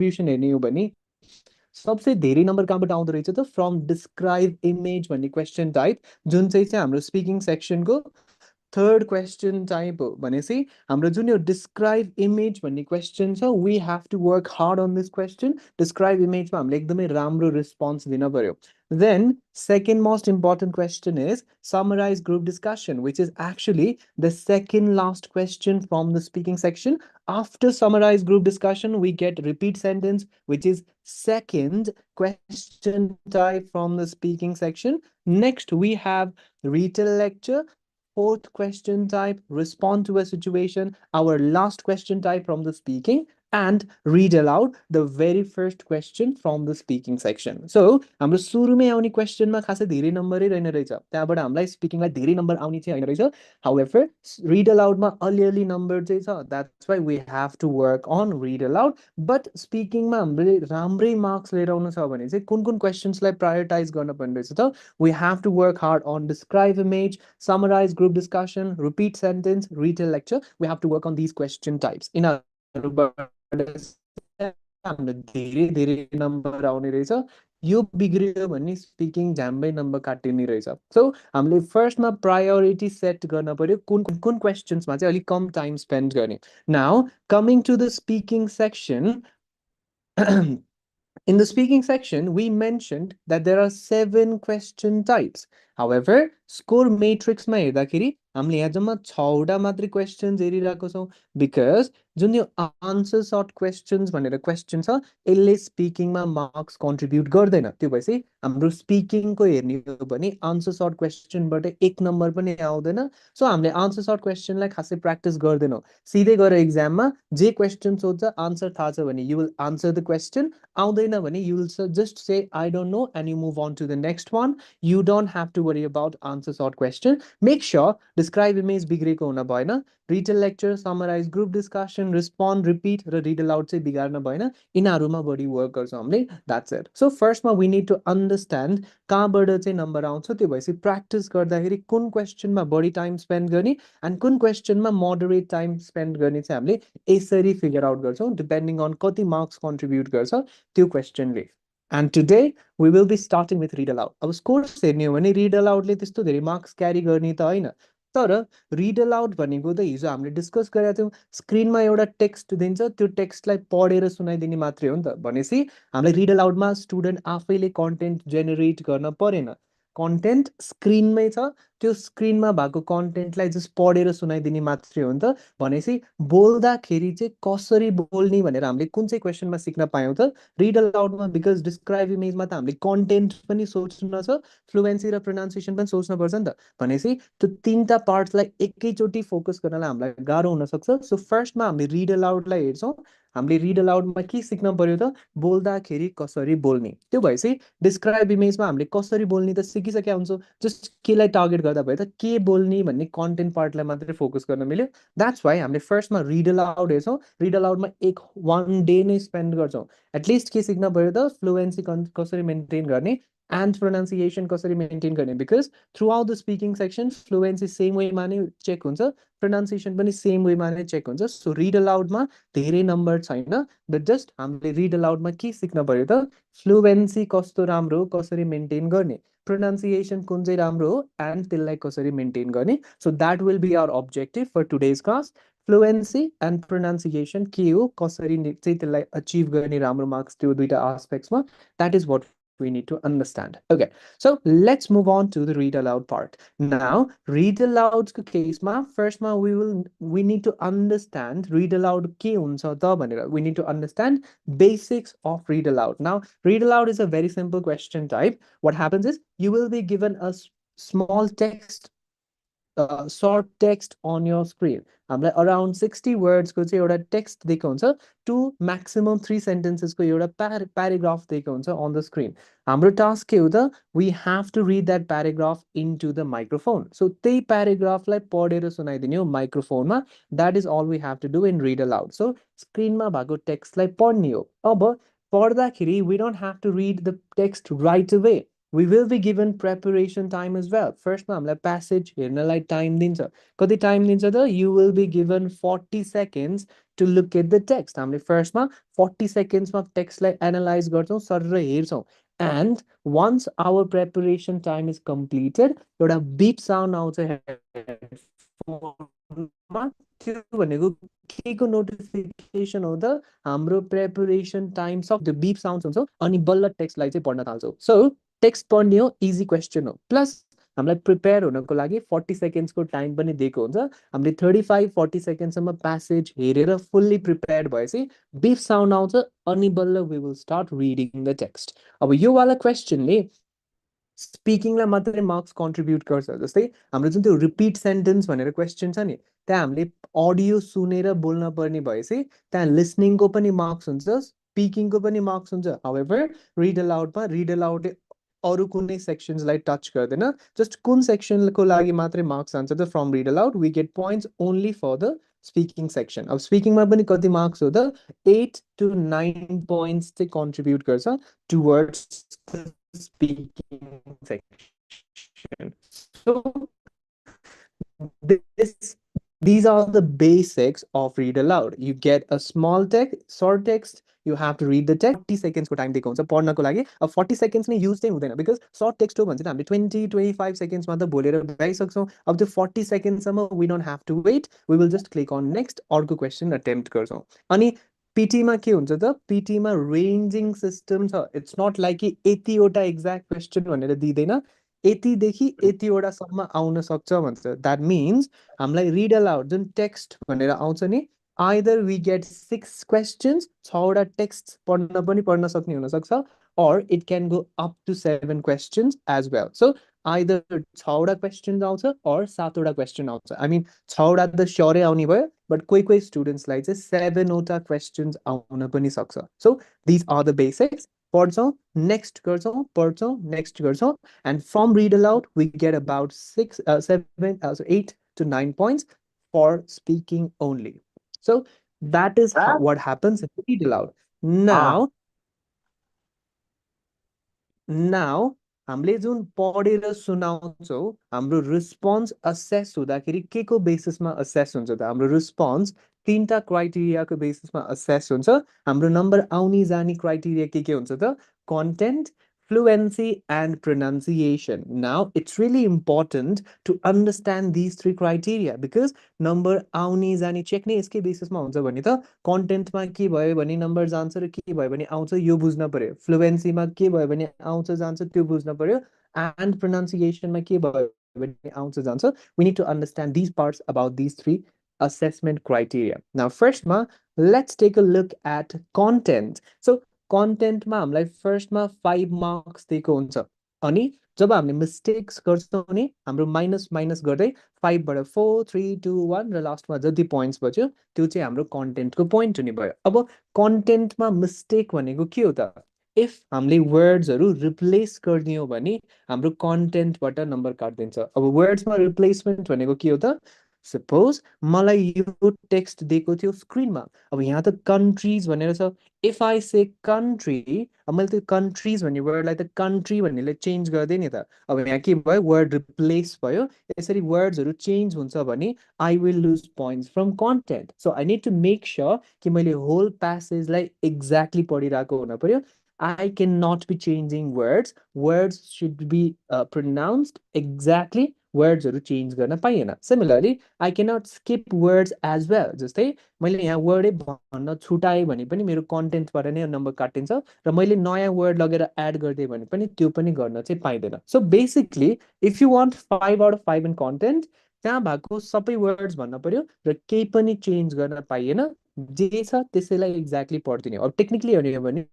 contribution हेर्ने हो भने सबसे धेरै नम्बर कहाँबाट आउँदो रहेछ त फ्रम डिस्क्राइब इमेज भन्ने क्वेसन टाइप जुन चाहिँ हाम्रो स्पिकिङ सेक्सनको थर्ड क्वेसन टाइप हो भनेपछि हाम्रो जुन यो डिस्क्राइब इमेज भन्ने क्वेसन छ we have to work hard on this question describe इमेजमा हामीले एकदमै राम्रो रेस्पोन्स दिन पर्यो then second most important question is summarize group discussion which is actually the second last question from the speaking section after summarize group discussion we get repeat sentence which is second question type from the speaking section next we have retell lecture fourth question type respond to a situation our last question type from the speaking and read aloud the very first question from the speaking section. So, हाम्रो सुरुमै आउने क्वेसनमा खासै धेरै नम्बरै रहेन रहेछ त्यहाँबाट हामीलाई स्पिकिङलाई धेरै नम्बर आउने चाहिँ हैन रहेछ however read aloud मा अलिअलि नम्बर चाहिँ छ that's why we have to work on read aloud but स्पिकिङमा हामीले राम्रै मार्क्स लिएर आउनु छ भने चाहिँ कुन कुन क्वेसन्सलाई प्रायोरिटाइज गर्न पर्ने रहेछ त we have to work hard on describe image summarize group discussion repeat sentence retell lecture we have to work on these question types हाम्रो धेरै धेरै नम्बर आउने रहेछ यो बिग्रियो भने स्पिकिङ झ्याम्मै नम्बर काटिने रहेछ सो हामीले फर्स्टमा प्रायोरिटी सेट गर्न पर्यो कुन कुन क्वेसन्समा चाहिँ अलिक कम टाइम स्पेन्ड गर्ने now coming to the speaking section In the speaking section, we mentioned that there are 7 question types. However, score matrix मा हेर्दाखेरि हामीले यहाँ जम्मा 6वटा मात्रै क्वेशन्स हेरिरहेको छौं बिकज जुन यो आन्सर सर्ट क्वेशन्स भनेर क्वेशन छ यसले स्पिकिङमा मार्क्स कन्ट्रिब्युट गर्दैन त्यो भएपछि हाम्रो स्पिकिङको हेर्ने हो भने आन्सर सर्ट क्वेशनबाट 1 नम्बर पनि आउँदैन सो हामीले आन्सर सर्ट क्वेशनलाई खासै प्र्याक्टिस गर्दैनौं सिधै गएर एक्जाममा जे क्वेशन सोध्छ आन्सर थाहा छ भने you will answer the question आउँदैन भने you will just say I don't know and you move on to the next one you don't have to worry about answer short question make sure describe image बिग्रेको हुन भएन retell lecture summarise group discussion respond repeat र read aloud चाहिँ बिगार्न भएन यिनीहरूमा बढी work गर्छौँ हामीले द्याट्स इट सो फर्स्टमा वी निड टु अन्डरस्ट्यान्ड कहाँबाट चाहिँ नम्बर आउँछ त्यो भएपछि प्र्याक्टिस गर्दाखेरि कुन क्वेसनमा बढी टाइम स्पेन्ड गर्ने एन्ड कुन क्वेसनमा मोडरेट टाइम स्पेन्ड गर्ने चाहिँ हामीले यसरी फिगर आउट गर्छौँ डिपेन्डिङ अन कति मार्क्स कन्ट्रिब्युट गर्छ त्यो क्वेसनले And today we will be starting with read aloud. अब स्कोर्स हेर्ने हो भने read aloud ले त्यस्तो धेरै मार्क्स क्यारी गर्ने त हैन तर read aloud भनेको त हिजो हामीले डिस्कस गरेका थियौं स्क्रिनमा एउटा टेक्स्ट दिन्छ त्यो टेक्स्टलाई पढेर सुनाइदिने मात्रै हो नि त भनेसी हामीले read aloud मा स्टुडेन्ट आफैले कन्टेन्ट जेनेरेट गर्न परेन कन्टेन्ट स्क्रिनमै छ त्यो स्क्रिनमा भएको कन्टेन्टलाई जस्ट पढेर सुनाइदिने मात्रै हो नि त भनेसी बोल्दाखेरि चाहिँ कसरी बोल्ने भनेर हामीले कुन चाहिँ क्वेसनमा सिक्न पायौं त रिड अलाउडमा बिकज डिस्क्राइब इमेजमा त हामीले कन्टेन्ट पनि सोच्नु छ फ्लुएन्सी र प्रोनाउन्सिएसन पनि सोच्नु पर्छ नि त भनेसी त्यो तीनटा पार्ट्सलाई एकैचोटी फोकस गर्नलाई हामीलाई गाह्रो हुन सक्छ सो फर्स्टमा हामीले रिड अलाउडलाई हेर्छौं हामीले रिड अलाउडमा के सिक्न पर्यो त बोल्दाखेरि कसरी बोल्ने त्यो भएपछि डिस्क्राइब इमेजमा हामीले कसरी बोल्ने त सिकिसकेका हुन्छौं जस्ट केलाई टार्गेट गर्दा भयो त के बोल्ने भन्ने कन्टेन्ट पार्टलाई मात्रै फोकस गर्न मिल्यो द्याट्स वाइ हामीले फर्स्टमा रिड अलाउड हेर्छौं रिड अलाउडमा one day नै स्पेन्ड गर्छौं एटलिस्ट के सिक्न पर्यो त फ्लुएन्सी कसरी मेन्टेन गर्ने and pronunciation कसरी मेन्टेन गर्ने because throughout the speaking section fluency same वेमा नै चेक हुन्छ pronunciation पनि सेम वेमा नै चेक हुन्छ सो रिड अलाउडमा धेरै नम्बर छैन बट जस्ट हामीले रिड अलाउडमा के सिक्न पर्यो त फ्लुएन्सी कस्तो राम्रो कसरी मेन्टेन गर्ने pronunciation कुन चाहिँ राम्रो हो एन्ड त्यसलाई कसरी मेन्टेन गर्ने so that will be our objective for today's class fluency and pronunciation के हो कसरी चाहिँ त्यसलाई अचिभ गर्ने राम्रो मार्क्स त्यो दुईटा आस्पेक्ट्समा that is what we need to understand. Okay, so let's move on to the read aloud part. Now, read aloud case ma first ma we need to understand read aloud ke huncha ta bhanera we need to understand basics of read aloud. Now, read aloud is a very simple question type. What happens is you will be given a small text short text on your screen. हामीलाई around 60 words को चाहिँ एउटा text दिएको हुन्छ to maximum 3 sentences को एउटा paragraph दिएको हुन्छ on the screen. हाम्रो टास्क के हो त we have to read that paragraph into the microphone. So त्यही प्याराग्राफलाई पढेर सुनाइदिने हो माइक्रोफोनमा that is all we have to do in read aloud. So स्क्रिनमा भएको टेक्स्टलाई पढ्ने हो अब पढ्दाखेरि we don't have to read the text right away. We will be given preparation time as well. First मा हामीलाई passage हेर्नलाई टाइम दिन्छ कति टाइम दिन्छ त you will be given 40 seconds to look at the text. हामीले फर्स्टमा 40 सेकेन्ड्समा टेक्स्टलाई analyse गर्छौँ, सर हेर्छौँ. And once our preparation time is completed, एउटा beep sound आउँछ हेडफोनमा. त्यो भनेको के को नोटिफिकेसन हो त? हाम्रो प्रिपरेसन टाइम सक्यो, बिप साउन्ड हुन्छ, अनि बल्ल टेक्स्टलाई चाहिँ पढ्न थाल्छौँ. सो टेक्स्ट पढ्ने हो, इजी क्वेसन हो. प्लस हामीलाई प्रिपेयर हुनको लागि 40 सेकेन्ड्सको टाइम पनि दिएको हुन्छ. हामीले 35-40 सेकेन्डसम्म प्यासेज हेरेर फुल्ली प्रिपेयर्ड भएपछि बिफ साउन्ड आउँछ, अनि बल्ल we will start reading the text. अब यो वाला क्वेसनले स्पिकिङलाई मात्रै मार्क्स कन्ट्रिब्युट गर्छ. जस्तै हाम्रो जुन त्यो रिपिट सेन्टेन्स भनेर क्वेसन छ नि, त्यहाँ हामीले अडियो सुनेर बोल्न पर्ने भएपछि त्यहाँ लिसनिङको पनि मार्क्स हुन्छ, स्पिकिङको पनि मार्क्स हुन्छ. हाउएभर रिड अलाउडमा रिड अलाउडले अरू कुनै सेक्सन्सलाई टच गर्दैन. जस्ट कुन सेक्सनको लागि मात्रै मार्क्स आन्छ त from read aloud, we get points only for the speaking section. अब स्पिकिङमा पनि कति मार्क्स हो त? 8 to 9 पोइन्ट्स चाहिँ कन्ट्रिब्युट गर्छ towards speaking section. So this these are the basics of read aloud. You get a small text, short text, you have to read the text. 40 seconds को time दिएको हुन्छ पढ्नको लागि. अब 40 seconds नै use चाहिँ हुँदैन, बिकज सर्ट टेक्स्ट हो भने चाहिँ हामीले 20-25 सेकेन्ड्समा त बोलेर भ्याइसक्छौँ. अब त्यो 40 सेकेन्डसम्म we don't have to wait, we will just click on next, अर्को क्वेसन अटेम्प्ट गर्छौँ. अनि पिटीमा के हुन्छ त? पिटीमा रेन्जिङ सिस्टम छ. इट्स नट लाइक कि यतिवटा एक्ज्याक्ट क्वेसन भनेर दिँदैन, यतिदेखि यतिवटासम्म आउन सक्छ भन्छ. द्याट मिन्स हामीलाई रिड अलाउड जुन टेक्स्ट भनेर आउँछ नि, आइदर वी गेट 6 क्वेसन्स, 6वटा टेक्स्ट पढ्न सक्ने हुनसक्छ, or it can go up to 7 questions as well. So either 6वटा क्वेसन आउँछ or 7वटा क्वेसन आउँछ. I mean 6वटा त स्योरै आउने भयो, बट कोही स्टुडेन्ट्सलाई चाहिँ 7वटा क्वेसन्स आउन पनि सक्छ. So these are the basics. पढ्छौँ, नेक्स्ट गर्छौँ, पढ्छौँ, नेक्स्ट गर्छौँ, and from read aloud we get about 8 to 9 points for speaking only. So that is what happens in read aloud. Now हामीले जुन पढेर सुनाउँछौँ, हाम्रो रिस्पोन्स असेस हुँदाखेरि के को बेसिसमा असेस हुन्छ त? हाम्रो रिस्पोन्स 3टा क्राइटेरियाको बेसिसमा असेस हुन्छ. हाम्रो नम्बर आउने जाने क्राइटेरिया के हुन्छ त? Content, fluency, and pronunciation. Now, it's really important to understand these 3 criteria, because number आउने जाने चेक नै यसकै बेसिसमा हुन्छ भने त कन्टेन्टमा के भयो भने नम्बर जान्छ र के भयो भने आउँछ यो बुझ्न पर्यो. फ्लुएन्सीमा के भयो भने आउँछ जान्छ त्यो बुझ्न पर्यो, एन्ड प्रोनाउन्सिएसनमा के भयो भने आउँछ जान्छ. We need to understand these parts about these 3 assessment criteria. Now, firstमा let's take a look at content. So कन्टेन्टमा हामीलाई फर्स्टमा 5 मार्क्स दिएको हुन्छ, अनि जब हामीले मिस्टेक्स गर्छौँ नि, हाम्रो माइनस गर्दै 5 बाट 4, 3, 2, 1 र लास्टमा जति पोइन्ट्स बच्यो त्यो चाहिँ हाम्रो कन्टेन्टको पोइन्ट हुने भयो. अब कन्टेन्टमा मिस्टेक भनेको के हो त? इफ हामीले वर्ड्सहरू रिप्लेस गर्ने हो भने हाम्रो कन्टेन्टबाट नम्बर काट्दिन्छ. अब वर्ड्समा रिप्लेसमेन्ट भनेको के हो त? सपोज मलाई यो टेक्स्ट दिएको थियो स्क्रिनमा, अब यहाँ त कन्ट्रिज भनेर छ. इफ आई से कन्ट्री, अब मैले त्यो कन्ट्रिज भन्ने वर्डलाई त कन्ट्री भन्नेले चेन्ज गर्दै नि त. अब यहाँ के भयो? वर्ड रिप्लेस भयो. यसरी वर्ड्सहरू चेन्ज हुन्छ भने I will lose points from content. So I need to make sure कि मैले होल प्यासेजलाई एक्ज्याक्टली पढिरहेको हुन पर्यो. I cannot be changing words. Words should be pronounced exactly. वर्ड्सहरू चेन्ज गर्न पाइएन. Similarly I cannot skip words as well. जस्तै मैले यहाँ वर्डै भन्न छुटाएँ भने पनि मेरो कन्टेन्टबाट नै नम्बर काटिन्छ, र मैले नयाँ वर्ड लगेर एड गरिदिएँ भने पनि त्यो पनि गर्न चाहिँ पाइँदैन. So basically if you want 5 out of 5 in content, त्यहाँ भएको सबै वर्ड्स भन्न पर्यो र केही पनि चेन्ज गर्न पाइएन. जे छ त्यसैलाई एक्ज्याक्टली पढिदिने हो. अब टेक्निकली हेर्ने हो भने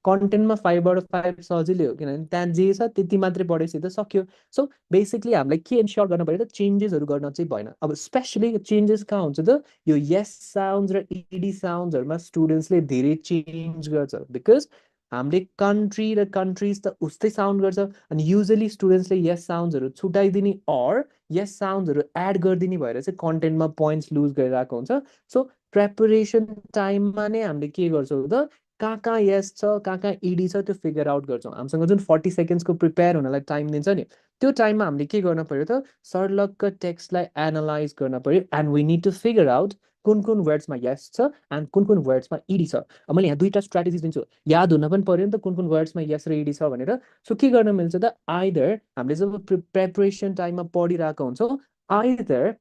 कन्टेन्टमा 5 out of 5 सजिलै हो, किनभने त्यहाँ जे छ त्यति मात्रै पढेपछि त सक्यो. सो बेसिकली हामीलाई के इन्स्योर गर्न पर्यो त? चेन्जेसहरू गर्न चाहिँ भएन. अब स्पेसली चेन्जेस कहाँ हुन्छ त? यो यस साउन्ड्स र इडी साउन्ड्सहरूमा स्टुडेन्ट्सले धेरै चेन्ज गर्छ, बिकज हामीले कन्ट्री र कन्ट्रिज त उस्तै साउन्ड गर्छ, अनि युजली स्टुडेन्ट्सले यस साउन्ड्सहरू छुटाइदिने अर यस साउन्ड्सहरू एड गरिदिने भएर चाहिँ कन्टेन्टमा पोइन्ट्स लुज गरिरहेको हुन्छ. सो प्रेपरेसन टाइममा नै हामीले के गर्छौँ त? कहाँ यस छ, कहाँ इडी छ, त्यो फिगर आउट गर्छौँ. हामीसँग जुन 40 सेकेन्ड्सको प्रिपेयर हुनलाई टाइम दिन्छ नि, त्यो टाइममा हामीले के गर्न पर्यो त? सर्लक्क टेक्स्टलाई एनालाइज गर्न पर्यो, and we need to figure out कुन वर्ड्समा यस छ एन्ड कुन वर्ड्समा इडी छ। मैले यहाँ दुईटा स्ट्राटेजिज दिन्छु, याद हुन पनि पर्यो नि त कुन वर्ड्समा यस र इडी छ भनेर। सो के गर्न मिल्छ त, आइदर हामीले जब प्रिपरेसन टाइममा पढिरहेको हुन्छौँ, either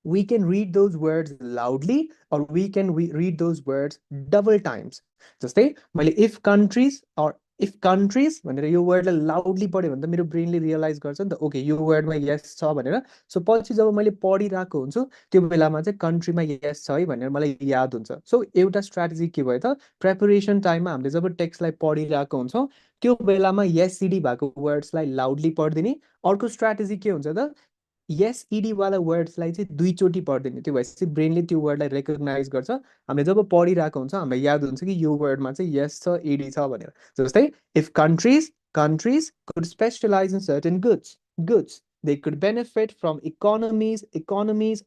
we can read those words loudly or we can read those words double times. जस्तै मैले if countries भनेर यो वर्डलाई लाउडली पढ्यो भने त मेरो ब्रेनले रियलाइज गर्छ नि त, ओके यो वर्डमा यस छ भनेर। सो पछि जब मैले पढिरहेको हुन्छु त्यो बेलामा चाहिँ कन्ट्रीमा यस छ है भनेर मलाई याद हुन्छ। सो एउटा स्ट्राटेजी के भयो त, प्रिपरेसन टाइममा हामीले जब टेक्स्टलाई पढिरहेको हुन्छौँ त्यो बेलामा यस सिडी भएको वर्ड्सलाई लाउडली पढिदिने। अर्को स्ट्राटेजी के हुन्छ त, यस इडी वाला वर्ड्सलाई चाहिँ दुईचोटि पढिदिने, त्यो भएपछि ब्रेनले त्यो वर्डलाई रेकग्नाइज गर्छ। हामीले जब पढिरहेको हुन्छ हामीलाई याद हुन्छ कि यो वर्डमा चाहिँ यस छ इडी छ भनेर। जस्तै if countries could specialize in certain goods they could benefit from economies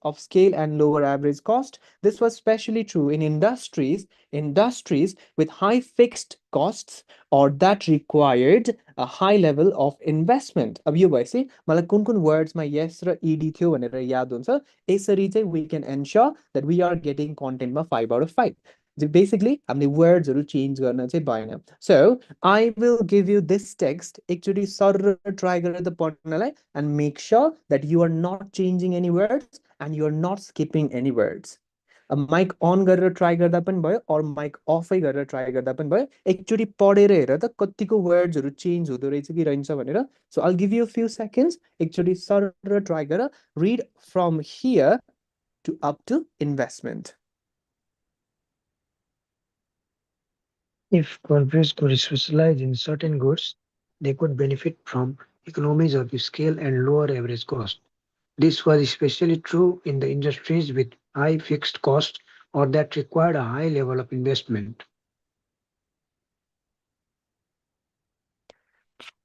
of scale and lower average cost. This was especially true in industries with high fixed costs or that required a high level of investment. अब यो भएपछि मलाई कुन वर्ड्समा यस र ED थियो भनेर याद हुन्छ। यसरी चाहिँ we can ensure that we are getting contentमा 5/5। बेसिकली हामीले वर्ड्सहरू चेन्ज गर्न चाहिँ भएन। So I will give you this text एकचोटि सर ट्राई गरेर त पढ्नलाई and make sure that you are not changing any words and you are not skipping any words. अब माइक अन गरेर ट्राई गर्दा पनि भयो अर माइक अफै गरेर ट्राई गर्दा पनि भयो। एकचोटि पढेर हेर त कतिको वर्ड्सहरू चेन्ज हुँदो रहेछ कि रहन्छ भनेर। So I give you few seconds, एकचोटि सर ट्राई गर, read from here to up to investment. If countries could specialize in certain goods, they could benefit from economies of scale and lower average cost. This was especially true in the industries with high fixed costs or that required a high level of investment.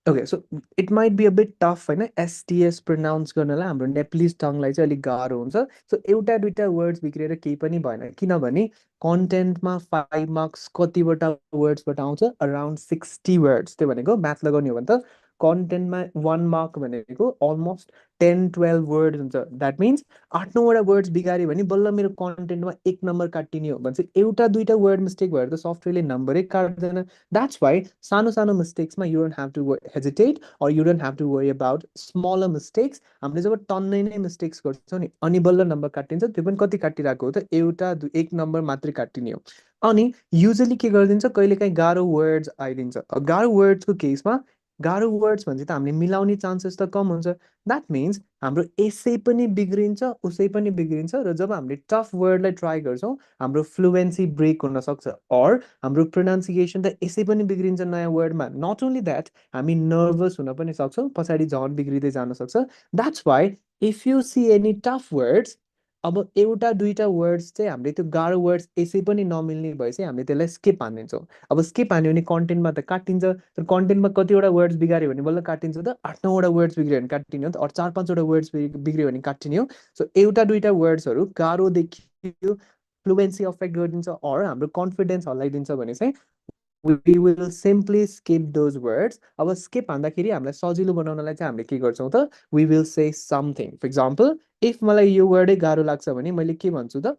Okay, so it might be a bit tough होइन STS pronounce गर्नलाई, हाम्रो Nepalese टङलाई चाहिँ अलिक गाह्रो हुन्छ। So एउटा दुइटा words बिग्रेर केही पनि भएन, किनभने कन्टेन्टमा 5 मार्क्स कतिवटा वर्ड्सबाट आउँछ, अराउन्ड 60 वर्ड्स। त्यो भनेको म्याथ लगाउने हो भने त कन्टेन्टमा 1 मार्क भनेको अलमोस्ट 10-12 वर्ड हुन्छ। द्याट मिन्स 8-9वटा वर्ड्स बिगाऱ्यो भने बल्ल मेरो कन्टेन्टमा 1 नम्बर काटिने हो भने चाहिँ एउटा दुइटा वर्ड मिस्टेक भएर त सफ्टवेयरले नम्बरै काट्दैन। द्याट्स वाइ सानो सानो मिस्टेक्समा you don't have to hesitate or you don't have to worry about smaller mistakes. हामीले जब टन्नै नै मिस्टेक्स गर्छौँ नि अनि बल्ल नम्बर काटिन्छ, त्यो पनि कति काटिरहेको हो त, एउटा 1 नम्बर मात्रै काटिने हो। अनि युजली के गरिदिन्छ, कहिलेकाहीँ गाह्रो वर्ड्स आइदिन्छ। गाह्रो वर्ड्सको केसमा गाह्रो वर्ड्स भने चाहिँ त हामीले मिलाउने चान्सेस त कम हुन्छ। द्याट मिन्स हाम्रो यसै पनि बिग्रिन्छ उसै पनि बिग्रिन्छ, र जब हामीले टफ वर्डलाई ट्राई गर्छौँ हाम्रो फ्लुएन्सी ब्रेक हुनसक्छ अर हाम्रो प्रोनाउन्सिएसन त यसै पनि बिग्रिन्छ नयाँ वर्डमा। नट ओन्ली द्याट हामी नर्भस हुन पनि सक्छौँ, पछाडि झन् बिग्रिँदै जान सक्छ। That's why if you see any tough words, अब एउटा दुइटा वर्ड्स चाहिँ हामीले त्यो गाह्रो वर्ड्स यसै पनि नमिल्ने भएपछि हामीले त्यसलाई स्किप हानिदिन्छौँ। अब स्किप हान्यो भने कन्टेन्टमा त काटिन्छ, तर कन्टेन्टमा कतिवटा वर्ड्स बिगाऱ्यो भने बल्ल काटिन्छ त, 8-9वटा वर्ड्स बिग्रियो भने काटिने हो त, अरू 4-5वटा वर्ड्स बिग्रियो भने काटिने हो। सो एउटा दुइटा वर्ड्सहरू गाह्रो देखियो, फ्लुएन्सी अफेक्ट गरिदिन्छ अर हाम्रो कन्फिडेन्स हल्लाइदिन्छ भने चाहिँ we will simply skip those words. अब skip हान्दाखेरि हामीलाई सजिलो बनाउनलाई चाहिँ हामीले के गर्छौँ त, we will say something. For example, if मलाई यो वर्डै गाह्रो लाग्छ भने मैले के भन्छु त,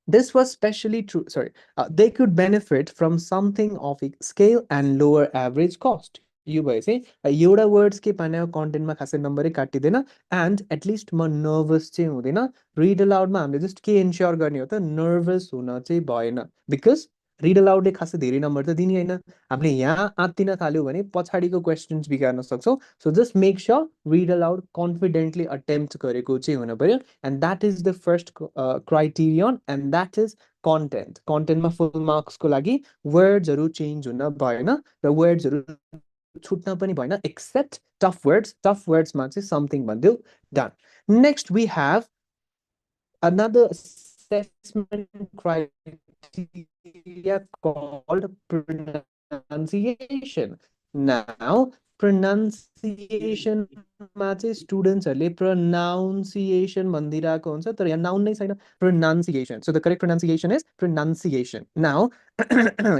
this was especially true, sorry, they could benefit from something of a scale and lower average cost. यो भए चाहिँ एउटा वर्ड्स के पाने कन्टेन्टमा खासै नम्बरै काटिँदैन एन्ड एटलिस्ट म नर्भस चाहिँ हुँदैन। रिड अलाउडमा हामीले जस्ट के इन्स्योर गर्ने हो त, नर्भस हुन चाहिँ भएन, बिकज रिड अलाउडले खासै धेरै नम्बर त दिने होइन। हामीले यहाँ आत्तिन थाल्यो भने पछाडिको क्वेसन्स बिगार्न सक्छौँ। So just make sure read aloud confidently attempt गरेको चाहिँ हुन पर्यो, and that is the first criterion, and that is content. कन्टेन्टमा फुल मार्क्सको लागि वर्ड्सहरू चेन्ज हुन भएन र वर्ड्सहरू छुट्न पनि भएन, एक्सेप्ट टफ वर्ड्समा चाहिँ समथिङ भनिदियो, done. Next we have another assessment criteria called pronunciation. Now, pronunciation मा चाहिँ स्टुडेन्ट्सहरूले pronunciation भनिदिरहेको हुन्छ, तर यहाँ नाउन नै छैन, pronunciation. So the correct pronunciation is pronunciation. Now,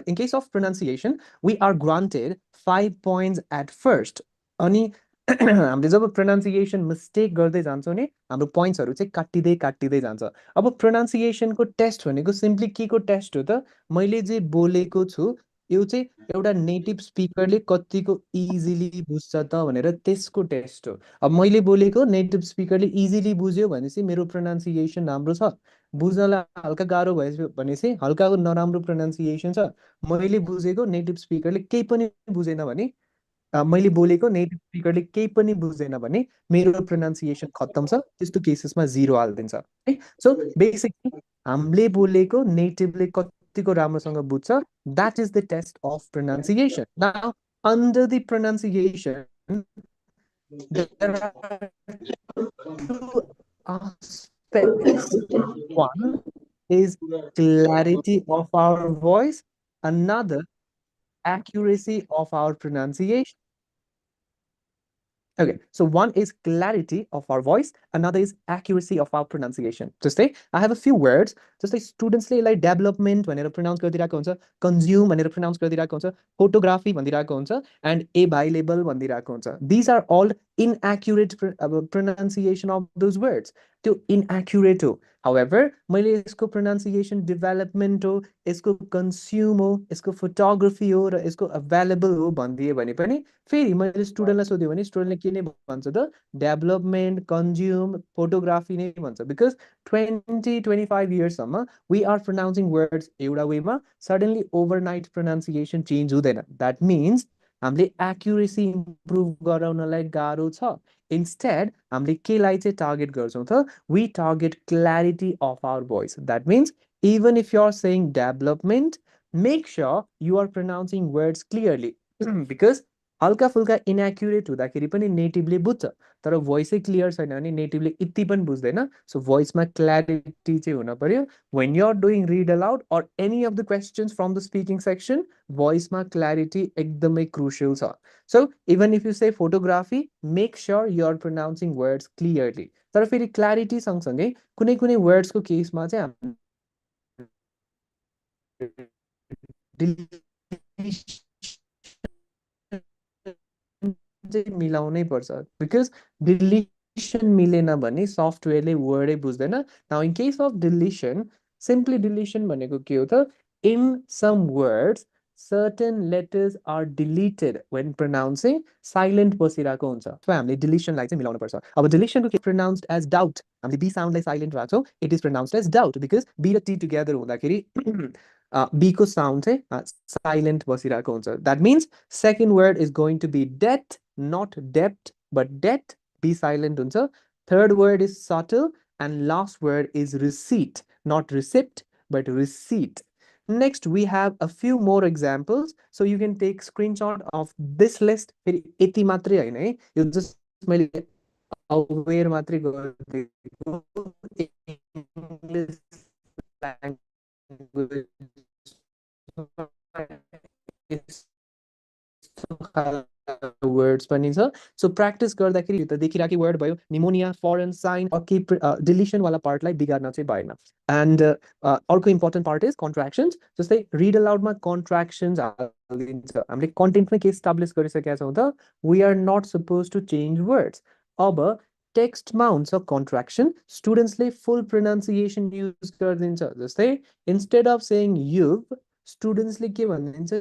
in case of pronunciation, we are granted 5 points at first. अनि हामीले जब pronunciation mistake गर्दै जान्छौँ नि हाम्रो पोइन्ट्सहरू चाहिँ काटिँदै काटिँदै जान्छ। अब प्रोनाउन्सिएसनको टेस्ट भनेको सिम्पली के को टेस्ट हो त, मैले जे बोलेको छु यो चाहिँ एउटा नेटिभ स्पिकरले कतिको इजिली बुझ्छ त भनेर त्यसको टेस्ट हो। अब मैले बोलेको नेटिभ स्पिकरले इजिली बुझ्यो भनेपछि मेरो प्रोनाउन्सिएसन राम्रो छ, बुझ्नलाई हल्का गाह्रो भएछ भने चाहिँ हल्का नराम्रो प्रोनाउन्सिएसन छ। मैले बुझेको नेटिभ स्पिकरले केही पनि बुझेन भने मैले बोलेको नेटिभ स्पिकरले केही पनि बुझेन भने मेरो प्रोनाउन्सिएसन खत्तम छ, त्यस्तो केसेसमा जिरो हालिदिन्छ है। सो बेसिकली हामीले बोलेको नेटिभले कतिको राम्रोसँग बुझ्छ, that is the test of pronunciation. Now under the pronunciation there are two aspects. One is clarity of our voice, another accuracy of our pronunciation. Okay, so one is clarity of our voice, another is accuracy of our pronunciation. Just say I have a few words. Just say students like development भनेर pronounce गरिदिरहेको हुन्छ, consume भनेर pronounce गरिदिरहेको हुन्छ, photography भनिदिरहेको हुन्छ, and available भनिदिरहेको हुन्छ. These are all inaccurate pronunciation of those words. त्यो inaccurate हो. However, मैले यसको pronunciation development हो, यसको consume हो, यसको photography हो र यसको available हो भनिदिए भने पनि फेरि मैले स्टुडेन्टलाई सोध्यो भने स्टुडेन्टले के नै भन्छ त, डेभलपमेन्ट, कन्ज्युम, फोटोग्राफी नै भन्छ। Because 20-25 इयर्ससम्म we are pronouncing words एउटा वेमा, सडनली ओभरनाइट प्रोनाउन्सिएसन चेन्ज हुँदैन। द्याट मिन्स हामीले एक्युरेसी इम्प्रुभ गराउनलाई गाह्रो छ। इन्स्टेड हामीले केलाई चाहिँ टार्गेट गर्छौँ त, we target clarity of our voice. That means even if you are saying development, make sure you are pronouncing words clearly. Because हल्का फुल्का इनएक्युरेट हुँदाखेरि पनि नेटिभले बुझ्छ, तर भोइसै क्लियर छैन भने नेटिभले यति पनि बुझ्दैन। सो भोइसमा क्ल्यारिटी चाहिँ हुन पर्यो। When you are doing read aloud or any of the questions from the speaking section, भोइसमा क्ल्यारिटी एकदमै क्रुसियल छ। So even if you say photography, make sure you are pronouncing words clearly. तर फेरि clarity सँगसँगै कुनै कुनै वर्ड्सको केसमा चाहिँ चाहिँ मिलाउनै पर्छ। बिकज डिलिसन मिलेन भने सफ्टवेयरले वर्डै बुझ्दैन। Now in case of deletion, simply deletion भनेको के हो त, in some words certain letters are deleted when pronouncing, silent बसिरहेको हुन्छ। सो हामीले डिलिसनलाई चाहिँ मिलाउनु पर्छ। अब डिलिसनको के pronounced as doubt, हामीले बी साउन्डलाई साइलेन्ट राख्छौँ, it is pronounced as doubt because B र टी टुगेदर हुँदाखेरि बीको साउन्ड चाहिँ साइलेन्ट बसिरहेको हुन्छ। That means second word is going to be debt, not dept but debt, B silent हुन्छ। Third word is subtle and last word is receipt, not receipt but receipt. Next, we have a few more examples. So you can take screenshot of this list. फेरि यति मात्रै होइन है, यो just मैले अवेर मात्रै गरिदिएको इङ्ग्लिस ल्याङ्ग्वेज वर्ड्स पनि छ। सो प्र्याक्टिस गर्दाखेरि यो त देखिरहेकै वर्ड भयो, निमोनिया, फरेन, साइन, केही डिलिसनवाला पार्टलाई बिगार्न चाहिँ भएन। एन्ड अर्को इम्पोर्टेन्ट पार्ट इज कन्ट्र्याक्सन्स। जस्तै रिड अलाउडमा कन्ट्र्याक्सन्स हालिदिन्छ। हामीले कन्टेन्टमै के इस्टाब्लिस गरिसकेका छौँ त, we are not suppose to change words. अब टेक्स्टमा हुन्छ कन्ट्र्याक्सन, स्टुडेन्ट्सले फुल प्रोनाउन्सिएसन युज गरिदिन्छ। जस्तै इन्स्टेड अफ सेइङ युभ, स्टुडेन्ट्सले के भनिदिन्छ,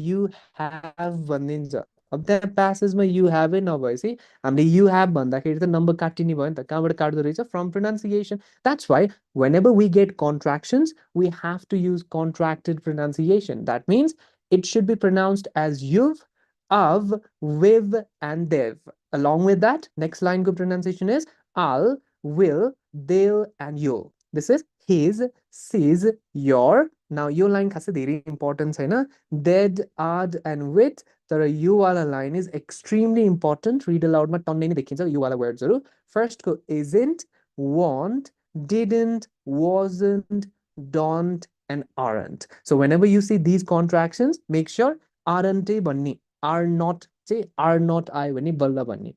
यु ह्याभ भनिदिन्छ। अब त्यहाँ प्यासेजमा यु ह्याभै नभएपछि हामीले यु ह्याभ भन्दाखेरि त नम्बर काटिने भयो नि त, कहाँबाट काट्दो रहेछ, from pronunciation. That's why whenever we get contractions, we have to use contracted pronunciation. That means it should be pronounced as you've, of, with, and they've. Along with that, next line good pronunciation is I'll, will, they'll, and you'll. This is his, sees, your. Now यो line खासै धेरै important छैन, dead, odd, and with, तर यो वाला line is extremely important. Read अलाउडमा टन्नै नै देखिन्छ यो वाला वर्ड्सहरू। फर्स्टको isn't, won't, didn't, wasn't, don't, and aren't. So whenever you see these contractions, make sure aren't भन्ने, are not चाहिँ are not I भन्ने बल्ल भन्ने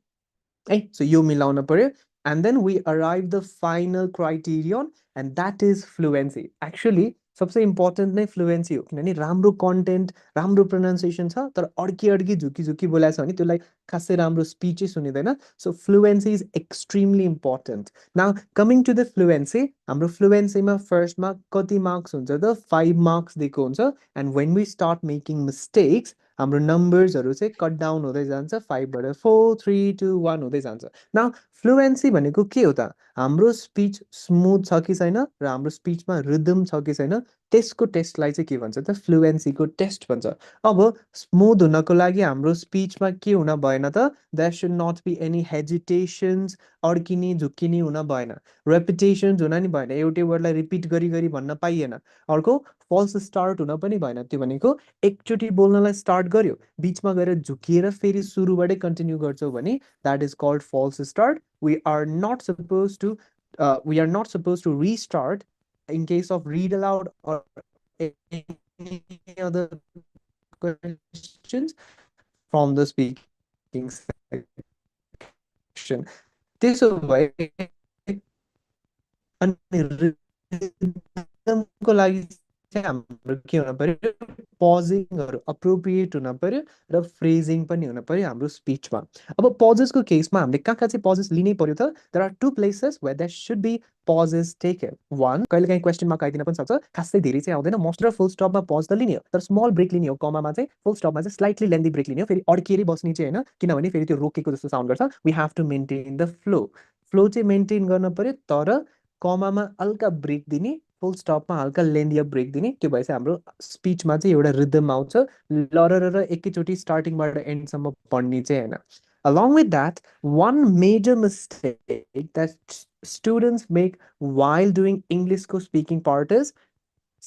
है। सो यो मिलाउन पर्यो। And then we arrive the final criterion and that is fluency. Actually सबसे इम्पोर्टेन्ट नै फ्लुएन्सी हो, किनभने राम्रो कन्टेन्ट, राम्रो प्रोनाउन्सिएसन छ, तर अड्की अड्की झुकी झुकी बोलाएको छ भने त्यसलाई खासै राम्रो स्पिचै सुनिँदैन so fluency is extremely important now coming to the fluency हाम्रो फ्लुएन्सीमा फर्स्टमा कति मार्क्स हुन्छ त 5 मार्क्स दिएको हुन्छ and when we start making mistakes हाम्रो नम्बर्सहरू चाहिँ कट डाउन हुँदै जान्छ 5बाट 4 3 2 1 हुँदै जान्छ नाउ फ्लुएन्सी भनेको के हो त हाम्रो स्पिच स्मुथ छ कि छैन र हाम्रो स्पिचमा रिदम छ कि छैन त्यसको टेस्टलाई चाहिँ के भन्छ त फ्लुएन्सीको टेस्ट भन्छ अब स्मुथ हुनको लागि हाम्रो स्पिचमा के हुन भएन त there should not be any hesitations अड्किने झुक्किने हुन भएन रेपिटेसन्स हुन नि भएन एउटै वर्डलाई रिपिट गरी गरी भन्न पाइएन अर्को फल्स स्टार्ट हुन पनि भएन त्यो भनेको एकचोटि बोल्नलाई स्टार्ट गर्यो बिचमा गएर झुकिएर फेरि सुरुबाटै कन्टिन्यू गर्छौ भने that is called false start we are not supposed to restart in case of read aloud or any other questions from the speaking section त्यसो भए अनि रिदमको लागि चाहिँ हाम्रो के हुन पर्यो पजिङहरू अप्रोप्रिएट हुन पर्यो र फ्रेजिङ पनि हुन पर्यो हाम्रो स्पिचमा अब पजेसको केसमा हामीले कहाँ चाहिँ पजेस लिनै पर्यो त there are two places where there should be pauses taken one कहिलेकाहीँ क्वेसन मार्क आइदिन पनि सक्छ खासै धेरै चाहिँ आउँदैन मोस्ट र फुल स्टपमा पज त लिने हो तर स्मल ब्रेक लिने हो कमामा चाहिँ फुल स्टपमा चाहिँ स्लाइटली लेन्दी ब्रेक लिने हो फेरि अड्किएरै बस्ने चाहिँ होइन किनभने फेरि त्यो रोकेको जस्तो साउन्ड गर्छ we have to maintain the flow चाहिँ मेन्टेन गर्न पर्यो तर कमामा हल्का ब्रेक दिने फुल स्टपमा हल्का लेन्दिया ब्रेक दिने त्यो भएपछि हाम्रो स्पिचमा चाहिँ एउटा रिदम आउँछ लरर एकैचोटि स्टार्टिङबाट एन्डसम्म पढ्ने चाहिँ होइन along with that one major mistake that students make while doing English को speaking part is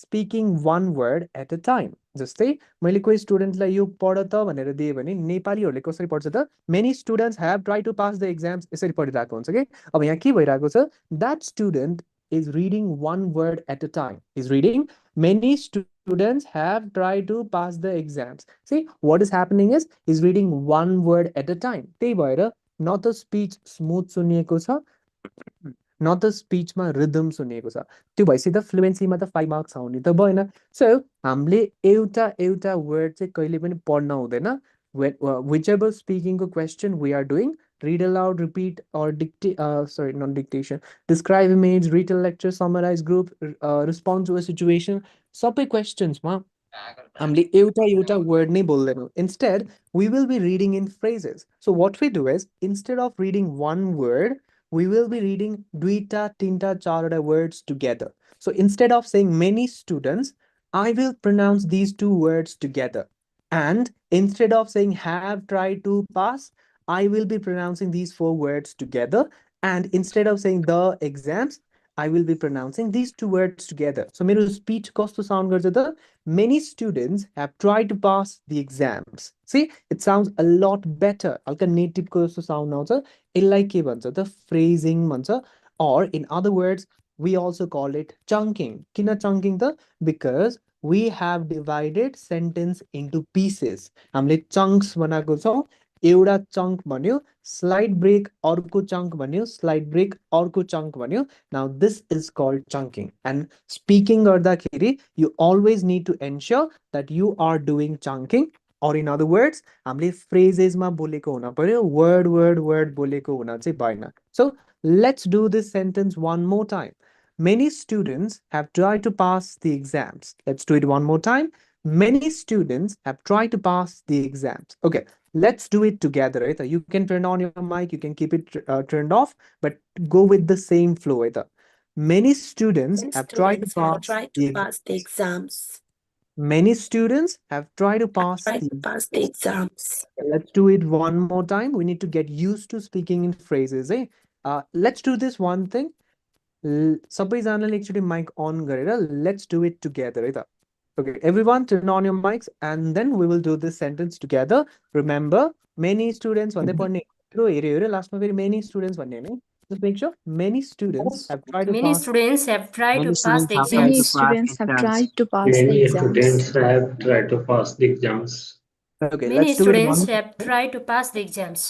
speaking one word at a time जस्तै मैले कोही स्टुडेन्टलाई यो पढ त भनेर दिएँ भने नेपालीहरूले कसरी पढ्छ त many students have try to pass the exams यसरी पढिरहेको हुन्छ कि अब यहाँ के भइरहेको छ that student is reading one word at a time. Is reading many students have tried to pass the exams. See what is happening is reading one word at a time. त्यही भएर न त स्पिच स्मुथ सुनिएको छ न त स्पिचमा rhythm सुनिएको छ त्यो भएपछि त फ्लुएन्सीमा त 5 मार्क्स आउने त भएन सो हामीले एउटा एउटा वर्ड चाहिँ कहिले पनि पढ्न हुँदैन विच एभर स्पिकिङको question we are doing read aloud, repeat, or not dictation. Describe image, read a lecture, summarize group, respond to a situation. सबै क्वेसन्समा हामीले एउटा एउटा वर्ड नै बोल्दैनौँ instead we will be reading in phrases. So what we do is instead of reading one word, we will be reading duita, tinta, charada words together. So instead of saying many students, I will pronounce these two words together. And instead of saying have tried to pass, I will be pronouncing these four words together. And instead of saying the exams, I will be pronouncing these two words together. So मेरो speech कस्तो sound गर्छ त many students have tried to pass the exams. See, it sounds a lot better. हल्का native को जस्तो sound आउँछ यसलाई के भन्छ त phrasing भन्छ or in other words we also call it chunking. किन chunking त because we have divided sentence into pieces. हामीले chunks बनाएको छौँ एउटा चङ्क भन्यो स्लाइड ब्रेक अर्को चङ्क भन्यो स्लाइड ब्रेक अर्को चङ्क भन्यो now this is called chunking and speaking गर्दाखेरि you always need to ensure that you are doing chunking or in other words हामीले फ्रेजेसमा बोलेको हुन पर्यो वर्ड वर्ड वर्ड बोलेको हुन चाहिँ भएन so let's do this sentence one more time Many students have tried to pass the exams. Let's do it one more time. Many students have tried to pass the exams. Okay, let's do it together. Right? You can turn on your mic, you can keep it turned off, but go with the same flow. Right? Many students have tried to pass the exams. Many students have tried to pass the exams. Let's do it one more time. We need to get used to speaking in phrases. Let's do this one thing. सबैजनाले एकचोटि mic on गरेर let's do it together है त okay everyone turn on your mics and then we will do this sentence together remember many students भन्दै पढ्ने हेऱ्यो हेऱ्यो लास्टमा फेरि मेनी स्टुडेन्ट्स भन्ने होइन just make sure many students have tried to pass students have tried Many to pass students the have tried exams. to pass Many students have exams. tried to pass the Many exams. students have tried to pass the exams. Okay, Many let's do it students one have tried to pass the exams.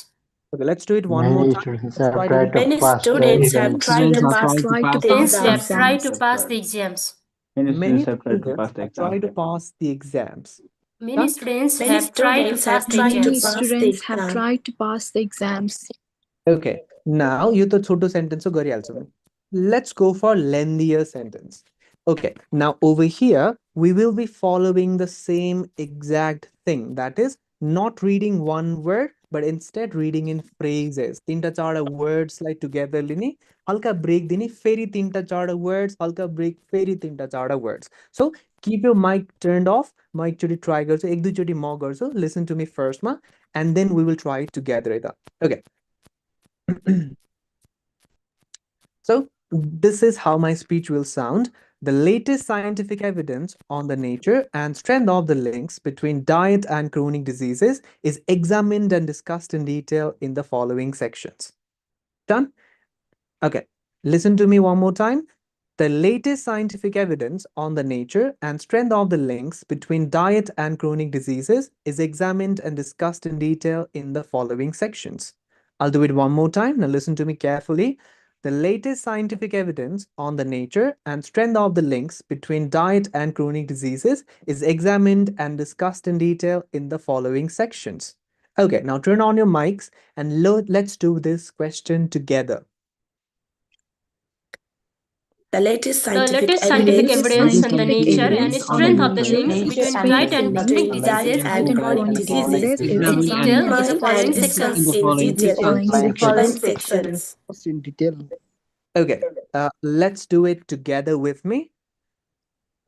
Okay, let's do it one more Many time. students Let's have try tried to Many pass the students have exams. tried to Students pass have tried to Students pass the have tried to exams. pass the exams. Many Many students have tried to students pass the have tried exams. to pass the exams. Many students Many have tried to students pass have the tried to Many exams. pass the students have exam. tried to pass the exams. Okay, now you to छोटो sentence गरिहाल्छु म. Let's go for lengthier sentence. Okay, now over here we will be following the same exact thing. That is not reading one word, but instead reading in phrases. तीनटा चारवटा words लाई together लिने, हल्का break दिने, फेरि तीनटा चारवटा words, हल्का break, फेरि तीनटा चारवटा words. So keep your mic turned off. म एकचोटि try गर्छु, एक दुईचोटि म गर्छु. Listen to me first मा, and then we will try it together. Okay. So this is how my speech will sound. The latest scientific evidence on the nature and strength of the links between diet and chronic diseases is examined and discussed in detail in the following sections. Done? Okay. Listen to me one more time. The latest scientific evidence on the nature and strength of the links between diet and chronic diseases is examined and discussed in detail in the following sections. I'll do it one more time. Now listen to me carefully. The latest scientific evidence on the nature and strength of the links between diet and chronic diseases is examined and discussed in detail in the following sections. Okay, now turn on your mics and let's do this question together. The latest The scientific latest scientific evidence evidence on the Scientific nature and evidence on the strength of the nature links and between strength diet of the and links chronic between diet diseases between and diet and chronic chronic diseases diseases in is detail in the examined examined following and and sections. discussed discussed in in the detail following in the following sections. sections. In detail. Okay, let's do it together with me.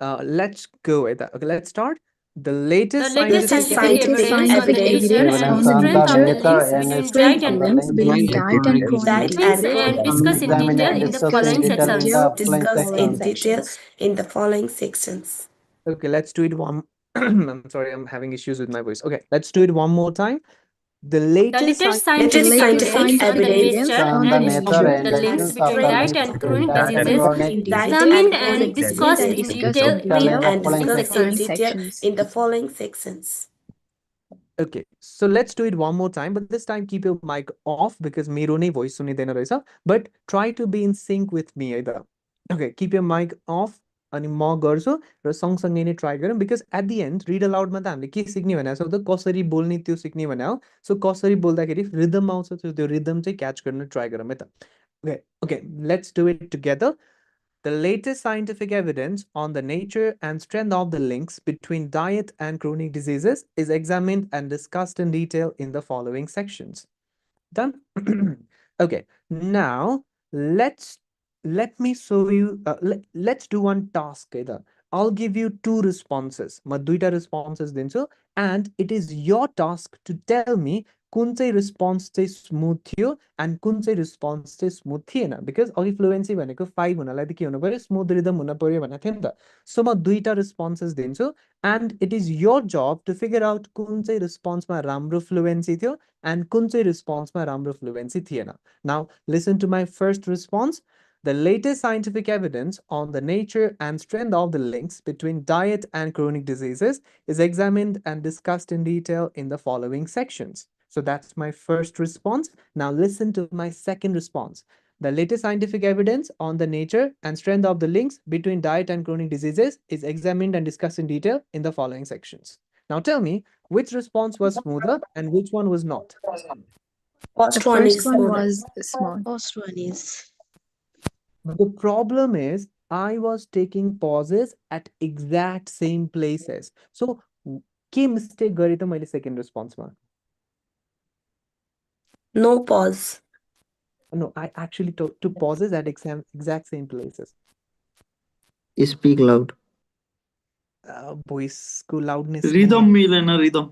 Let's go with that. Okay, let's start. The latest The latest Latest scientific scientific Latest scientific evidence on the scientific evidence nature evidence and on the strength of the nature links and between strength diet of and the links between diet and chronic examined diseases and is discussed in detail in the discussed following in sections. detail in the discussed following in detail sections. in the following sections. Okay, let's do it one. I'm sorry, I'm having issues with my voice. Okay, let's do it one more time. The The latest latest The Latest scientific latest evidence scientific on the scientific evidence evidence nature on the and nature the and links between strength diet of and the chronic diet and diseases chronic diet diseases and examined is and chronic examined discussed and diseases in discussed detail in examined in detail and in the discussed in following detail sections. in the following sections. Okay, so let's do it one more time, but this time keep your mic off because मेरो नै voice सुनिँदैन रहेछ. But try to be in sync with me either. Okay, keep your mic off अनि म गर्छु र सँगसँगै नै try गरौँ because at the end read aloud मा त हामीले के सिक्ने भने सो त कसरी बोल्ने त्यो सिक्ने भने हो. सो कसरी बोल्दाखेरि रिदम आउँछ त्यो रिदम चाहिँ क्याच गर्न ट्राई गरौँ है त. Okay, okay, let's do it together. The latest scientific evidence on the nature and strength of the links between diet and chronic diseases is examined and discussed in detail in the following sections. Done? Okay, now let's let me show you let's do one task either. I'll give you two responses. म दुईटा responses दिन्छु and it is your task to tell me कुन चाहिँ response चाहिँ smooth थियो and कुन चाहिँ response चाहिँ smooth थिएन because अघि fluency भनेको 5 हुनलाई त के हुनु पर्यो smooth rhythm हुन पर्यो भनेको थियो नि त. So म दुईटा responses दिन्छु and it is your job to figure out कुन चाहिँ response मा राम्रो fluency थियो and कुन चाहिँ response मा राम्रो fluency थिएन. Now listen to my first response. The latest scientific evidence on the nature and strength of the links between diet and chronic diseases is examined and discussed in detail in the following sections. So that's my first response. Now listen to my second response. The latest scientific evidence on the nature and strength of the links between diet and chronic diseases is examined and discussed in detail in the following sections. Now tell me which response was smoother and which one was not. The First one first is one smoother. was small. First one is The problem is I was taking pauses at exact same places. So के mistake गरेँ त मैले second response मा? No pause. No, I actually took pauses at exact same places. Speak loud. Voice को loudness Rhythm मिलेन rhythm.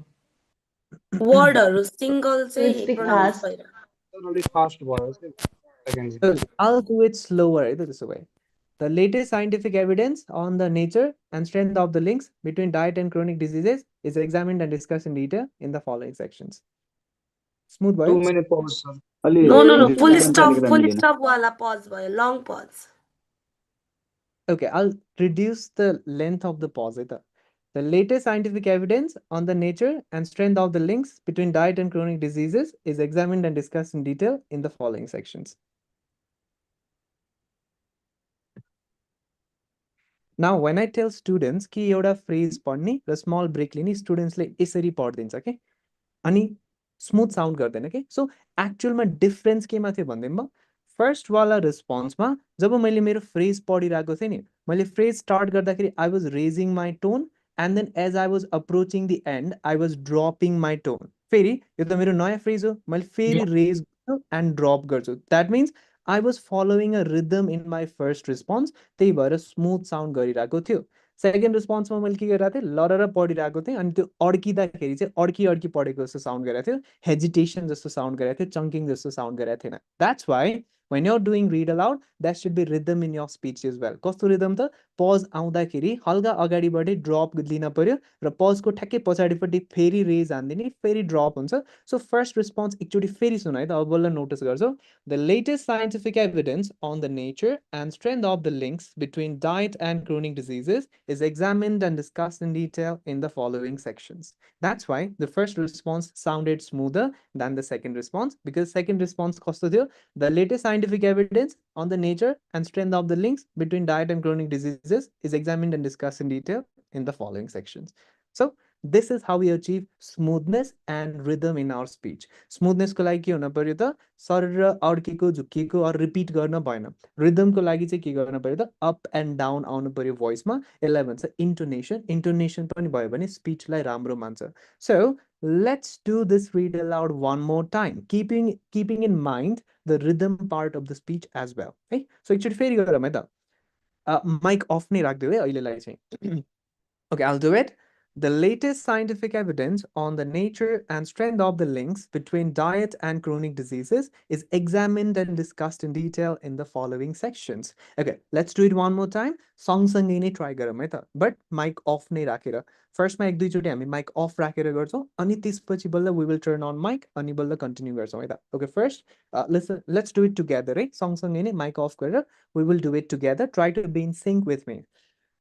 वर्डहरू single चाहिँ speak pronounce fast. भएर Fast was second. Okay, I'll do it slower either this way. The latest scientific evidence on the nature and strength of the links between diet and chronic diseases is examined and discussed in detail in the following sections. Smooth Too भयो? many pause, sir. no full rhythm stop अलिकति full मिलेन. stop वाला pause भयो long pause. Okay, I'll reduce the length of the pause. The latest scientific evidence on the nature and strength of the links between diet and chronic diseases is examined and discussed in detail in the following sections. Now, when I tell students कि एउटा phrase पढ्ने र small break लिने स्टुडेन्ट्सले यसरी पढिदिन्छ के अनि smooth sound गर्दैन के सो एक्चुअलमा डिफरेन्स केमा थियो भन्दैमा फर्स्टवाला रेस्पोन्समा जब मैले मेरो फ्रेज पढिरहेको थिएँ नि मैले फ्रेज स्टार्ट गर्दाखेरि I was raising my tone and then as I was approaching the end I was dropping my tone फेरि यो त मेरो नयाँ फ्रेज हो मैले फेरि रेज गर्छु एन्ड ड्रप गर्छु that means I was following a rhythm in my first response त्यही भएर स्मुथ साउन्ड गरिरहेको थियो सेकेन्ड रेस्पोन्समा मैले के गरिरहेको थिएँ लरेर पढिरहेको थिएँ अनि त्यो अड्किँदाखेरि चाहिँ अड्की अड्की पढेको जस्तो साउन्ड गरिरहेको थियो हेजिटेसन जस्तो साउन्ड गरिरहेको थियो चङ्किङ जस्तो साउन्ड गरिरहेको थिएन that's why when you're doing read aloud that should be rhythm in your speech as well कस्तो rhythm त पज आउँदाखेरि हल्का अगाडिबाटै ड्रप लिन पर्यो र पजको ठ्याक्कै पछाडिपट्टि फेरि रेज हान्दिने फेरि ड्रप हुन्छ सो फर्स्ट रेस्पोन्स एकचोटि फेरि सुन है त अब बल्ल नोटिस गर्छौ The latest scientific evidence on the nature and strength of the links between diet and chronic diseases is examined and discussed in detail in the following sections. That's why the first response sounded smoother than the second response because second response कस्तो थियो The latest scientific evidence on the nature and strength of the links between diet and chronic diseases is examined and discussed in detail in the following sections. So, this is how we achieve smoothness and rhythm in our speech. Smoothness को लागि के हुन पर्यो त शरीर अड्केको झुक्किएको or repeat गर्न भएन रिदमको लागि चाहिँ के गर्न पर्यो त अप एन्ड डाउन आउनु पर्यो भोइसमा यसलाई भन्छ इन्टोनेसन इन्टोनेसन पनि भयो भने स्पिचलाई राम्रो मान्छ so let's do this read aloud one more time keeping in mind the rhythm part of the speech as well है सो एकचोटि फेरि गरौँ है त माइक अफ नै राखिदियो है अहिलेलाई चाहिँ okay I'll do it The latest scientific evidence on the nature and strength of the links between diet and chronic diseases is examined and discussed in detail in the following sections. Okay, let's do it one more time. सँगसँगै नै try गरौँ है त but mic off नै राखेर फर्स्टमा एक दुईचोटि हामी माइक अफ राखेर गर्छौँ अनि त्यसपछि बल्ल we will turn on mic अनि बल्ल कन्टिन्यू गर्छौँ है त okay first let's do it together है सँगसँगै नै माइक अफ गरेर we will do it together try to be in sync with me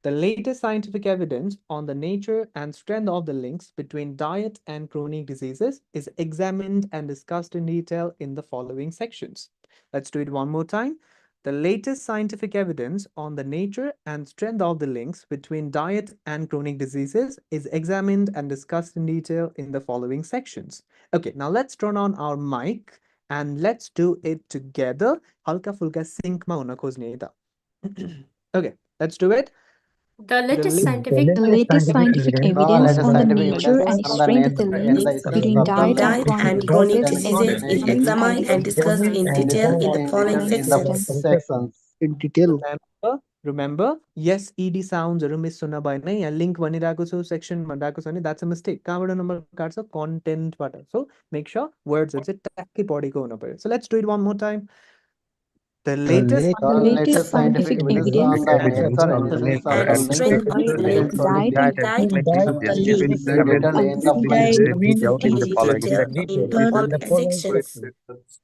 The latest scientific evidence on the nature and strength of the links between diet and chronic diseases is examined and discussed in detail in the following sections. Let's do it one more time. The latest scientific evidence on the nature and strength of the links between diet and chronic diseases is examined and discussed in detail in the following sections. Okay, now let's turn on our mic and let's do it together. Halka fulka sync ma huna khojne hai ta. Okay, let's do it. The latest scientific The latest scientific evidence on the nature and strength of the links between diet and diet chronic and chronic diseases is diseases is examined examined and discussed in detail in the following sections. In detail. Remember, yes, ED sounds miss हुन भएन यहाँ link भनिरहेको छु section भनिरहेको छ भने that's a mistake कहाँबाट number काट्छ कन्टेन्टबाट सो मेक श्योर वर्ड्सहरू चाहिँ ट्याक्कै पढेको हुनु पर्यो so let's do it one more time The latest scientific evidence on the nature And strength of the links diet between and diet chronic and the links in detail in the following sections.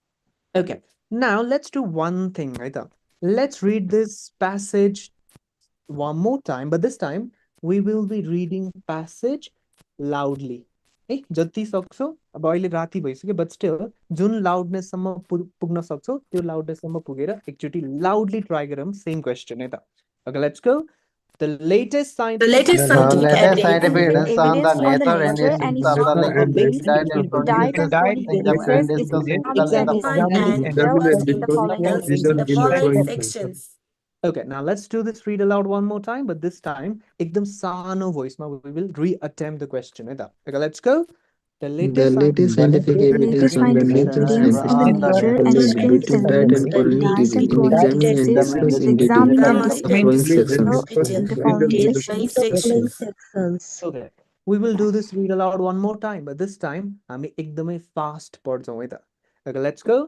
Okay, now let's do one thing, right? Let's read this passage one more time, but this time we will be reading passage loudly. है जति सक्छौ अब अहिले राति भइसक्यो but still जुन लाउडनेससम्म पुग्न सक्छौ त्यो लाउडनेससम्म पुगेर एकचोटि लाउडली ट्राई गरौँ सेम क्वेसन है त okay let's go The latest The latest scientific evidence on the evidence nature and strength of the links between diet and chronic diseases is examined and discussed in the following sections. Okay, now let's do this read aloud one more time, but this time, ekdam sano voice ma we will re-attempt the question. Okay, let's go. The latest scientific evidence on the nature and strength of the links between diet and chronic diseases is examined and discussed in the following sections. Okay, we will do this read aloud one more time, but this time, हामी एकदमै fast पढ्छौँ है त. Okay, let's go.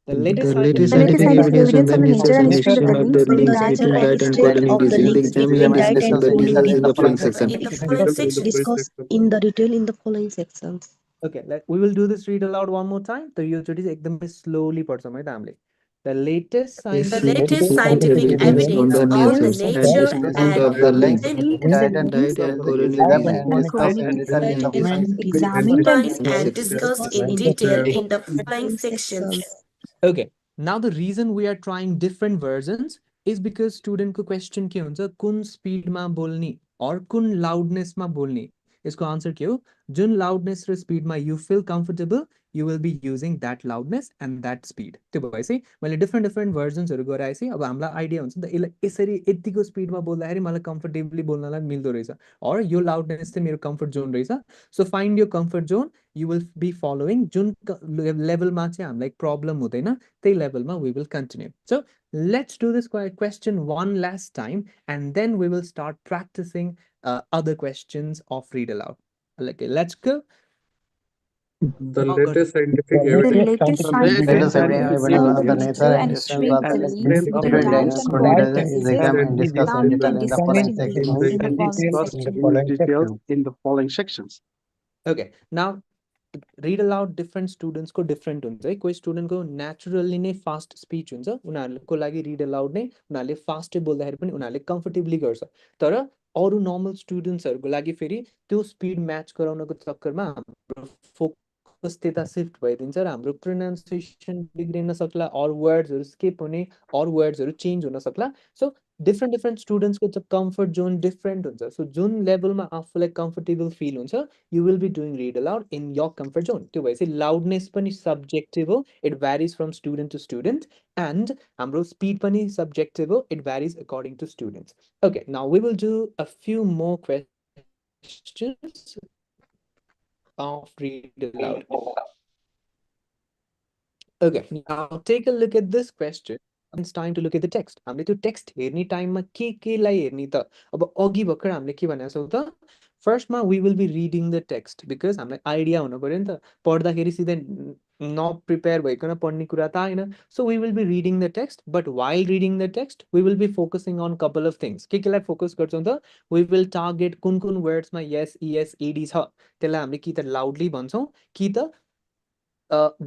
The latest scientific evidence on the nature and strength of the links between diet and chronic diseases is examined and discussed in the following sections. Discuss in the detail in the following sections. Okay, we will do this read aloud one more time. तो यो चोटि चाहिँ एकदमै slowly पढ्छौँ है त हामीले. The latest scientific evidence on the nature and of the links between diet and chronic diseases is examined and discussed in detail in the following sections. Okay, now the reason we are trying different versions is because student को question के हुन्छ कुन speed मा बोल्ने or कुन loudness मा बोल्ने यसको answer के हो जुन loudness र speed मा you feel comfortable you will be using that loudness and that speed त्यो भएपछि मैले different versions हरू गराएपछि अब हामीलाई idea हुन्छ नि त यसलाई यसरी यतिको speed मा बोल्दाखेरि मलाई comfortably बोल्नलाई मिल्दो रहेछ or यो loudness चाहिँ मेरो comfort zone रहेछ so find your comfort zone you will be following जुन level मा चाहिँ हामीलाई problem हुँदैन त्यही level मा we will continue so let's do this question one last time and then we will start practicing other questions of read aloud. Okay, let's go. The Now, latest scientific The evidence latest on the scientific strength and evidence resilience on the nature and strength, the links strength of between language diet and could be body diseases and now we can discuss in in details the in the following discussed section. in detail in the following sections. okay, now read aloud different students को different हुन्छ है कोही student को naturally नै fast speech हुन्छ उनीहरूको लागि read aloud नै उनीहरूले fast बोल्दाखेरि पनि उनीहरूले comfortably गर्छ तर अरु normal students हरूको लागि फेरि त्यो speed match गराउनको चक्करमा हाम्रो focus त्यता shift भइदिन्छ र हाम्रो pronunciation बिग्रिन सक्ला or words हरू skip हुने or words हरू change हुन सक्ला so different students को चाहिँ comfort zone different हुन्छ so जुन level मा आफूलाई comfortable feel हुन्छ you will be doing read aloud in your comfort zone त्यो भएपछि loudness पनि subjective हो it varies from student to student and हाम्रो speed पनि subjective हो it varies according to students okay now we will do a few more questions of read aloud okay now take a look at this question it's time to look at the text हामीले त्यो text हेर्ने टाइममा के लाई हेर्ने त अब अघि भर्खर हामीले के भनेको छौं त फर्स्टमा we will be reading the text because हामीलाई आइडिया हुनु पर्यो नि त पढ्दाखेरि सिधै न प्रिपेयर भइकन पढ्ने कुरा त हैन so we will be reading the text but while reading the text we will be focusing on couple of things के लाई फोकस गर्छौं त we will target कुन वर्ड्समा yes es ed छ त्यसलाई हामीले कि त लाउडली भन्छौं कि त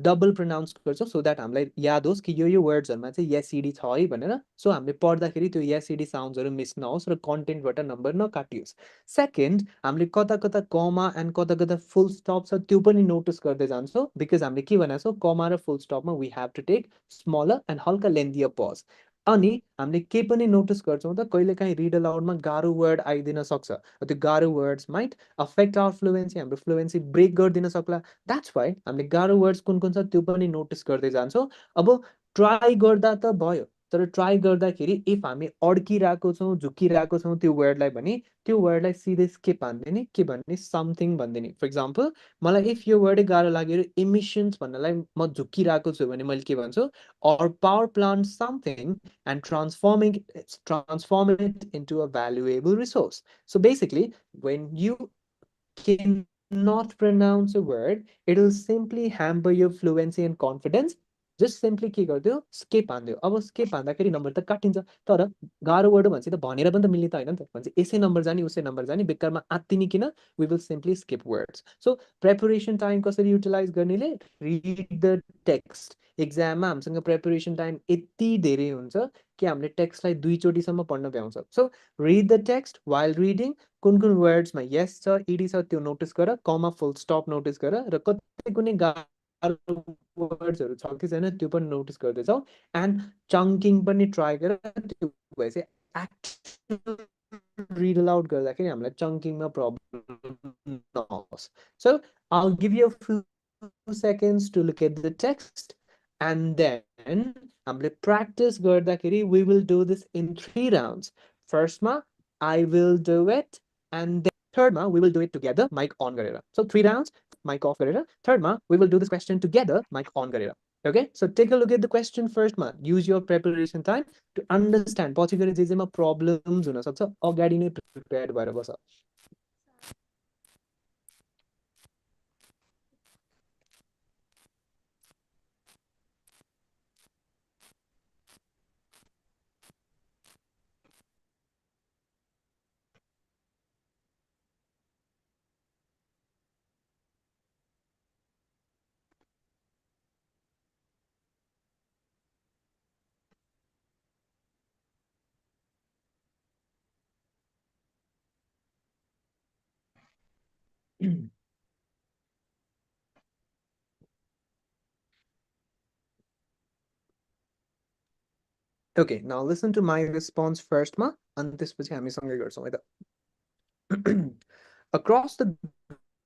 डबल प्रोनाउन्स गर्छौं सो दैट हामीलाई याद होस् कि यो वर्ड्सहरुमा चाहिँ एसईडी छ है भनेर सो हामीले पढ्दाखेरि त्यो एसईडी साउन्ड्सहरु मिस नहोस् र कन्टेन्टबाट नम्बर नकाटियोस् सेकेन्ड हामीले कता कमा एन्ड कता फुल स्टप छ त्यो पनि नोटिस गर्दै जान्छौं बिकज हामीले के भनेको छौं कमा र फुल स्टपमा we have to take smaller and हल्का लेन्थियर पज अनि हामीले के पनि नोटिस गर्छौं त कहिलेकाहीँ रिड अलाउडमा गाह्रो वर्ड आइदिन सक्छ त्यो गाह्रो words might affect our fluency हाम्रो फ्लुएन्सी ब्रेक गरिदिन सक्ला द्याट्स व्हाई हामीले गाह्रो वर्ड्स कुन छ त्यो पनि नोटिस गर्दै जान्छौं अब ट्राई गर्दा त भयो तर ट्राई गर्दाखेरि इफ हामी अड्किरहेको छौं झुकिरहेको छौं त्यो वर्डलाई भने त्यो वर्डलाई सिधै स्किप हान्दिने के भन्ने समथिङ भन्दिने फर एक्जाम्पल मलाई इफ यो वर्डै गाह्रो लाग्यो इमिशन्स भन्नलाई म झुकिरहेको छु भने मैले के भन्छु or power plant something and transform it into a valuable resource. So basically, when you cannot pronounce a word, it will simply hamper your fluency and confidence. Just simply के गरिदियो स्किप हान्दियो अब स्किप हान्दाखेरि number त काटिन्छ तर गाह्रो word भन्छ त भनेर पनि त मिल्ने त हैन नि त भन्छ यसै नम्बर जाने उसै नम्बर जाने बेकारमा आत्तिनी किन we will simply skip words so preparation time कसरी युटिलाइज गर्नेले read the text एक्जाममा हामीसँग प्रिपरेसन टाइम यति धेरै हुन्छ कि हामीले टेक्स्टलाई दुई चोटीसम्म पढ्न भ्याउँछ so read the text while reading कुन वर्ड्समा yes छ ed छ त्यो नोटिस गर कमा फुल स्टप नोटिस गर र कतै कुनै गाह्रो वर्ड्सहरु छ कि छैन त्यो पनि नोटिस गर्दै जाऊ एन्ड चङ्किङ पनि ट्राई गर त्यो भएपछि एक्चुअल रिड अलाउड गर्दाखेरि हामीलाई चङ्किङमा प्रब्लम नहोस् so I'll give you a few seconds to look at the text and then हामीले practice गर्दाखेरि we will do this in 3 rounds first ma I will do it and then third ma we will do it together mic on garera so 3 rounds mic off garera third ma we will do this question together mic on garera okay so take a look at the question first ma use your preparation time to understand पछि गएर जे जेमा problems हुन सक्छ अगाडि नै prepared भएर बस Okay, now listen to my response first ma, and त्यसपछि हामी सँगै गर्छौँ है त. Across the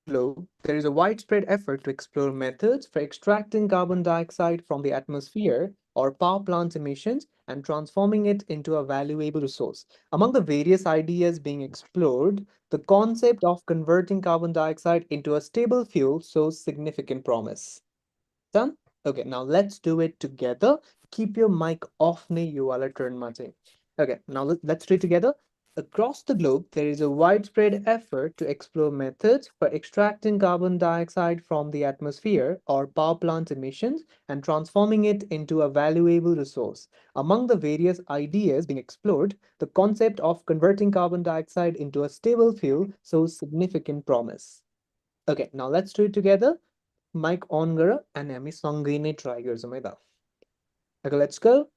globe, there is a widespread effort to explore methods for extracting carbon dioxide from the atmosphere or power plant emissions and transforming it into a valuable resource. Among the various ideas being explored, the concept of converting carbon dioxide into a stable fuel shows significant promise. Done? Okay, now let's do it together. Keep your mic off ne you wala turn ma chahi. Okay, now let's read together. Across the globe, there is a widespread effort to explore methods for extracting carbon dioxide from the atmosphere or power plant emissions and transforming it into a valuable resource. Among the various ideas being explored, the concept of converting carbon dioxide into a stable fuel shows significant promise. Okay, now let's do it together. Mic on गर and हामी सँगै नै try गर्छौँ है त. Okay, let's go.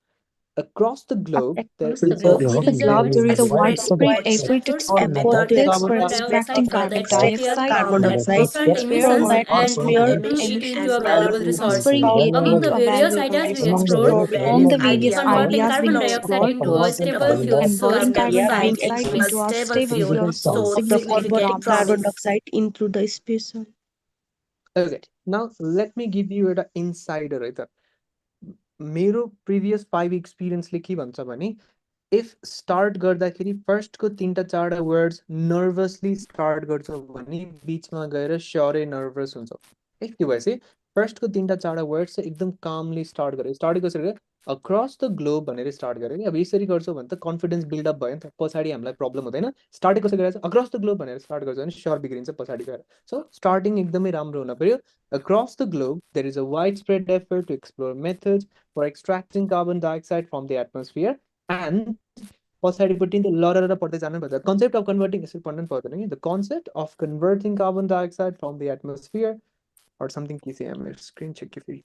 Across the globe, there Across the is a globe, there is a widespread effort to explore methods for extracting carbon dioxide from the atmosphere or transforming it into a valuable and resource. transferring it Among the into a various valuable ideas being resource. explored, Among the various converting ideas being carbon dioxide explored, into a stable fuel shows converting carbon significant dioxide into a stable fuel shows significant promise. into the space. Okay, now let me give you an insider है त. मेरो previous 5 experience ले के भन्छ भने if start गर्दाखेरि first को 3टा 4टा words nervously start गर्छौ भने बीचमा गएर sure nervous हुन्छ. के भएपछि first को 3टा 4टा words चाहिँ एकदम calmly start गरे. स्टार्ट कसरी across the globe भनेर स्टार्ट गरे नि. अब यसरी गर्छौ भने त कन्फिडेन्स बिल्ड अप भयो नि त. पछाडी हामीलाई प्रब्लम हुँदैन. स्टार्ट कसरी गरेछ across the globe भनेर स्टार्ट गर्छ भने श्योर बिग्रिन्छ पछाडी गएर. सो स्टार्टिङ एकदमै राम्रो हुन पर्यो. Across the globe, there is a widespread effort to explore methods for extracting carbon dioxide from the atmosphere and पछाडिपट्टि त लरेर पढ्दै जानु पर्छ. Concept of converting यसरी पढ्नु पर्दैन कि the concept of converting carbon dioxide from the atmosphere or something के छ यहाँ मेरो स्क्रिन चेक के फेरि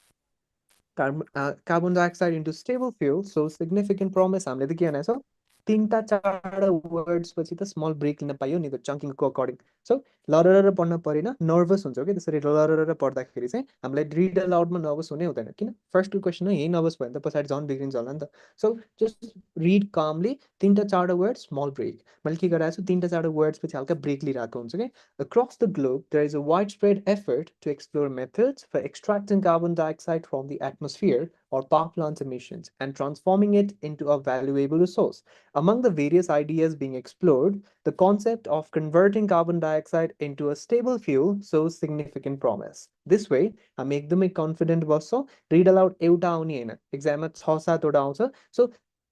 carbon dioxide into stable fuel shows significant promise. हामीले त के भनेको छौँ 3टा 4टा वर्ड्स पछि त स्मल ब्रेक लिन पाइयो नि त चङ्किङको अकर्डिङ. सो लरेर पढ्न परेन, नर्भस हुन्छ कि त्यसरी लरेर पढ्दाखेरि चाहिँ हामीलाई रिड अलाउडमा नर्भस हुनै हुँदैन. किन फर्स्टको क्वेसन यही नर्भस भयो भने त पछाडि झन् बिग्रिन्छ होला नि त. सो जस्ट रिड कामली 3टा 4टा वर्ड स्मल ब्रेक. मैले के गराएको छु 3टा 4टा वर्ड्स पछि हल्का ब्रेक लिइरहेको हुन्छ कि. Across the globe, there is a widespread effort to explore methods for extracting carbon dioxide from the atmosphere or power plant emissions and transforming it into a valuable resource. Among the various ideas being explored, the concept of converting carbon dioxide into a stable fuel shows significant promise. This way, हामी एकदमै confident बस्छौँ. Read allowed एउटा आउने होइन, एक्जाममा 6-7 वटा आउँछ. So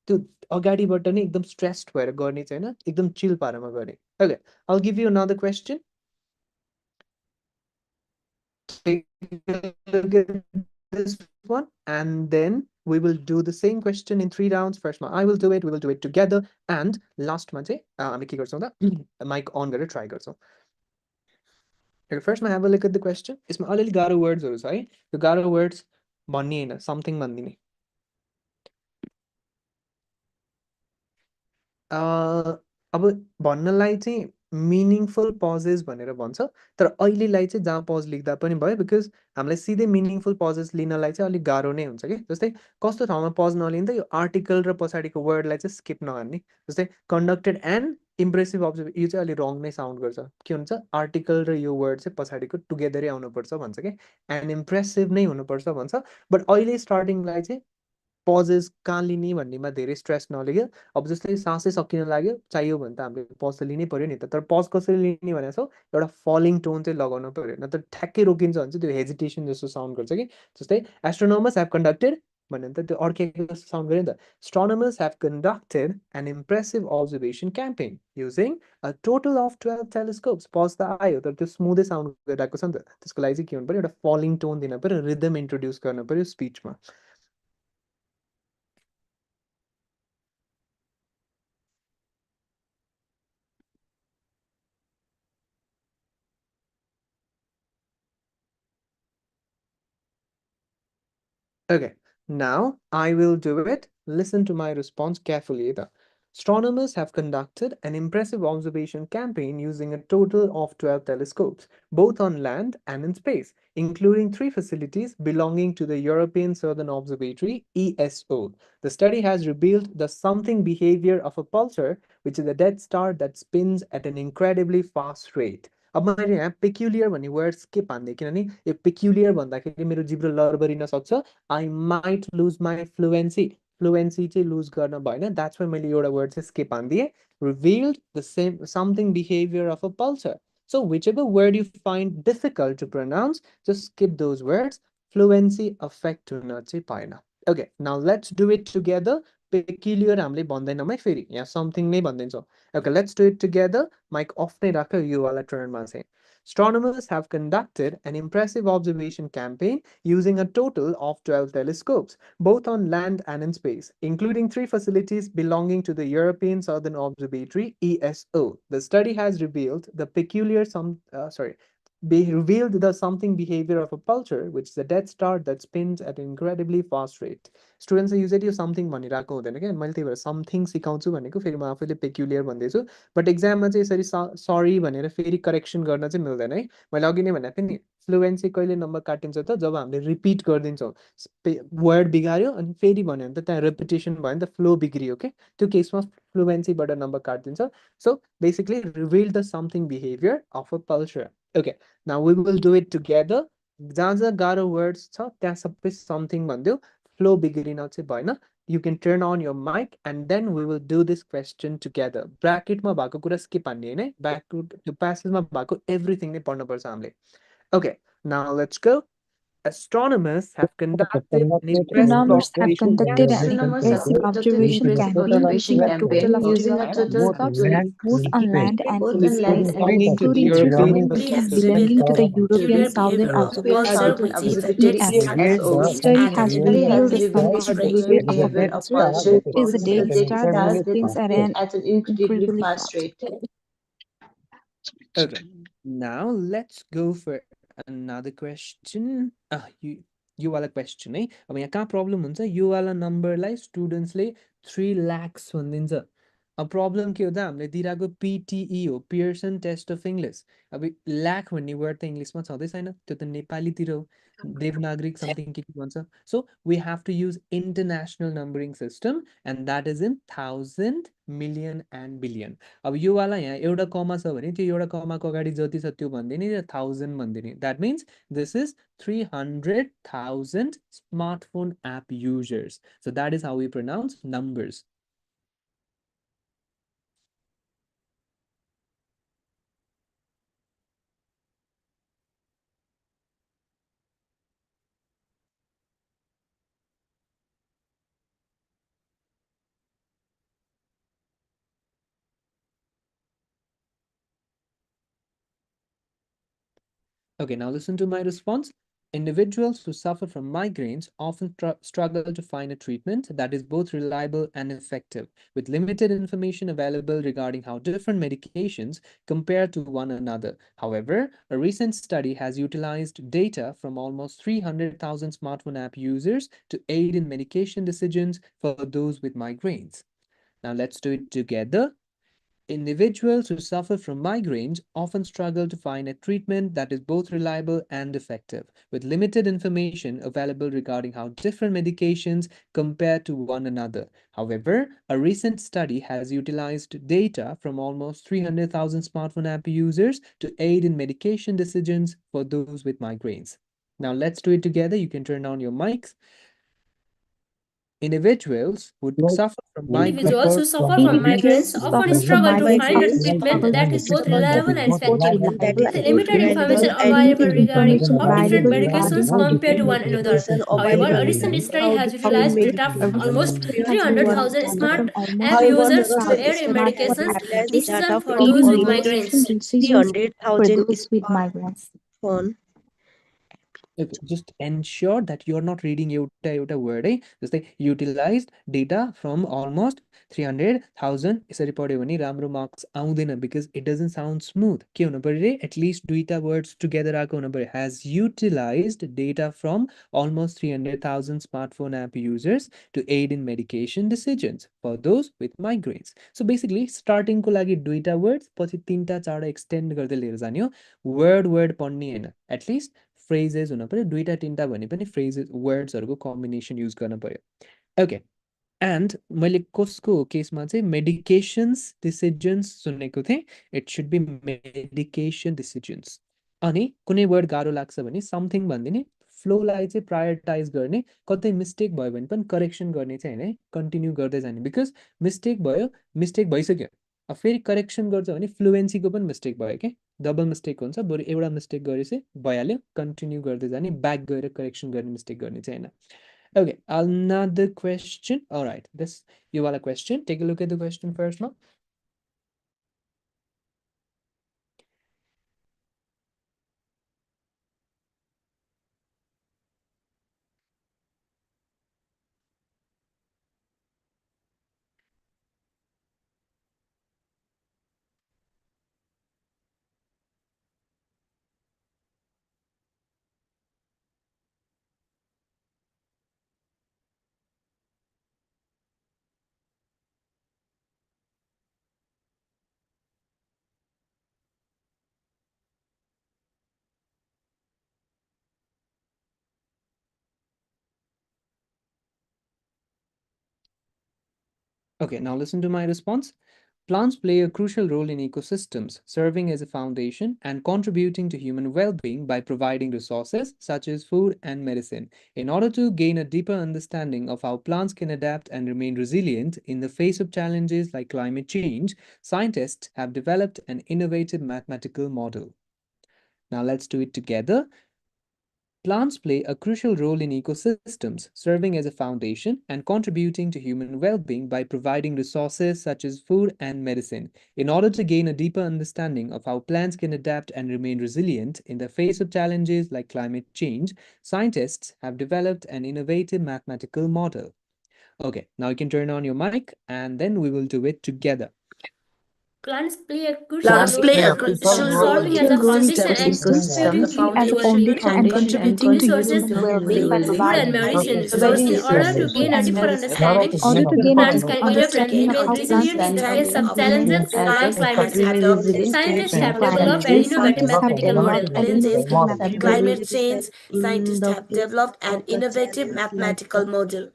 त्यो अगाडिबाट नै एकदम स्ट्रेस्ड भएर गर्ने चाहिँ होइन, एकदम चिल पारामा गर्ने. Okay, I'll give you another question. Take a look at this one, and then we will do the same question in 3 rounds. First I will do it, we will do it together, and last मा चाहिँ हामी के गर्छौँ त mic on गरेर try गर्छौँ. Okay, first have a look at the question. यसमा अलिअलि गाह्रो वर्ड्सहरू छ है. त्यो गाह्रो वर्ड्स भन्ने होइन, समथिङ भनिदिने. अब भन्नलाई चाहिँ मिनिङफुल पजेस भनेर भन्छ, तर अहिलेलाई चाहिँ जहाँ पज लेख्दा पनि भयो बिकज हामीलाई सिधै मिनिङफुल पजेस लिनलाई चाहिँ अलिक गाह्रो नै हुन्छ कि. जस्तै कस्तो ठाउँमा पज नलिँदा यो आर्टिकल र पछाडिको वर्डलाई चाहिँ स्किप नगर्ने. जस्तै कन्डक्टेड एन्ड इम्प्रेसिभ अब्जर्भ यो चाहिँ अलिक रङ नै साउन्ड गर्छ. के हुन्छ आर्टिकल र यो वर्ड चाहिँ पछाडिको टुगेदरै आउनुपर्छ भन्छ कि. एन्ड इम्प्रेसिभ नै हुनुपर्छ भन्छ. बट अहिले स्टार्टिङलाई चाहिँ पजेस कहाँ लिने भन्नेमा धेरै स्ट्रेस नलियो. अब जस्तै सासै सकिन लाग्यो चाहियो भने त हामीले पज त लिनै पर्यो नि त. तर पज कसरी लिने भनेको छौँ एउटा फलिङ टोन चाहिँ लगाउनु पर्यो. नत्र ठ्याक्कै रोकिन्छ भने चाहिँ त्यो हेजिटेसन जस्तो साउन्ड गर्छ कि. जस्तै एस्ट्रोनोमर्स हेभ कन्डक्टेड भन्यो भने त त्यो अर्कै साउन्ड गर्यो नि त. Astronomers have conducted an impressive observation campaign using a total of 12 telescopes. Pause त आयो तर त्यो स्मुथै साउन्ड गरिरहेको छ नि त. त्यसको लागि चाहिँ के हुनु पर्यो एउटा फलिङ टोन दिन पर्यो, रिदम इन्ट्रोड्युस गर्नु पर्यो स्पिचमा. Okay, now I will do it. Listen to my response carefully. Astronomers have conducted an impressive observation campaign using a total of 12 telescopes, both on land and in space, including three facilities belonging to the European Southern Observatory (ESO). The study has revealed the something behavior of a pulsar, which is a dead star that spins at an incredibly fast rate. अब मैले यहाँ peculiar भन्ने word skip हान्दै किनभने यो peculiar भन्दाखेरि मेरो जिब्रो लरबरिन सक्छ I might lose my fluency चाहिँ लुज गर्न भएन द्याट्स वाइ मैले एउटा वर्ड चाहिँ स्किप हानिदिएँ revealed the same something behavior of a pulsar. So whichever word you find difficult to pronounce, just skip those words. Fluency affect हुन चाहिँ पाएन. Okay, now let's do it together. Peculiar हामीले भन्दैनौँ है फेरि यहाँ something नै भनिदिन्छौँ. Okay, let's do it together. Mic off नै राख यो वाला टर्नमा चाहिँ. Astronomers have conducted an impressive observation campaign using a total of 12 telescopes, both on land and in space, including three facilities belonging to the European Southern Observatory (ESO). The study has revealed the revealed the something behavior of a pulsar, which is a dead star that spins at an incredibly fast rate. Students usually something भनिरहेको हुँदैन क्या मैले त्यही भएर something सिकाउँछु भनेको फेरि म आफैले पेक्युलियर भन्दैछु बट एक्जाममा चाहिँ यसरी सरी भनेर फेरि करेक्सन गर्न चाहिँ मिल्दैन है मैले अघि नै भनेको थिएँ नि फ्लुएन्सी कहिले नम्बर काटिन्छ त जब हामीले रिपिट गरिदिन्छौँ वर्ड बिगार्यो अनि फेरि भन्यो भने त त्यहाँ रेपिटेसन भयो भने त फ्लो बिग्रियो के त्यो केसमा फ्लुएन्सीबाट नम्बर काटिदिन्छ so basically reveal the something behaviour of a pulsar okay now we will do it together जहाँ जहाँ गाह्रो वर्ड्स छ त्यहाँ सबै समथिङ भनिदियो फ्लो बिग्रिन चाहिँ भएन you can turn on your mic and then we will do this question together. Bracket मा भएको कुरा skip हान्ने हैन back to the passage मा भएको everything नै पढ्नु पर्छ हामीले. Okay, now let's go. Astronomers have conducted an impressive Astronomers have observation conducted an campaign impressive observation campaign using a total of 12 telescopes, both on land and in space, belonging to the including three European facilities belonging to the European Southern Observatory (ESO). The study has revealed the something behavior of a pulsar, which is a dead star that spins at an incredibly fast rate. Okay, now let's go for another question. You वाला question है अब यहाँ कहाँ problem हुन्छ यो वाला नम्बरलाई स्टुडेन्ट्सले 3 lakhs भनिदिन्छ अब प्रब्लम के हो त हामीले दिइरहेको पिटिई हो पियर्सन टेस्ट अफ इङ्ग्लिस अब ल्याक भन्ने वर्ड त इङ्ग्लिसमा छँदै छैन त्यो त नेपालीतिर हो देवनागरिक समथिङ के भन्छ so we have to use international numbering system and that is in 1000 million and billion अब यो वाला यहाँ एउटा कमा छ भने त्यो एउटा कमाको अगाडि जति छ त्यो भन्दिने र 1000 भन्दिने that means this is 300,000 smartphone app users. So that is how we pronounce numbers. Okay, now listen to my response. Individuals who suffer from migraines often struggle to find a treatment that is both reliable and effective, with limited information available regarding how different medications compare to one another. However, a recent study has utilized data from almost 300,000 smartphone app users to aid in medication decisions for those with migraines. Now let's do it together. Individuals who suffer from migraines often struggle to find a treatment that is both reliable and effective, with limited information available regarding how different medications compare to one another. However, a recent study has utilized data from almost 300,000 smartphone app users to aid in medication decisions for those with migraines. Now let's do it together. You can turn on your mics. Individuals who suffer from Individuals who suffer from Individuals migraines who often suffer from struggle to find a migraines treatment struggle that to is both find a reliable and treatment that effective, is reliable with and limited information with limited available regarding information how different available regarding medications how compare to different one another. medications However, compare a to one recent another. study has utilized However, data a from recent almost study has utilized 300,000 data smart from almost app users to 300,000 aid in smartphone medications app users decision for aid those in with medication migraines. decisions for those with migraines. Okay, just ensure that you're not reading एउटा word है जस्तै utilized data from almost 300,000 यसरी पढ्यो भने राम्रो marks आउँदैन because it doesn't sound smooth के हुनु पर्यो रे at least दुईटा words together आएको हुनु पर्यो has utilized data from almost 300,000 smartphone app users to aid in medication decisions for those with migraines. So basically starting को लागि दुईटा words पछि तीनटा चारटा extend गर्दै लिएर जाने हो word पढ्ने हैन at least phrases हुन पर्यो दुईटा तीनटा भने पनि phrases wordsहरुको combination use गर्न पर्यो okay and मैले कसको केसमा चाहिँ medications decisions सुनेको थिएँ it should be medication decisions अनि कुनै word गाह्रो लाग्छ भने something भन्दिने flow लाई चाहिँ prioritize गर्ने कतै mistake भयो भने पनि correction गर्ने चाहिँ हैन continue गर्दै जाने because mistake भयो mistake भइसक्यो अब फेरि correction गर्छ भने fluency को पनि mistake भयो के double mistake हुन्छ बरु एउटा mistake गरेपछि भइहाल्यो continue गर्दै जाने back गएर correction गर्ने mistake गर्ने चाहिँ हैन okay another question all right this you want a question take a look at the question first now okay now listen to my response. Plants play a crucial role in ecosystems, serving as a foundation and contributing to human well-being by providing resources such as food and medicine. In order to gain a deeper understanding of how plants can adapt and remain resilient in the face of challenges like climate change, scientists have developed an innovative mathematical model. Now let's do it together. Plants play a crucial role in ecosystems, serving as a foundation and contributing to human well-being by providing resources such as food and medicine. In order to gain a deeper understanding of how plants can adapt and remain resilient in the face of challenges like climate change, scientists have developed an innovative mathematical model. Okay, now you can turn on your mic and then we will do it together. Plants play a Plants play a crucial crucial role role in in ecosystems and ecosystems, contributing as a foundation and and contributing contributing to resources human well-being by food and providing medicine resources in order such to as gain food a and deeper medicine. understanding. in order to gain a Plants deeper can adapt and understanding of remain how plants resilient can in the adapt face and of remain challenges like resilient climate in change. the face Scientists of have climate developed an change. innovative Scientists have mathematical developed model. an innovative mathematical Climate change, scientists have developed an innovative mathematical model.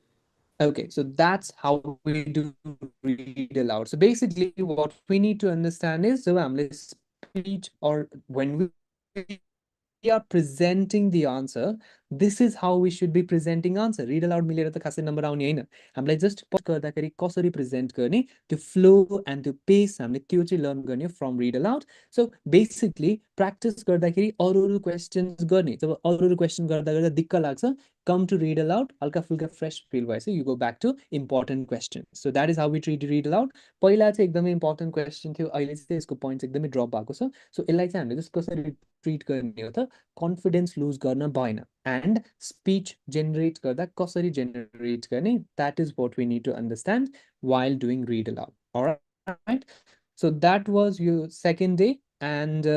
Okay, so that's how we do read aloud. So basically, what we need to understand is so I'm speech or when we are presenting the answer, this is how we should be presenting answer. Read aloud मिलेर त खासै number आउने हैन हामीलाई just pause गर्दाखेरि कसरी present गर्ने त्यो फ्लो एन्ड त्यो पेस हामीले त्यो चाहिँ लर्न गर्ने from read aloud so basically practice गर्दाखेरि अरू क्वेसन्स गर्ने जब अरू क्वेसन गर्दा गर्दा दिक्क लाग्छ come to read aloud हल्का फुल्का फ्रेश फिल भएछ you go back to important questions so that is how we treat read aloud पहिला चाहिँ एकदमै इम्पोर्टेन्ट क्वेसन थियो अहिले चाहिँ यसको पोइन्ट्स एकदमै ड्रप भएको छ सो यसलाई चाहिँ हामीले just कसरी ट्रिट गर्ने हो त कन्फिडेन्स लुज गर्न भएन एन्ड स्पिच जेनेरेट गर्दा कसरी जेनेरेट गर्ने that is what we need to understand while doing read aloud alright so that was your second day and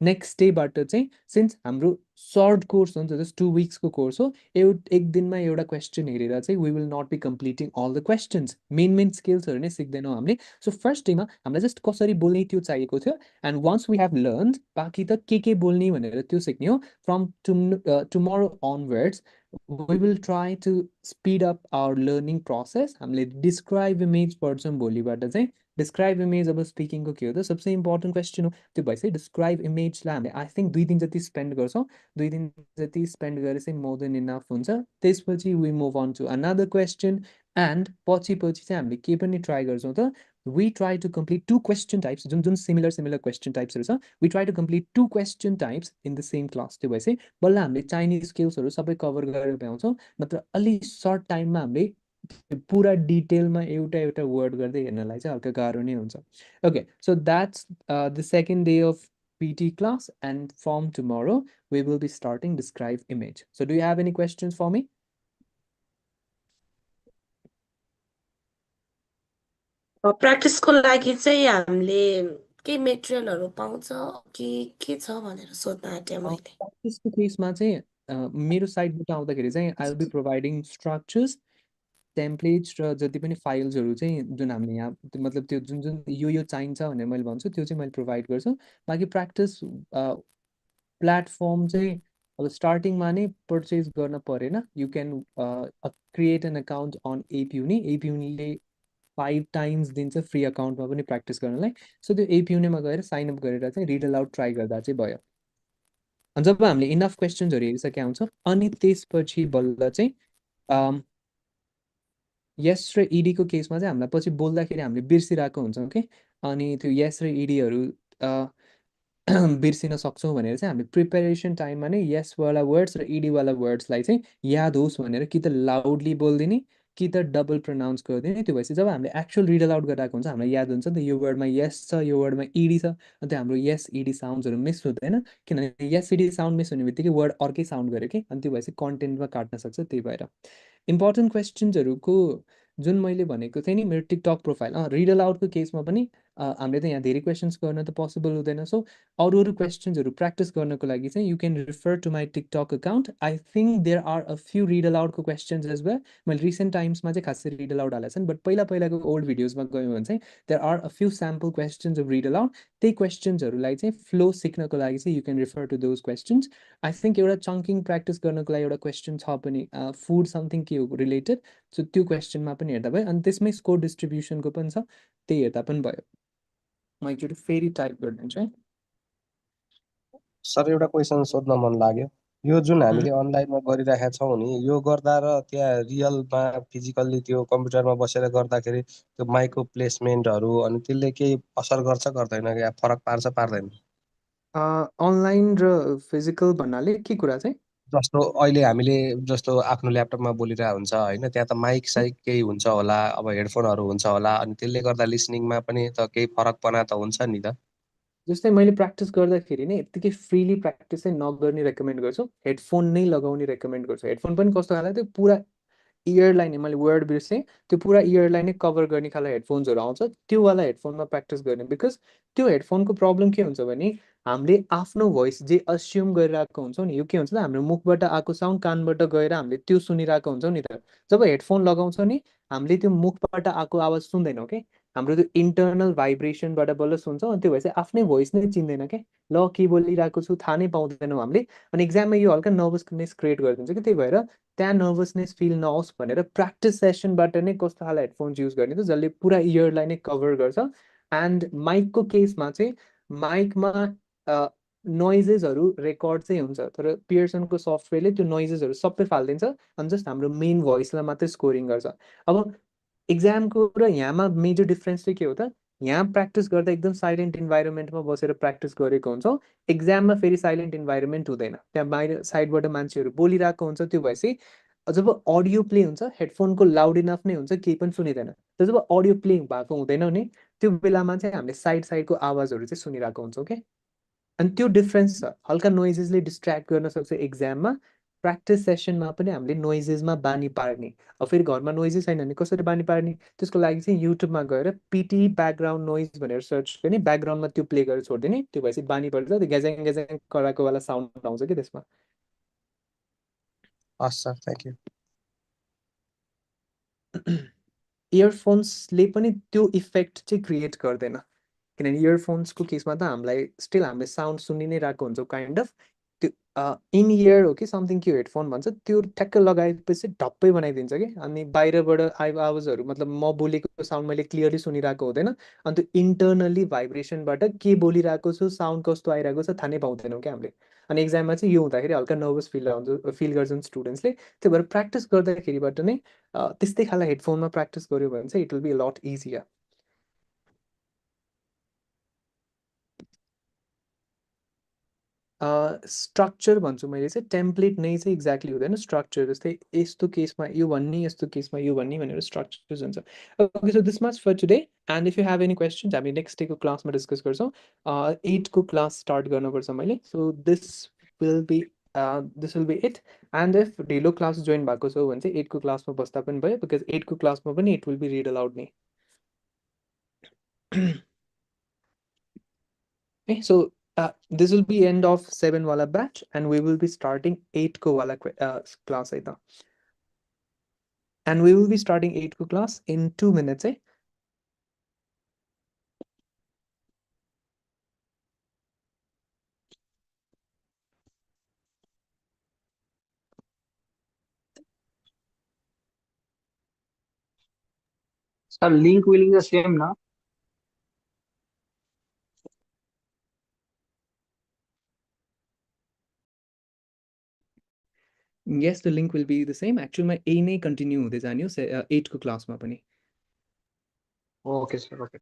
next day बाट चाहिँ since हाम्रो सर्ट कोर्स हुन्छ जस्ट 2 weeks को कोर्स हो एक दिनमा एउटा क्वेसन हेरेर चाहिँ we will not be completing all the questions main स्किल्सहरु नै सिक्दैनौं हामीले सो फर्स्ट डेमा हामीलाई जस्ट कसरी बोल्ने त्यो चाहिएको थियो and once we have learned बाकी त के बोल्ने भनेर त्यो सिक्ने हो from tomorrow onwards we will try to speed up our learning process हामीले describe image पढ्छौं भोलिबाट चाहिँ describe image अब स्पिकिङ को के हो त सबसे इम्पोर्टेन्ट क्वेसन हो त्यो भइसक्यो describe image लाई हामीले आई थिंक 2 दिन जति स्पेन्ड गर्छौं 2 दिन जति स्पेन्ड गरे चाहिँ मोर देन इनफ हुन्छ त्यसपछि we move on to another question and पछि चाहिँ हामीले के पनि ट्राई गर्छौं त we try to complete two question types जुन similar question types हरु छ we try to complete two question types in the same class त्यो भएपछि बल्ल हामीले चाइनिज स्किल्सहरु सबै कभर गरेर भ्याउँछौं नत्र अलि सर्ट टाइममा हामीले पुरा डिटेलमा एउटा वर्ड गर्दै हेर्नलाई चाहिँ हल्का गाह्रो नै हुन्छ okay so that's the second day of PT class, and from tomorrow we will be starting describe image. So do you have any questions for me? प्र्याक्टिसको लागि चाहिँ हामीले के मेटेरियलहरू पाउँछ कि के छ भनेर सोध्न आँटे मैले प्र्याक्टिसको केसमा चाहिँ मेरो साइडबाट आउँदाखेरि चाहिँ I will be providing structures, templates र जति पनि फाइल्सहरू चाहिँ जुन हामीले यहाँ मतलब त्यो जुन जुन यो चाहिन्छ भनेर मैले भन्छु त्यो चाहिँ मैले प्रोभाइड गर्छु। बाँकी प्र्याक्टिस प्लेटफर्म चाहिँ अब स्टार्टिङमा नै पर्चेस गर्न परेन। You can create an account on APEUni. एपयुनीले 5 टाइम्स दिन्छ फ्री अकाउन्टमा पनि प्र्याक्टिस गर्नलाई। सो त्यो एपयुनीमा गएर साइनअप गरेर चाहिँ रिड अलाउड ट्राई गर्दा चाहिँ भयो। अनि जब हामीले इनफ क्वेसन्सहरू हेरिसकेका हुन्छौँ अनि त्यसपछि बल्ल चाहिँ यस र इडीको केसमा चाहिँ हामीलाई पछि बोल्दाखेरि हामीले बिर्सिरहेको हुन्छौँ कि, अनि त्यो यस र इडीहरू बिर्सिन सक्छौँ भनेर चाहिँ हामीले प्रिपेरेसन टाइममा नै यसवाला वर्ड्स र इडीवाला वर्ड्सलाई चाहिँ याद होस् भनेर कि त लाउडली बोलिदिने कि त डबल प्रोनाउन्स गरिदिने। त्यो भएपछि जब हामीले एक्चुअल रिड अलाउट गरिरहेको हुन्छ हामीलाई याद हुन्छ नि त यो वर्डमा यस छ, यो वर्डमा इडी छ, अनि त्यो हाम्रो यस इडी साउन्ड्सहरू मिस हुँदैन। किनभने यस इडी साउन्ड मिस हुने बित्तिकै वर्ड अर्कै साउन्ड गऱ्यो कि, अनि त्यो भएपछि कन्टेन्टमा काट्न सक्छ। त्यही भएर इम्पोर्टेन्ट क्वेसन्सहरूको जुन मैले भनेको थिएँ नि मेरो टिकटक प्रोफाइल रिड अलाउडको केसमा पनि हामीले त यहाँ धेरै क्वेसन्स गर्न त पोसिबल हुँदैन। सो अरू क्वेसन्सहरू प्र्याक्टिस गर्नको लागि चाहिँ you can refer to my TikTok account. I think there are a few read अलाउडको क्वेसन्स एज वेल। मैले रिसेन्ट टाइम्समा चाहिँ खासै रिड अलाउड हालेको छन्, बट पहिलाको ओल्ड भिडियोजमा गयौँ भने चाहिँ there are a few sample questions of read aloud. त्यही क्वेसन्सहरूलाई चाहिँ फ्लो सिक्नको लागि चाहिँ you can refer to those questions. I think एउटा चङ्किङ प्र्याक्टिस गर्नको लागि एउटा क्वेसन छ पनि, फुड समथिङ के हो रिलेटेड। सो त्यो क्वेसनमा पनि हेर्दा भयो, अनि त्यसमै स्कोर डिस्ट्रिब्युसनको पनि छ, त्यही हेर्दा पनि भयो। म एकचोटि फेरि टाइप गरिदिन्छु है। सर एउटा क्वेसन सोध्न मन लाग्यो। यो जुन हामीले अनलाइनमा गरिरहेका छौँ नि यो गर्दा र त्यहाँ रियलमा फिजिकल्ली त्यो कम्प्युटरमा बसेर गर्दाखेरि त्यो माइकको प्लेसमेन्टहरू अनि त्यसले केही असर गर्छ गर्दैन, या फरक पार्छ पार्दैन? अनलाइन र फिजिकल भन्नाले के कुरा चाहिँ? जस्तो अहिले हामीले जस्तो आफ्नो ल्यापटपमा बोलिरहेको हुन्छ होइन, त्यहाँ त माइक साइक केही हुन्छ होला, अब हेडफोनहरू हुन्छ होला, अनि त्यसले गर्दा लिसनिङमा पनि त केही फरकपना त हुन्छ नि त। जस्तै मैले प्र्याक्टिस गर्दाखेरि नै यत्तिकै फ्रिली प्र्याक्टिस चाहिँ नगर्ने रेकमेन्ड गर्छु, हेडफोन नै लगाउने रेकमेन्ड गर्छु। हेडफोन पनि कस्तो खाले त्यो पुरा इयरलाई नै मैले वर्ड बिर्सेँ, त्यो पुरा इयरलाई नै कभर गर्ने खाले हेडफोन्सहरू आउँछ, त्योवाला हेडफोनमा प्र्याक्टिस गर्ने। बिकज त्यो हेडफोनको प्रब्लम के हुन्छ भने हामीले आफ्नो भोइस जे अस्युम गरिरहेको हुन्छौँ नि, यो के हुन्छ त हाम्रो मुखबाट आएको साउन्ड कानबाट गएर हामीले त्यो सुनिरहेको हुन्छौँ नि त। जब हेडफोन लगाउँछौँ नि हामीले त्यो मुखबाट आएको आवाज सुन्दैनौँ कि, हाम्रो त्यो इन्टरनल भाइब्रेसनबाट बल्ल सुन्छौँ। अनि त्यो भएपछि आफ्नै भोइस नै चिन्दैन क्या, ल के बोलिरहेको छु थाहा नै पाउँदैनौँ हामीले। अनि एक्जाममा यो हल्का नर्भसनेस क्रिएट गरिदिन्छ कि, त्यही भएर त्यहाँ नर्भसनेस फिल नहोस् भनेर प्र्याक्टिस सेसनबाट नै कस्तो खाले हेडफोन्स युज गर्ने त जसले पुरा इयरलाई नै कभर गर्छ। एन्ड माइकको केसमा चाहिँ माइकमा नोइजेसहरू रेकर्ड चाहिँ हुन्छ, तर पियर्सनको सफ्टवेयरले त्यो नोइजेसहरू सबै फालिदिन्छ अनि जस्ट हाम्रो मेन भोइसलाई मात्रै स्कोरिङ गर्छ। अब एक्जामको र यहाँमा मेजर डिफ्रेन्स चाहिँ के हो त, यहाँ प्र्याक्टिस गर्दा एकदम साइलेन्ट इन्भाइरोमेन्टमा बसेर प्र्याक्टिस गरेको हुन्छौँ, एक्जाममा फेरि साइलेन्ट इन्भाइरोमेन्ट हुँदैन, त्यहाँ बाहिर साइडबाट मान्छेहरू बोलिरहेको हुन्छ। त्यो भएपछि जब अडियो प्ले हुन्छ हेडफोनको लाउड इनफ नै हुन्छ, केही पनि सुनिँदैन। तर जब अडियो प्ले भएको हुँदैन नि त्यो बेलामा चाहिँ हामीले साइडको आवाजहरू चाहिँ सुनिरहेको हुन्छौँ क्या। अनि त्यो डिफ्रेन्स छ, हल्का नोइजेसले डिस्ट्र्याक्ट गर्न सक्छ एक्जाममा। प्र्याक्टिस सेसनमा पनि हामीले नोइजेसमा बानी पार्ने। अब फेरि घरमा नोइजेस छैन भने कसरी बानी पार्ने, त्यसको लागि चाहिँ युट्युबमा गएर पिटी ब्याकग्राउन्ड नोइज भनेर सर्च गर्ने, ब्याकग्राउन्डमा त्यो प्ले गरेर छोडिदिने, त्यो भएपछि बानी पर्छ, त्यो ग्याजाङ ग्याजाङ कराएको वाला साउन्ड आउँछ कि त्यसमा। हस् सर, थ्याङ्क यू। इयरफोन्सले पनि त्यो इफेक्ट चाहिँ क्रिएट गर्दैन, किनभने इयरफोन्सको केसमा त हामीलाई स्टिल हामीले साउन्ड सुनि नै रहेको हुन्छौँ काइन्ड अफ। त्यो इन इयर हो कि समथिङ के हेडफोन भन्छ, त्यो ठ्याक्क लगाएपछि ढप्पै बनाइदिन्छ कि, अनि बाहिरबाट आवाजहरू मतलब म बोलेको साउन्ड मैले क्लियरली सुनिरहेको हुँदैन, अनि त्यो इन्टरनल्ली भाइब्रेसनबाट के बोलिरहेको छु साउन्ड कस्तो आइरहेको छ थाहा नै पाउँदैनौँ क्या हामीले। अनि एक्जाममा चाहिँ यो हुँदाखेरि हल्का नर्भस फिल गर्छन् स्टुडेन्ट्सले। त्यही भएर प्र्याक्टिस गर्दाखेरिबाट नै त्यस्तै खाले हेडफोनमा प्र्याक्टिस गऱ्यो भने चाहिँ it will be lot easier. Structure भन्छु मैले चाहिँ टेम्प्लेट नै चाहिँ एक्ज्याक्टली हुँदैन स्ट्रक्चर जस्तै यस्तो केसमा यो भन्ने यस्तो केसमा यो भन्ने भनेर स्ट्रक्चर्स हुन्छ okay so this much for today and if you have any questions हामी नेक्स्ट डेको क्लासमा डिस्कस गर्छौँ 8को क्लास स्टार्ट गर्नुपर्छ मैले so will be this will be it and if ढिलो क्लास जोइन भएको छ भने चाहिँ 8को क्लासमा बस्दा पनि भयो बिकज 8को क्लासमा पनि it will be read aloud नै Okay, so this will be end of 7 wala batch and we will be starting 8 ko wala class aita. And we will be starting 8 ko class in 2 minutes. Sir, link will be the same now. Yes, the link will be the same. Actually, my A नै continue हुँदै जाने हो 8 को क्लासमा पनि. Okay, sir. Okay.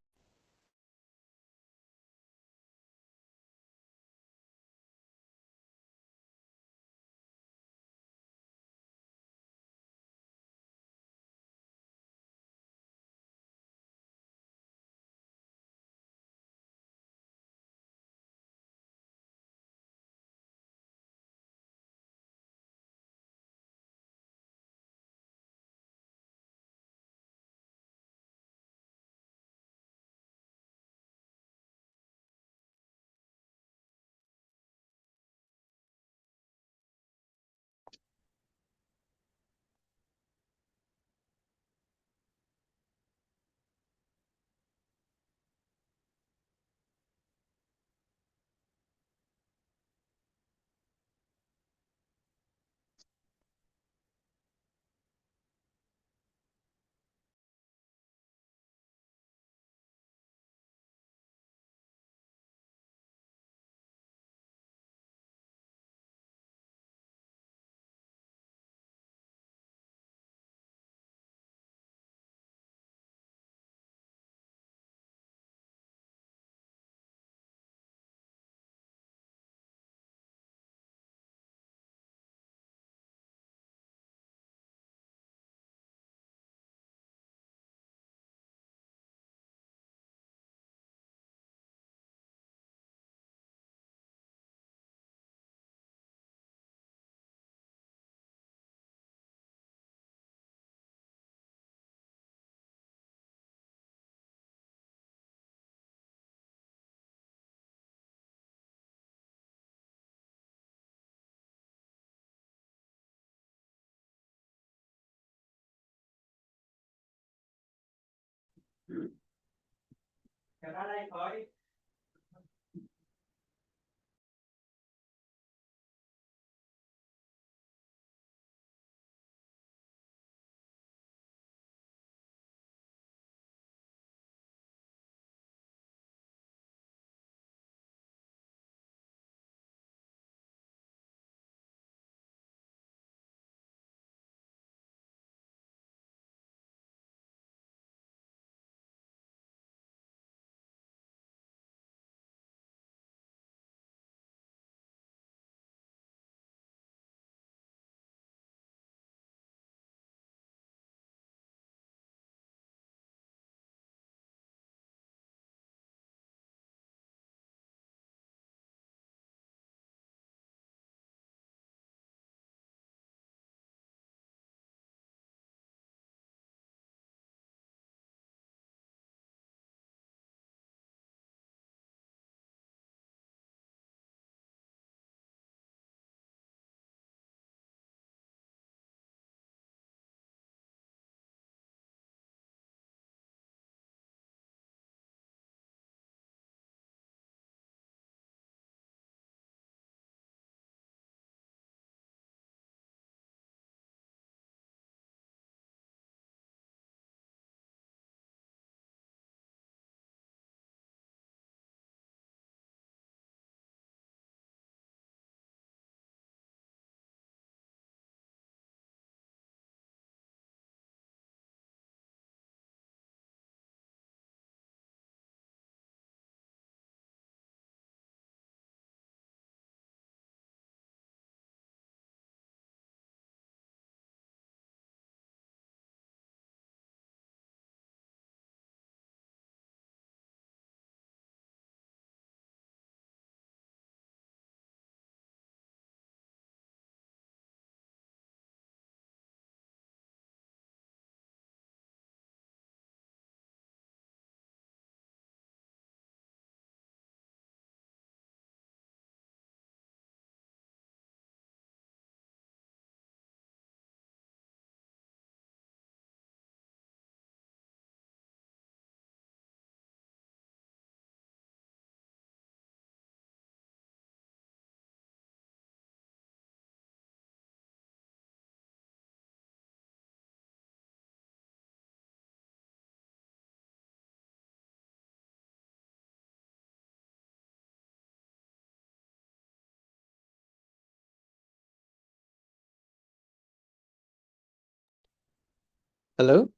Hello?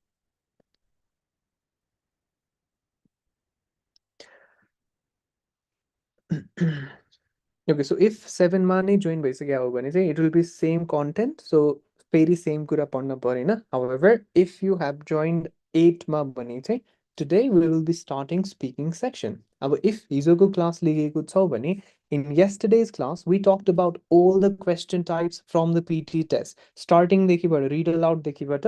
Okay, so if 7 मा नै join भइसक्यो हो भने चाहिँ it will be same content. So फेरि सेम कुरा पढ्न परेन. However, if you have joined 8 मा भने चाहिँ today we will be starting speaking section. अब if हिजोको क्लास लिएको छ भने in yesterday's class we talked about all the question types from the PT test. Starting देखिबाट read aloud देखिबाट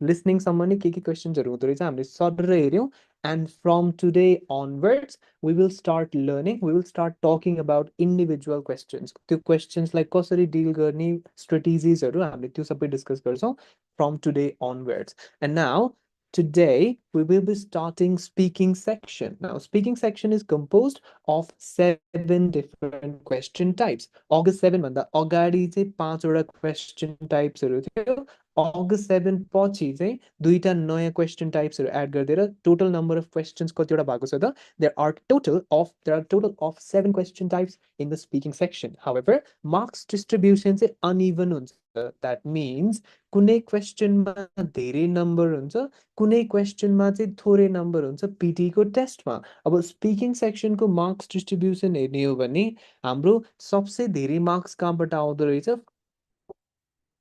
listening सम्म नै के क्वेशन्सहरु हुँदो रहेछ हामीले sir हेर्यौं. And from today onwards we will start learning, we will start talking about individual questions. The questions like कसरी deal गर्ने strategies हामीले त्यो सबै discuss गर्छौं from today onwards. And now today we will be starting speaking section. Now speaking section is composed of 7 different question types. August 7 भन्दा अगाडि चाहिँ 5 वटा question types थियो. August 7 पछि चाहिँ दुईटा नयाँ question types एड गरिदिएर total number of questions कतिवटा भएको छ त? There are total of 7 question types in the speaking section. However, marks distribution चाहिँ uneven हुन्छ. That means कुनै question मा धेरै number हुन्छ, कुनै question मा चाहिँ थोरै number हुन्छ PT को test मा. अब speaking section को marks distribution हेर्ने हो भने हाम्रो सबसे धेरै marks कहाँबाट आउँदो रहेछ?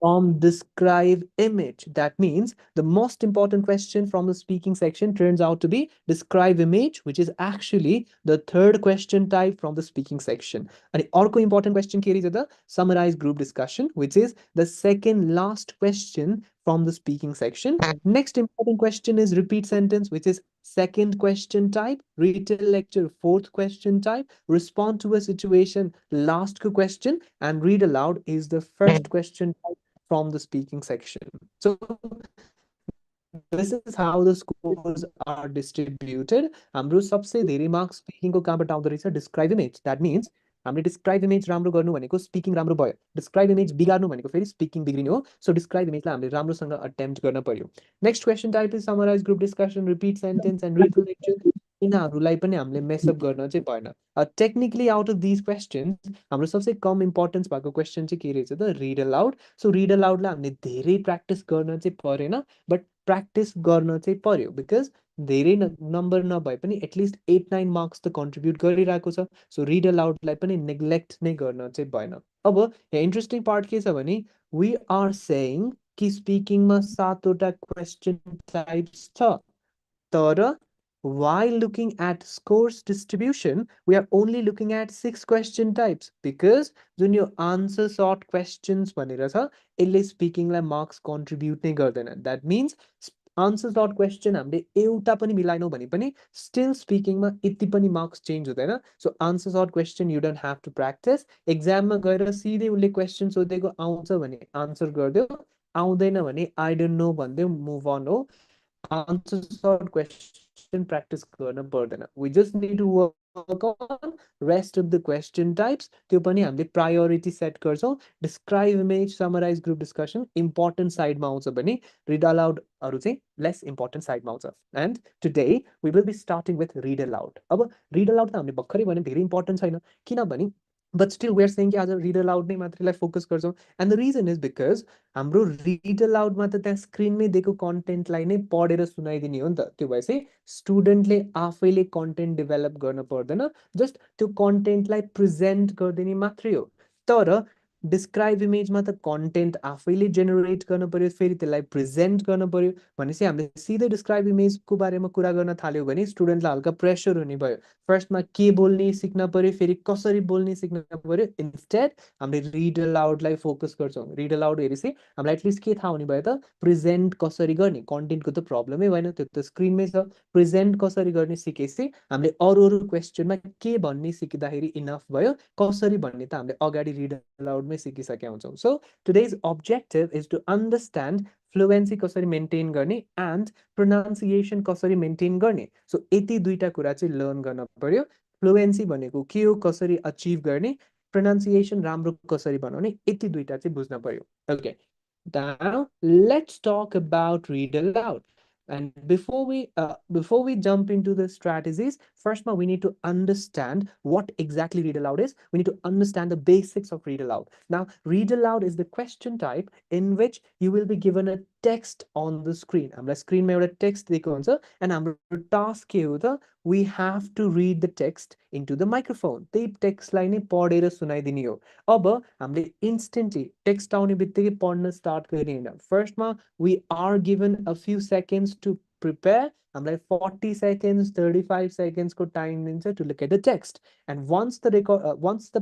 From describe image. That means the most important question from the speaking section turns out to be describe image, which is actually the third question type from the speaking section. And also important question here is the summarize group discussion, which is the second last question from the speaking section. Next important question is repeat sentence, which is second question type. Retell lecture, fourth question type. Respond to a situation, last question. And read aloud is the first question type from the speaking section. So this is how the scores are distributed. हाम्रो सबसे धेरै marks speaking को कहाँबाट आउँदो रहेछ? Describe image. That means हामीले describe image राम्रो गर्नु भनेको स्पिकिङ राम्रो भयो. डिस्क्राइब इमेज बिगार्नु भनेको फेरि स्पिकिङ बिग्रिनु हो. सो डिस्क्राइब इमेजलाई हामीले राम्रोसँग अटेम्प्ट गर्न पर्यो. Next question type is summarise group discussion, repeat sentence and read lecture. यिनीहरूलाई पनि हामीले मेसअप गर्न चाहिँ भएन. Technically out of this questions हाम्रो सबसे कम इम्पोर्टेन्स भएको क्वेशन चाहिँ के रहेछ त? Read aloud. सो रिड अलाउडलाई हामीले धेरै प्र्याक्टिस गर्न चाहिँ परेन, बट प्र्याक्टिस गर्न चाहिँ पर्यो बिकज धेरै नम्बर नभए पनि एटलिस्ट 8-9 मार्क्स त कन्ट्रिब्युट गरिरहेको छ. सो रिड अलाउडलाई पनि नेग्लेक्ट नै गर्न चाहिँ भएन. अब यहाँ इन्ट्रेस्टिङ पार्ट के छ भने वी आर सेइङ कि स्पिकिङमा 7 वटा क्वेशन टाइप्स छ. तर while looking at scores distribution, we are only looking at 6 question types because जुन यो answer sort questions भनेर छ यसले स्पिकिङलाई मार्क्स कन्ट्रिब्युट नै गर्दैन. That means answer sort question हामीले एउटा पनि मिलाएनौँ भने पनि still स्पिकिङमा यति पनि मार्क्स चेन्ज हुँदैन. So answer sort question you don't have to practice. एक्जाममा गएर सिधै उसले क्वेशन सोधेको आउँछ भने आन्सर गरिदेऊ, आउँदैन भने I don't know भन्देऊ, move on हो. Answer sort question practice गर्न पर्दैन. We just need to work on rest of the question types. त्यो पनि हामीले प्रायोरिटी सेट गर्छौं. Describe image, summarise group discussion important साइडमा आउँछ भने रिड अलाउड अरु चाहिँ लेस इम्पोर्टेन्ट साइडमा आउँछ. And today we will be starting with read aloud. अब रिड अलाउड त हामीले भर्खरै भने धेरै इम्पोर्टेन्ट छैन किनभने but still we are saying कि आज read aloud नै मात्रैलाई फोकस गर्छौं. And the reason is because हाम्रो read aloud मा त त्यहाँ स्क्रिनमै दिएको कन्टेन्टलाई नै पढेर सुनाइदिने हो नि त. त्यो भएपछि स्टुडेन्टले आफैले कन्टेन्ट डेभलप गर्न पर्दैन, जस्ट त्यो कन्टेन्टलाई प्रेजेन्ट गरिदिने मात्रै हो. तर डिस्क्राइब इमेजमा त कन्टेन्ट आफैले जेनेरेट गर्न पर्यो, फेरि त्यसलाई प्रेजेन्ट गर्न पर्यो. भनेपछि हामीले सिधै डिस्क्राइब इमेजको बारेमा कुरा गर्न थाल्यो भने स्टुडेन्टलाई हल्का प्रेसर हुने भयो. फर्स्टमा के बोल्ने सिक्न पर्यो, फेरि कसरी बोल्ने सिक्न पर्यो. इन्स्टेड हामीले रिड अलाउडलाई फोकस गर्छौं. रिड अलाउड हेरेपछि हामीलाई एटलिस्ट के थाहा हुने भयो त? प्रेजेन्ट कसरी गर्ने. कन्टेन्टको त प्रब्लमै भएन, त्यो त स्क्रिनमै छ. प्रेजेन्ट कसरी गर्ने सिकेपछि हामीले अरू क्वेसनमा के भन्ने सिक्दाखेरि इनफ भयो. कसरी भन्ने त हामीले अगाडि रिड अलाउडमै सिकिसकेका हुन्छौं. So today's objective is to understand fluency कसरी मेन्टेन गर्ने एन्ड प्रोनाउन्सिएसन कसरी मेन्टेन गर्ने. सो यति दुईटा कुरा चाहिँ लर्न गर्न पर्यो. फ्लुएन्सी भनेको के हो, कसरी अचिभ गर्ने, प्रोनाउन्सिएसन राम्रो कसरी बनाउने, यति दुईटा चाहिँ बुझ्न पर्यो. Okay, now let's talk about read aloud. And before we jump into the strategies, first we need to understand what exactly read aloud is. We need to understand the basics of read aloud. Now read aloud is the question type in which you will be given a text on the screen. हामीलाई स्क्रिनमा एउटा text दिएको हुन्छ and हाम्रो task के हो त we have to read the text into the microphone. त्यही टेक्स्टलाई नै पढेर सुनाइदिने हो. अब हामीले इन्स्टेन्टली टेक्स्ट आउने बित्तिकै पढ्न स्टार्ट गर्ने होइन. फर्स्टमा we are given a few seconds to prepare. हामीलाई 40 seconds 35 seconds को time दिन्छ to look at the text, and once the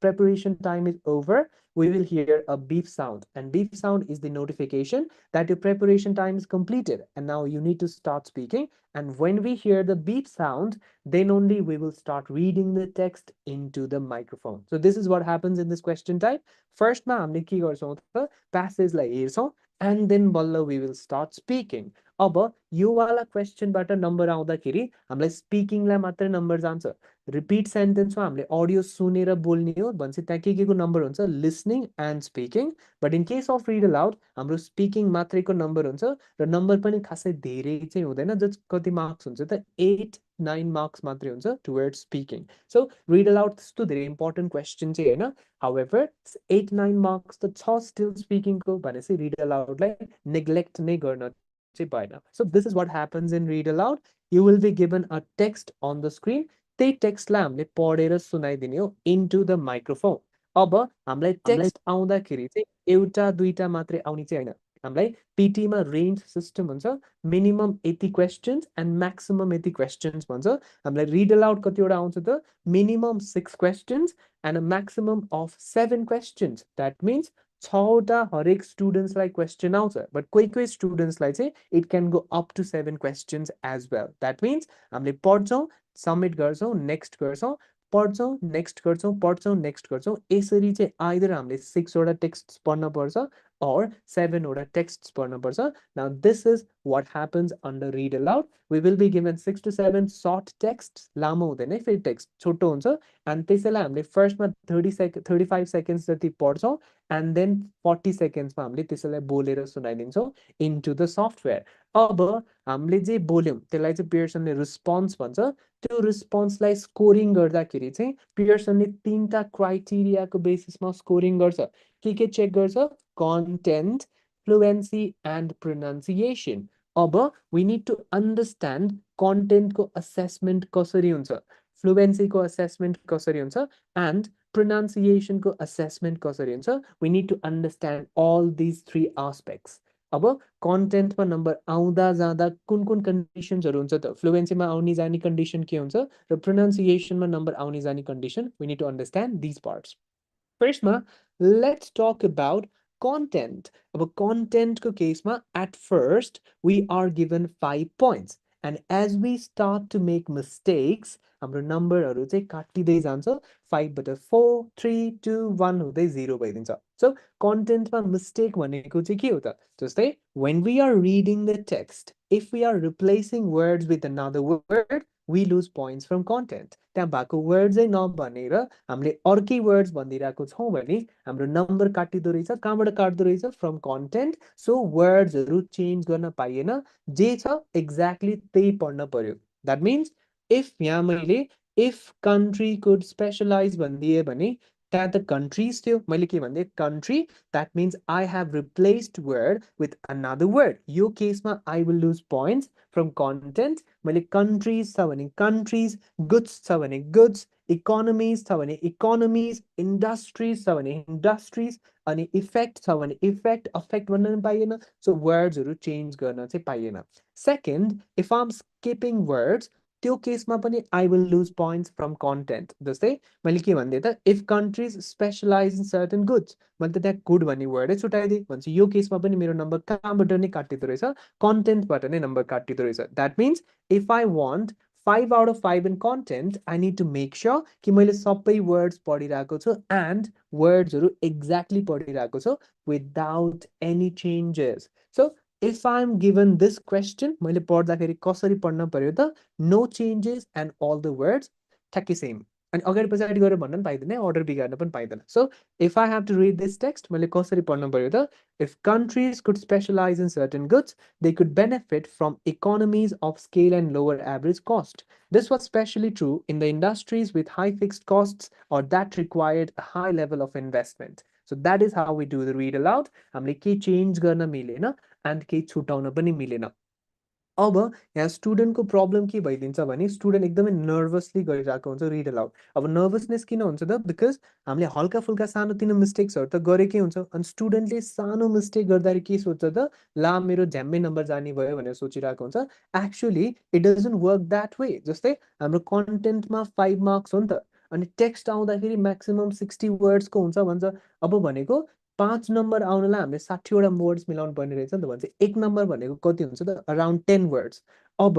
preparation time is over, we will hear a beep sound, and beep sound is the notification that your preparation time is completed and now you need to start speaking. And when we hear the beep sound, then only we will start reading the text into the microphone. So this is what happens in this question type. First मा हामीले के गर्छौं त प्यासेजलाई हेर्छौं and then बल्ल we will start speaking. अब यो वाला क्वेशनबाट नम्बर आउँदाखेरि हामीलाई स्पिकिङलाई मात्रै नम्बर जान्छ. रिपिट सेन्टेन्समा हामीले अडियो सुनेर बोल्ने हो भनेपछि त्यहाँ के को नम्बर हुन्छ listening and speaking. But in case of read aloud हाम्रो स्पिकिङ मात्रैको नम्बर हुन्छ र नम्बर पनि खासै धेरै चाहिँ हुँदैन. जस्ट कति मार्क्स हुन्छ त 8-9 मार्क्स मात्रै हुन्छ towards speaking. So read aloud त्यस्तो धेरै इम्पोर्टेन्ट क्वेसन चाहिँ होइन. हाउएभर 8-9 मार्क्स त छ स्टिल स्पिकिङको भनेपछि रिड अलाउडलाई नेग्लेक्ट नै गर्न चाहिँ भएन. So this is what happens in read aloud. You will be given a text on the screen. त्यही टेक्स्टलाई हामीले पढेर सुनाइदिने हो इन्टु द माइक्रोफोन. अब हामीलाई टेक्स्ट आउँदाखेरि चाहिँ एउटा दुईटा मात्रै आउने चाहिँ होइन. हामीलाई पिटीमा रेन्ज सिस्टम हुन्छ. Minimum 80 questions and maximum 80 questions भन्छ. हामीलाई रिड अलाउड कतिवटा आउँछ त minimum 6 questions and a maximum of 7 questions. That means 6वटा हरेक स्टुडेन्ट्सलाई क्वेशन आउँछ. बट कोही स्टुडेन्ट्सलाई चाहिँ it can go up to 7 questions as well. That means हामीले पढ्छौँ, सबमिट गर्छौँ, नेक्स्ट गर्छौँ, पढ्छौँ, नेक्स्ट गर्छौँ, पढ्छौँ, नेक्स्ट गर्छौँ. यसरी चाहिँ आइदर हामीले 6वटा टेक्स्ट पढ्न पर्छ or 7वटा टेक्स्ट पढ्न पर्छ. Now this is what happens under read aloud. We will be given 6 to 7 short texts. लामो हुँदैन है फेरि टेक्स्ट छोटो हुन्छ. एन्ड त्यसैलाई हामीले फर्स्टमा 35 सेकेन्ड्स जति पढ्छौँ एन्ड देन 40 सेकेन्ड्समा हामीले त्यसैलाई बोलेर सुनाइदिन्छौँ इन्टु द सफ्टवेयर. अब हामीले जे बोल्यौँ त्यसलाई चाहिँ पियर्सनले रिस्पोन्स भन्छ. त्यो रिस्पोन्सलाई स्कोरिङ गर्दाखेरि चाहिँ पियर्सनले 3टा क्राइटेरियाको बेसिसमा स्कोरिङ गर्छ. के चेक गर्छ? Content, fluency and pronunciation. अब we need to understand content को assessment कसरी हुन्छ, fluency को assessment कसरी हुन्छ and pronunciation को assessment कसरी हुन्छ. We need to understand all these 3 aspects. अब कन्टेन्टमा नम्बर आउँदा जाँदा कुन कन्डिसन्सहरू हुन्छ त फ्लुएन्सीमा आउने जाने कन्डिसन के हुन्छ र प्रोनाउन्सिएसनमा नम्बर आउने जाने condition. We need to understand this parts. फर्स्टमा let's talk about content. अब content को केसमा at first we are given 5 points and as we start to make mistakes हाम्रो नम्बरहरू चाहिँ काटिँदै जान्छ. 5 बाट 4 3 2 1 हुँदै 0 भइदिन्छ. सो कन्टेन्टमा मिस्टेक भनेको चाहिँ के हो त? जस्तै when we are reading the text, if we are replacing words with another word, we lose points from content. त्यहाँ भएको वर्ड चाहिँ नभनेर हामीले अर्कै वर्ड्स भनिदिरहेको छौँ भने हाम्रो नम्बर काटिँदो रहेछ. कहाँबाट काट्दो रहेछ? From content. सो वर्ड्सहरू चेन्ज गर्न पाइएन. जे छ एक्ज्याक्टली त्यही पढ्न पर्यो. द्याट मिन्स इफ यहाँ मैले इफ कन्ट्री कुड स्पेसलाइज भनिदिएँ भने त्यहाँ त कन्ट्रिज थियो. मैले के भनिदिएँ? Country. That means I have replaced word with another word. यो केसमा I will lose points from content. मैले कन्ट्रिज छ भने कन्ट्रिज, गुड्स छ भने गुड्स, इकोनोमिज छ भने इकोनोमिज, इन्डस्ट्रिज छ भने इन्डस्ट्रिज, अनि इफेक्ट छ भने इफेक्ट, अफेक्ट भन्न पनि पाइएन. सो वर्ड्सहरू चेन्ज गर्न चाहिँ पाइएन. Second, if I am skipping words, त्यो केसमा पनि I will lose points from content. जस्तै मैले के भनिदिएँ त? If countries specialise in certain goods, मैले त त्यहाँ गुड भन्ने वर्डै छुट्याइदिएँ भन्छ. यो केसमा पनि मेरो नम्बर कहाँबाट नै काटिँदो रहेछ? कन्टेन्टबाट नै नम्बर काटिँदो रहेछ. That means if I want 5 out of 5 in content, I need to make sure कि मैले सबै वर्ड्स पढिरहेको छु एन्ड वर्ड्सहरू एक्ज्याक्टली पढिरहेको छु without any changes. So if I'm given this question, मैले पढ्दाखेरि कसरी पढ्न पर्यो त? No changes and all the words ठ्याक्कै सेम. अनि अगाडि पछाडि गरेर भन्न पनि पाइँदैन, अर्डर बिगार्न पनि पाइँदैन. So if I have to read this text, मैले कसरी पढ्न पर्यो त? If countries could specialize in certain goods, they could benefit from economies of scale and lower average cost. This was especially true in the industries with high fixed costs or that required a high level of investment. So that is how we do the read aloud. हामीले केही change गर्न मिलेन and केही छुटाउन पनि मिलेन। अब यहाँ स्टुडेन्टको problem के भइदिन्छ भने स्टुडेन्ट एकदमै नर्भसली गरिरहेको हुन्छ रिड अलाउड। अब नर्भसनेस किन हुन्छ त? बिकज हामीले हल्का फुल्का सानोतिनो मिस्टेक्सहरू त गरेकै हुन्छ अनि स्टुडेन्टले सानो मिस्टेक गर्दाखेरि के सोच्छ त, ला मेरो झ्याम्मै नम्बर जाने भयो भनेर सोचिरहेको हुन्छ। Actually it doesn't work that way. जस्तै हाम्रो कन्टेन्टमा 5 मार्क्स हो नि त, अनि टेक्स्ट आउँदाखेरि म्याक्सिमम 60 वर्ड्सको हुन्छ भन्छ। अब भनेको 5 नम्बर आउनलाई हामीले 60वटा वर्ड्स मिलाउनु पर्ने रहेछ नि त भन्छ। 1 नम्बर भनेको कति हुन्छ त? Around 10 words. अब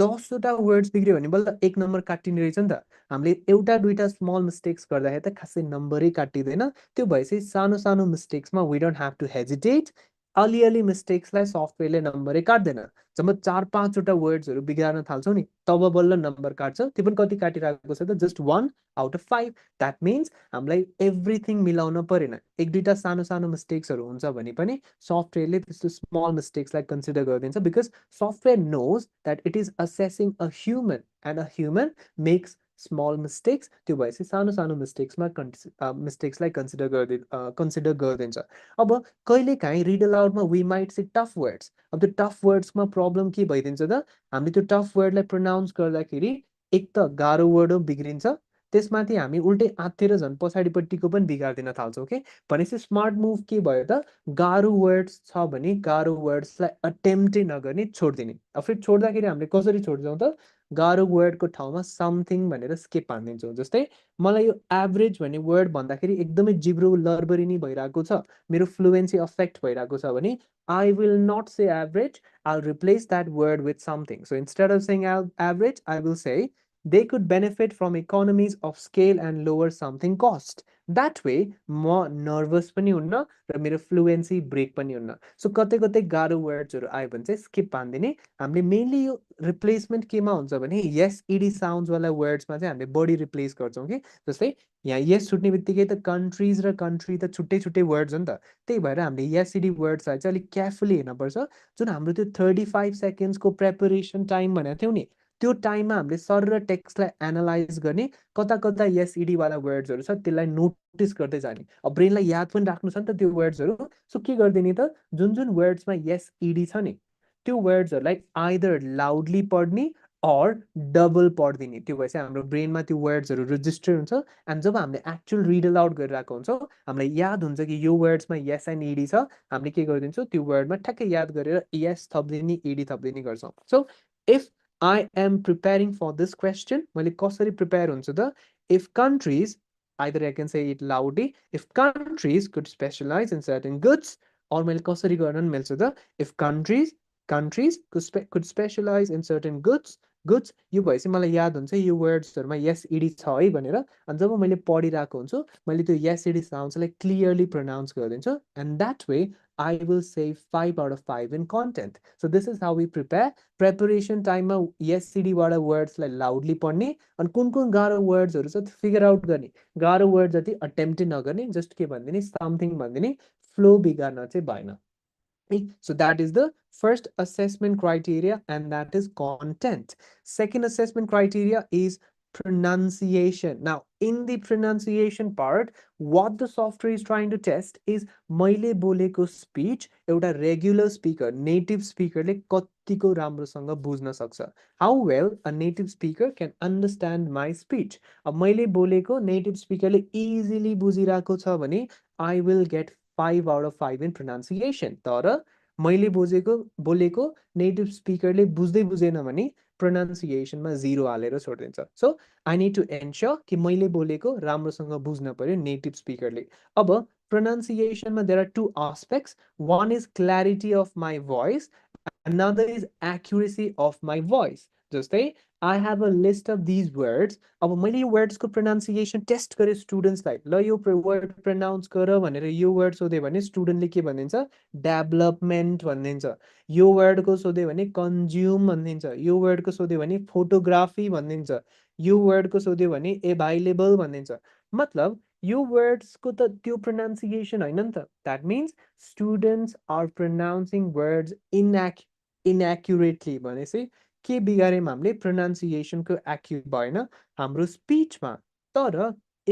10वटा वर्ड्स बिग्रियो भने बल्ल 1 नम्बर काटिने रहेछ नि त। हामीले एउटा दुईटा स्मल मिस्टेक्स गर्दाखेरि त खासै नम्बरै काटिँदैन। त्यो भएपछि सानो सानो मिस्टेक्समा we don't have to hesitate. अलिअलि मिस्टेक्सलाई सफ्टवेयरले नम्बरै काट्दैन। जब 4-5वटा वर्ड्सहरू बिगार्न थाल्छौँ नि तब बल्ल नम्बर काट्छ। त्यो पनि कति काटिरहेको छ त? Just 1 out of 5। That means हामीलाई एभ्रिथिङ मिलाउन परेन। एक दुईटा सानो सानो मिस्टेक्सहरू हुन्छ भने पनि सफ्टवेयरले त्यस्तो स्मल मिस्टेक्सलाई कन्सिडर गरिदिन्छ because software knows that it is असेसिङ a human and a human makes small mistakes. त्यो भएपछि सानो सानो मिस्टेक्सलाई कन्सिडर गरिदिन्छ। अब कहिलेकाहीँ read अलाउडमा we might see tough words. अब त्यो टफ वर्ड्समा प्रब्लम के भइदिन्छ त? हामीले त्यो टफ वर्डलाई प्रोनाउन्स गर्दाखेरि एक त गाह्रो वर्ड हो बिग्रिन्छ, त्यसमाथि हामी उल्टै आत्तिएर झन् पछाडिपट्टिको पनि बिगारिदिन थाल्छौँ। के भनेपछि स्मार्ट मुभ के भयो त? गाह्रो वर्ड्स छ भने गाह्रो वर्ड्सलाई अटेम्प्टै नगर्ने, छोडिदिने। अब फेरि छोड्दाखेरि हामीले कसरी छोड्छौँ त? गाह्रो वर्डको ठाउँमा समथिङ भनेर स्किप हानिदिन्छौँ। जस्तै मलाई यो एभरेज भन्ने वर्ड भन्दाखेरि एकदमै जिब्रो लरबरी नै भइरहेको छ, मेरो फ्लुएन्सी अफेक्ट भइरहेको छ भने I will not say average, I'll replace that word with something. So instead of saying average, I will say they could benefit from economies of scale and lower something cost. That way, म nervous पनि हुन्न र मेरो fluency brake पनि हुन्न। So कतै कतै गाह्रो वर्ड्सहरू आयो भने चाहिँ स्किप हानिदिने। हामीले मेनली यो रिप्लेसमेन्ट केमा हुन्छ भने यस इडी साउन्ड्सवाला वर्ड्समा चाहिँ हामीले बढी रिप्लेस गर्छौँ कि। जस्तै यहाँ यस छुट्ने बित्तिकै त कन्ट्रिज र कन्ट्री त छुट्टै छुट्टै वर्ड्स हो नि त। त्यही भएर हामीले यस इडी वर्ड्सलाई चाहिँ अलिक केयरफुली हेर्नुपर्छ। जुन हाम्रो त्यो 35 सेकेन्ड्सको प्रेपरेसन टाइम भनेको थियौँ नि, त्यो टाइममा हामीले सर र टेक्स्टलाई एनालाइज गर्ने, कता कता यस इडीवाला वर्ड्सहरू छ त्यसलाई नोटिस गर्दै जाने। अब ब्रेनलाई याद पनि राख्नु छ नि त त्यो वर्ड्सहरू। सो के गरिदिने त? जुन जुन वर्ड्समा यस इडी छ नि त्यो वर्ड्सहरूलाई आइदर लाउडली पढ्ने अर डबल पढिदिने। त्यो भएपछि हाम्रो ब्रेनमा त्यो वर्ड्सहरू रेजिस्टर हुन्छ एन्ड जब हामीले एक्चुअल रिड अलाउड गरिरहेको हुन्छौँ हामीलाई याद हुन्छ कि यो वर्ड्समा यस एन्ड इडी छ, हामीले के गरिदिन्छौँ त्यो वर्डमा ठ्याक्कै याद गरेर यस थपिदिने इडी थपिदिने गर्छौँ। So if I am preparing for this question, मैले कसरी प्रिपेयर हुन्छु त? If countries, either I can say it loudly, if countries could specialize in certain goods, or मैले कसरी गर्न मिल्छ त? If countries could specialize in certain goods, यो भएपछि मलाई याद हुन्छ यो वर्ड्सहरूमा यस इडी छ है भनेर। अनि जब मैले पढिरहेको हुन्छु मैले त्यो यस इडी साउन्ड्सलाई क्लियरली प्रोनाउन्स गरिदिन्छु and that way I will save 5 out of 5 in content. So this is how we prepare. Preparation time मा yes CD वाला वर्ड्सलाई लाउडली पढ्ने अनि कुन कुन गाह्रो वर्ड्सहरू छ फिगर आउट गर्ने। गाह्रो वर्ड जति अटेम्प्टै नगर्ने, जस्ट के भनिदिने समथिङ भनिदिने, फ्लो बिगार्न चाहिँ भएन। So that is the first assessment criteria and that is content. Second assessment criteria is pronunciation. Now in the pronunciation part, what the software is trying to test is मैले बोलेको speech एउटा regular speaker native स्पिकरले कतिको राम्रोसँग बुझ्न सक्छ। How well a native speaker can understand my speech. अब मैले बोलेको नेटिभ स्पिकरले इजिली बुझिरहेको छ भने I will get 5 out of 5 in pronunciation. तर मैले बोलेको नेटिभ स्पिकरले बुझ्दै बुझेन भने प्रोनाउन्सिएसनमा 0 हालेर छोडिदिन्छ। So I need to ensure कि मैले बोलेको राम्रोसँग बुझ्न पर्यो नेटिभ स्पिकरले। अब pronunciation there are two aspects. One is clarity of my voice, another is accuracy of my voice. जस्तै I have a list of these words. अब मैले यो वर्ड्सको प्रोनाउन्सिएसन टेस्ट गरेँ स्टुडेन्ट्सलाई, ल यो वर्ड प्रोनाउन्स गर भनेर यो वर्ड सोध्यो भने स्टुडेन्टले के भनिदिन्छ? डेभलपमेन्ट भनिदिन्छ। यो वर्डको सोध्यो भने कन्ज्युम भनिदिन्छ। यो वर्डको सोध्यो भने फोटोग्राफी भनिदिन्छ। यो वर्डको सोध्यो भने एभाइलेबल भनिदिन्छ। मतलब यो वर्ड्सको त त्यो प्रोनाउन्सिएसन होइन नि त। That means students are pronouncing words inaccurately भनेपछि के बिगाऱ्यौँ हामीले? प्रोनाउन्सिएसनको एक्युरेट भएन हाम्रो स्पिचमा। तर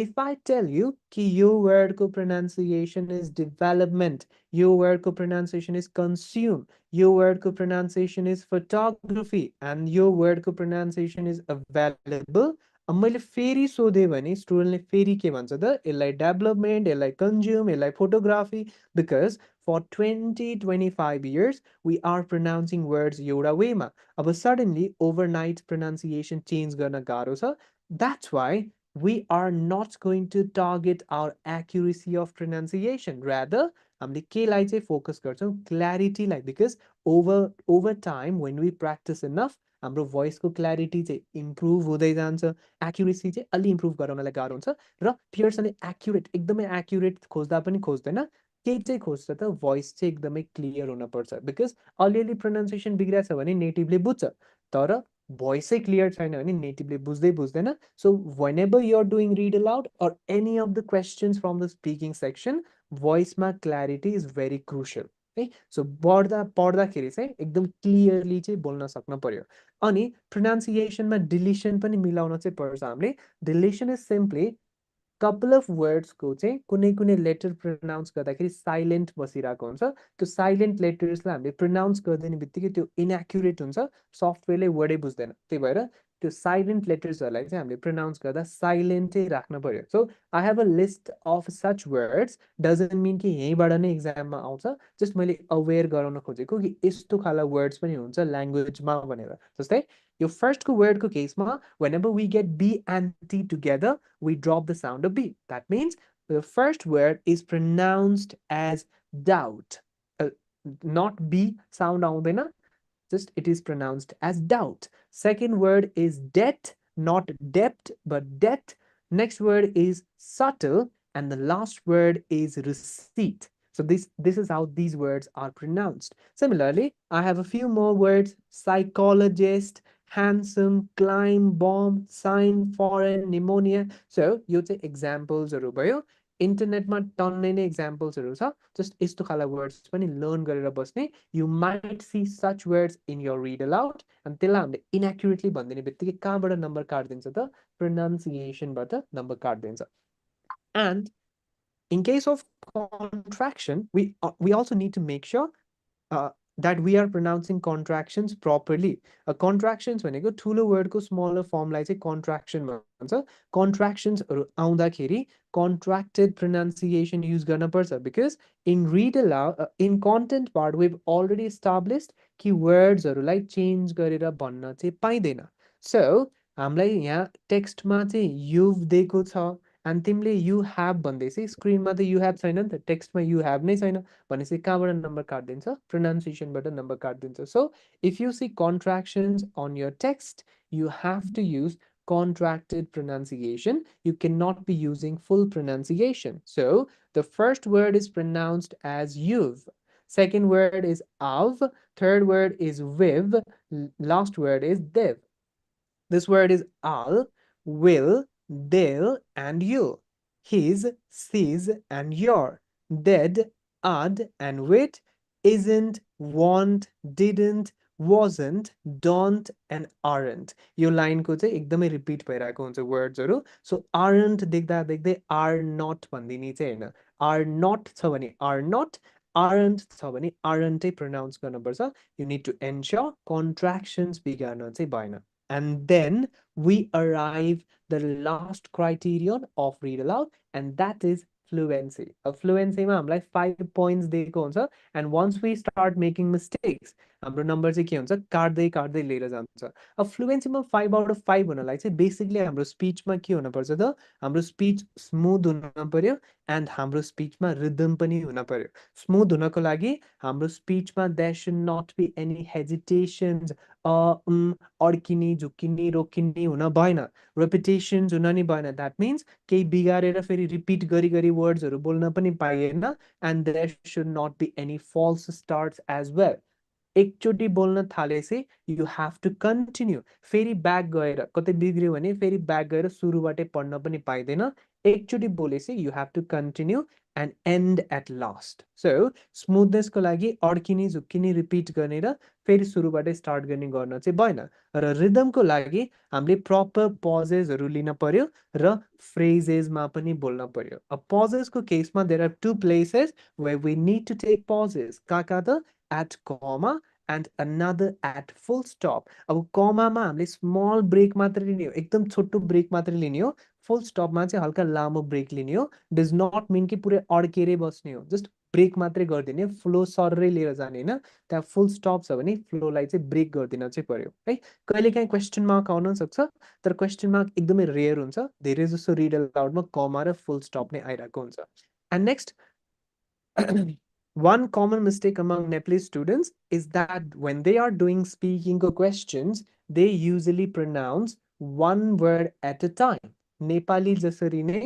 if I tell you कि यो word को pronunciation is development, यो word को pronunciation is consume, यो word को pronunciation is photography, and यो word को pronunciation is available, अब मैले फेरि सोधेँ भने स्टुडेन्टले फेरि के भन्छ त, यसलाई डेभलपमेन्ट, यसलाई कन्ज्युम, यसलाई photography, because for 20-25 years we are pronouncing words एउटा वेमा. अब suddenly overnight pronunciation change गर्न गाह्रो छ. That's why we are not going to target our accuracy of pronunciation. Rather, हामीले केलाई चाहिँ फोकस गर्छौँ, क्ल्यारिटीलाई, because over time when we practice enough हाम्रो भोइसको क्ल्यारिटी चाहिँ इम्प्रुभ हुँदै जान्छ, एक्युरेसी चाहिँ अलि इम्प्रुभ गराउनलाई गाह्रो हुन्छ. र पियर्सनले एक्युरेट, एकदमै एक्युरेट खोज्दा पनि खोज्दैन, के चाहिँ खोज्छ त, भोइस चाहिँ एकदमै क्लियर हुनपर्छ. बिकज अलिअलि प्रोनाउन्सिएसन बिग्रिएको छ भने नेटिभले बुझ्छ, तर भोइस चाहिँ क्लियर छैन भने नेटिभले बुझ्दैन. So whenever you are doing read aloud or any of the questions from the speaking section, भोइसमा क्ल्यारिटी इज भेरी क्रुसियल है. सो पढ्दाखेरि चाहिँ एकदम क्लियरली चाहिँ बोल्न सक्नु पर्यो. अनि प्रोनाउन्सिएसनमा डिलिसन पनि मिलाउन चाहिँ पर्छ हामीले. Deletion is simply couple of words को चाहिँ कुनै कुनै लेटर प्रोनाउन्स गर्दाखेरि साइलेन्ट बसिरहेको हुन्छ, त्यो साइलेन्ट लेटर्सलाई हामीले प्रोनाउन्स गरिदिने बित्तिकै त्यो इनएक्युरेट हुन्छ, सफ्टवेयरले वर्डै बुझ्दैन. त्यही भएर त्यो साइलेन्ट लेटर्सहरूलाई चाहिँ हामीले प्रोनाउन्स गर्दा साइलेन्टै राख्नु पर्यो. So I have a list of such words, doesn't mean कि यहीँबाट नै इक्जाममा आउँछ, जस्ट मैले अवेर गराउन खोजेको कि यस्तो खालको वर्ड्स पनि हुन्छ ल्याङ्ग्वेजमा भनेर. जस्तै यो फर्स्टको वर्डको केसमा whenever we get B and T together, we drop the sound of B. That means the first word is pronounced as doubt. Not B sound आउँदैन, just it is pronounced as doubt. Second word is debt, not debt, but debt. Next word is subtle, and the last word is receipt. So this is how these words are pronounced. Similarly, I have a few more words: psychologist, handsome, climb, bomb, sign, foreign, pneumonia. So यो चाहिँ एक्जाम्पल्सहरू भयो. इन्टरनेटमा टन्नै नै एक्जाम्पल्सहरू छ. Just यस्तो खालको words पनि लर्न गरेर बस्ने. You might see such words in your read aloud, अनि त्यसलाई हामीले इनएक्युरेटली भनिदिने बित्तिकै कहाँबाट नम्बर काटिदिन्छ त, प्रोनाउन्सिएसनबाट नम्बर काटिदिन्छ. And in case of contraction, we also need to make sure that we are pronouncing contractions properly. Contractions भनेको ठुलो वर्डको स्मलर फर्मलाई चाहिँ contraction भन्छ. Contractions आउँदाखेरि contracted pronunciation use गर्न पर्छ, because in read aloud, in content part we've already established कि वर्ड्सहरूलाई change गरेर भन्न चाहिँ पाइँदैन. सो हामीलाई यहाँ टेक्स्टमा चाहिँ you've दिएको छ, अनि तिमीले यु ह्याभ भन्दैछ, स्क्रिनमा त यु ह्याभ छैन नि त, टेक्स्टमा यु ह्याभ नै छैन भनेपछि कहाँबाट नम्बर काटिदिन्छ, प्रोनाउन्सिएसनबाट नम्बर काटिदिन्छ. So if you see contractions on your text, you have to use contracted pronunciation. You cannot be using full pronunciation. So the first word is pronounced as you've, second word is of, third word is with, last word is they've. This word is I'll, will, they'll, and you'll. His, sees, and your. Dead, odd, and wit. Isn't, want, didn't, wasn't, don't, and aren't. यो लाइनको चाहिँ एकदमै repeat भइरहेको हुन्छ वर्ड्सहरू. So aren't देख्दा देख्दै are not भनिदिने चाहिँ होइन. are not छ भने are not, aren't छ भने aren't प्रोनाउन्स गर्नुपर्छ. You need to ensure contractions बिगार्न चाहिँ भएन. And then we arrive the last criterion of read aloud, and that is fluency. Fluency मा हामीलाई 5 points दिएको हुन्छ, and once we start making mistakes, हाम्रो नम्बर चाहिँ के हुन्छ, काट्दै काट्दै लिएर जान्छ. अब फ्लुएन्सीमा 5 out of 5 हुनलाई चाहिँ बेसिकली हाम्रो स्पिचमा के हुनुपर्छ त, हाम्रो स्पिच स्मुथ हुन पर्यो, एन्ड हाम्रो स्पिचमा रिदम पनि हुन पर्यो. स्मुथ हुनको लागि हाम्रो स्पिचमा there should not be any hesitations, अड्किने, झुक्किने, रोकिने हुन भएन, रेपिटेसन्स हुन नि भएन. द्याट मिन्स केही बिगारेर फेरि रिपिट गरी गरी वर्ड्सहरू बोल्न पनि पाइएन, and there should not be any false starts as well. एकचोटि बोल्न थालेपछि यु हेभ टु कन्टिन्यू. फेरि ब्याक गएर कतै बिग्रियो भने फेरि ब्याक गएर सुरुबाटै पढ्न पनि पाइँदैन. एकचोटि बोलेपछि you have to continue, and end at last. So smoothness को लागि अड्किने झुक्किने रिपिट गर्ने र फेरि सुरुबाटै स्टार्ट गर्ने गर्न चाहिँ भएन र rhythm को लागि हामीले proper pausesहरू लिन पर्यो र phrases-मा पनि बोल्न पर्यो. Pauses को केसमा there are two places where we need to take pauses. कहाँ त at comma and another at full stop. अब कमामा हामीले स्मल ब्रेक मात्र लिने हो, एकदम छोटो ब्रेक मात्र लिने हो. फुल स्टपमा चाहिँ हल्का लामो ब्रेक लिने हो. डज नट मिन कि पुरै अड्केरै बस्ने हो, जस्ट ब्रेक मात्रै गरिदिने, फ्लो सररै लिएर जाने होइन. त्यहाँ फुल स्टप छ भने फ्लोलाई चाहिँ ब्रेक गरिदिन चाहिँ पर्यो है. कहिलेकाहीँ क्वेसन मार्क आउन सक्छ, तर क्वेसन मार्क एकदमै रेयर हुन्छ. धेरै जसो रिड अलाउडमा कमा र फुल स्टप नै आइरहेको हुन्छ. And next one common mistake among Nepalese students is that when they are doing speaking questions, they usually pronounce one word at a time. Nepali जसरी नै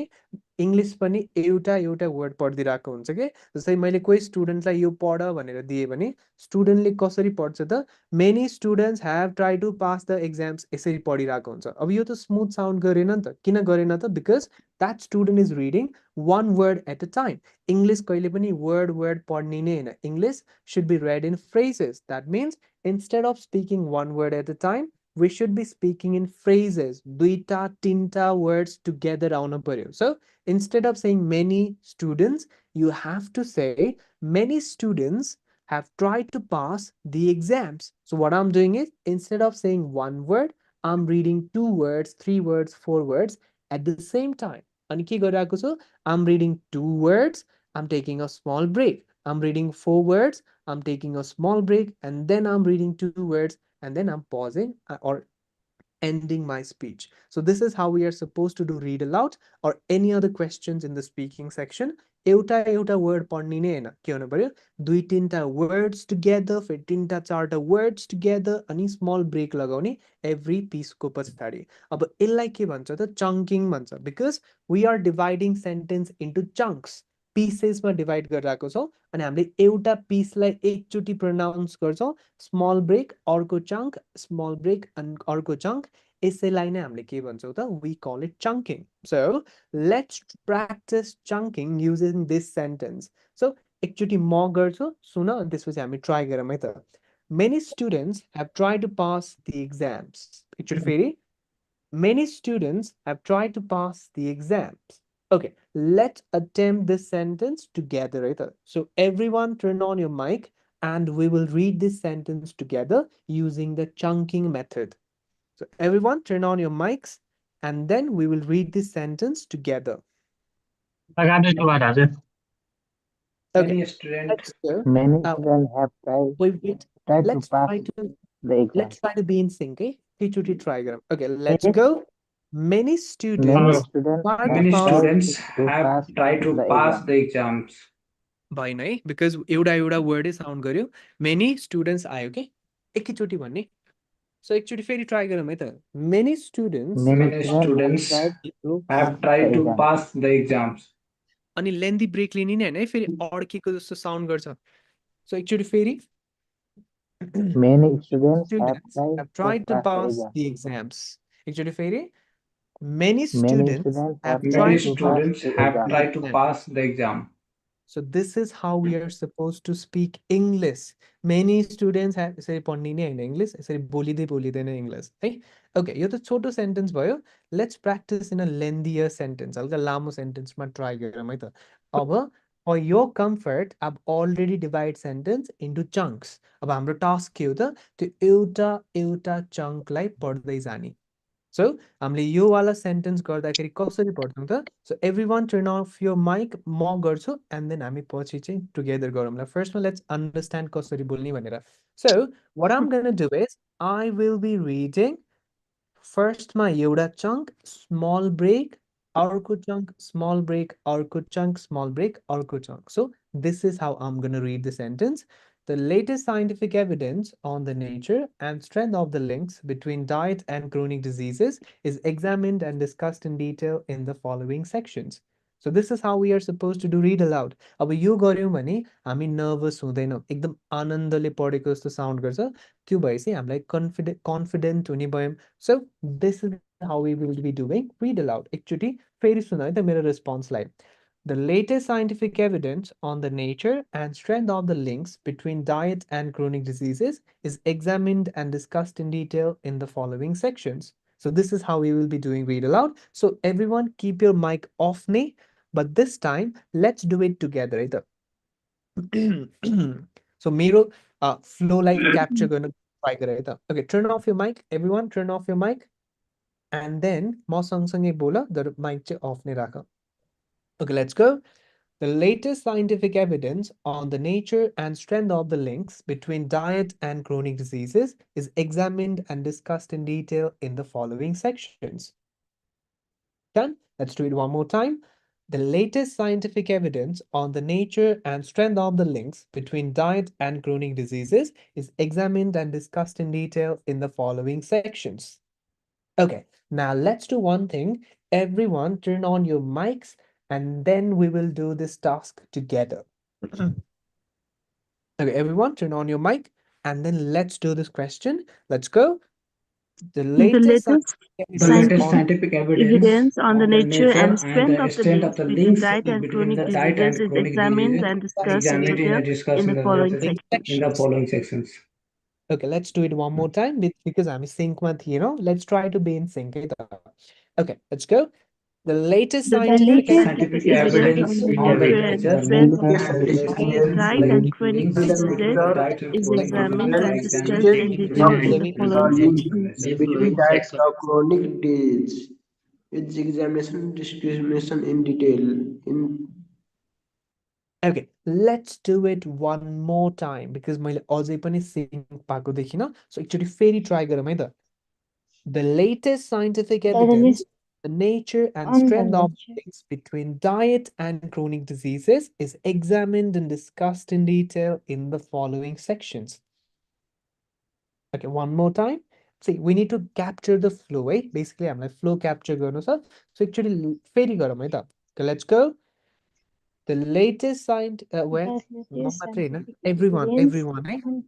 इङ्ग्लिस पनि एउटा एउटा वर्ड पढिदिरहेको हुन्छ के. जस्तै मैले कोही स्टुडेन्टलाई यो पढ भनेर दिएँ भने स्टुडेन्टले कसरी पढ्छ त, many students have try to pass the exams यसरी पढिरहेको हुन्छ. अब यो त स्मुथ साउन्ड गरेन नि त. किन गरेन त? Because that student is reading one word at a time. English कहिले पनि word पढ्ने नै हैन. English should be read in phrases. That means instead of speaking one word at a time, we should be speaking in phrases. दुईटा तीनटा words together आउन पर्यो. So instead of saying many students, you have to say many students have tried to pass the exams. So what I'm doing is, instead of saying one word, I'm reading two words, three words, four words at the same time. अनि के गरिरहेको छु? I'm reading two words, I'm taking a small break. I'm reading four words, I'm taking a small break, and then I'm reading two words, and then I'm pausing or ending my speech. So this is how we are supposed to do read aloud or any other questions in the speaking section. एउटा word पढ्ने नै हैन. के हुनु पर्यो? दुई तीनटा words together, फेरि तीनटा चारटा words together, अनि small break लगाउने every piece को पछाडि. अब यसलाई के भन्छ त? Chunking भन्छ. Because we are dividing sentence into chunks. Pieces मा डिवाइड गरिरहेको छौँ अनि हामीले एउटा पिसलाई एकचोटि प्रोनाउन्स गर्छौँ. स्मल ब्रेक, अर्को चङ्क, स्मल ब्रेक अनि अर्को चङ्क. यसैलाई नै हामीले के भन्छौँ त? We call it chunking. So let's practice chunking using this sentence. So एकचोटि म गर्छु, सुन, अनि त्यसपछि हामी ट्राई गरौँ है त. Many students have tried to pass the exams. एकचोटि फेरि. Many students have tried to pass the exams. Okay, let's attempt this sentence together. Right? So everyone turn on your mic and we will read this sentence together using the chunking method. So everyone turn on your mics and then we will read this sentence together. Okay, Many students let's go. Many students have Wait. tried to Let's pass try to the exam. let's try to be in sync. Okay, try. Okay, let's go. Many Many students students try to many pass students to have pass tried to the pass exam. the exams. भएन है, because एउटा वर्डै sound गर्यो. Many students आयो कि एकैचोटि भन्ने. So एकचोटि फेरि ट्राई गरौँ है त. Many students Many students have tried to pass the exams. अनि लेन्दी ब्रेक लिने नै हैन है, फेरि अड्केको जस्तो साउन्ड गर्छ. सो एकचोटि फेरि. Many students have tried to pass the exams. एकचोटि फेरि. Many students have Many tried to students have tried to exam. pass the exam. So this is how we are supposed to speak English. Many students have यसरी पढ्ने नै हैन English, यसरी बोलिँदैन English है. Okay, यो त छोटो सेन्टेन्स भयो. Let's practice in a lengthier sentence. हल्का लामो सेन्टेन्समा ट्राई गरौँ है त. अब for your comfort, I've already divided sentence into chunks. अब हाम्रो टास्क के हो त? त्यो एउटा चङ्कलाई पढ्दै जाने. So हामीले यो वाला सेन्टेन्स गर्दाखेरि कसरी पढ्छौँ त? So everyone turn off your mic. म गर्छु and then हामी पछि चाहिँ टुगेदर गरौँला. फर्स्टमा let's understand कसरी बोल्ने भनेर. So what I'm gonna do is I will be reading फर्स्टमा एउटा चङ्क, स्मल ब्रेक, अर्को चङ्क, स्मल ब्रेक, अर्को chunk, small break, अर्को chunk. So this is how I'm gonna read the sentence. The latest scientific evidence on the nature and strength of the links between diet and chronic diseases is examined and discussed in detail in the following sections. So this is how we are supposed to do read aloud. अब यो गर्यौँ भने हामी nervous हुँदैनौँ, एकदम आनन्दले पढेको जस्तो साउन्ड गर्छ. त्यो भएपछि हामीलाई कन्फिडेन्ट हुने भयौँ. So this is how we will be doing read aloud. एकचोटि फेरि सुन है त मेरो रेस्पोन्सलाई. The latest scientific evidence on the nature and strength of the links between diet and chronic diseases is examined and discussed in detail in the following sections. So this is how we will be doing read aloud. So everyone keep your mic off nay, but this time let's do it together. So मेरो flow like capture gonna try गरेर त. Okay, turn off your mic. Everyone turn off your mic. And then म सँगसँगै बोल, the mic चाहिँ off नै राख. Okay, let's go. The latest scientific evidence on the nature and strength of the links between diet and chronic diseases is examined and discussed in detail in the following sections. Done? Let's do it one more time. The latest scientific evidence on the nature and strength of the links between diet and chronic diseases is examined and discussed in detail in the following sections. Okay, now let's do one thing. Everyone turn on your mics and then we will do this task together. Okay, everyone turn on your mic and then let's do this question. Let's go. The latest scientific evidence on the on the nature nature and and strength the of the extent of links the between links diet and between chronic the diet and diseases is chronic examined diseases and discussed in examined detail and discussed in the following in the following sections. Okay, let's do it one more time because I'm sync with, let's try to be in sync. Okay, let's go. The latest The scientific latest Scientific evidence evidence on the on the nature and nature strength and of the Latest the links scientific between evidence diet on and links chronic between diseases the nature diet and is chronic examined diseases and examined discussed in and detail discussed in let the me in the following link following sections. between sections. diet and chronic disease. Its examination discrimination in detail. In Okay, let's do it one more time because मैले अझै पनि sync पाएको देखिन. So actually फेरि try गरौँ है त. The latest scientific evidence, the nature and strength of links between diet and chronic diseases is examined and discussed in detail in the following sections. Okay, one more time. See, we need to capture the flow, eh? Basically, I'm like flow capture गर्नु छ. So actually फेरि गरौँ है त. Okay, let's go. The latest where म मात्रै हैन, everyone है.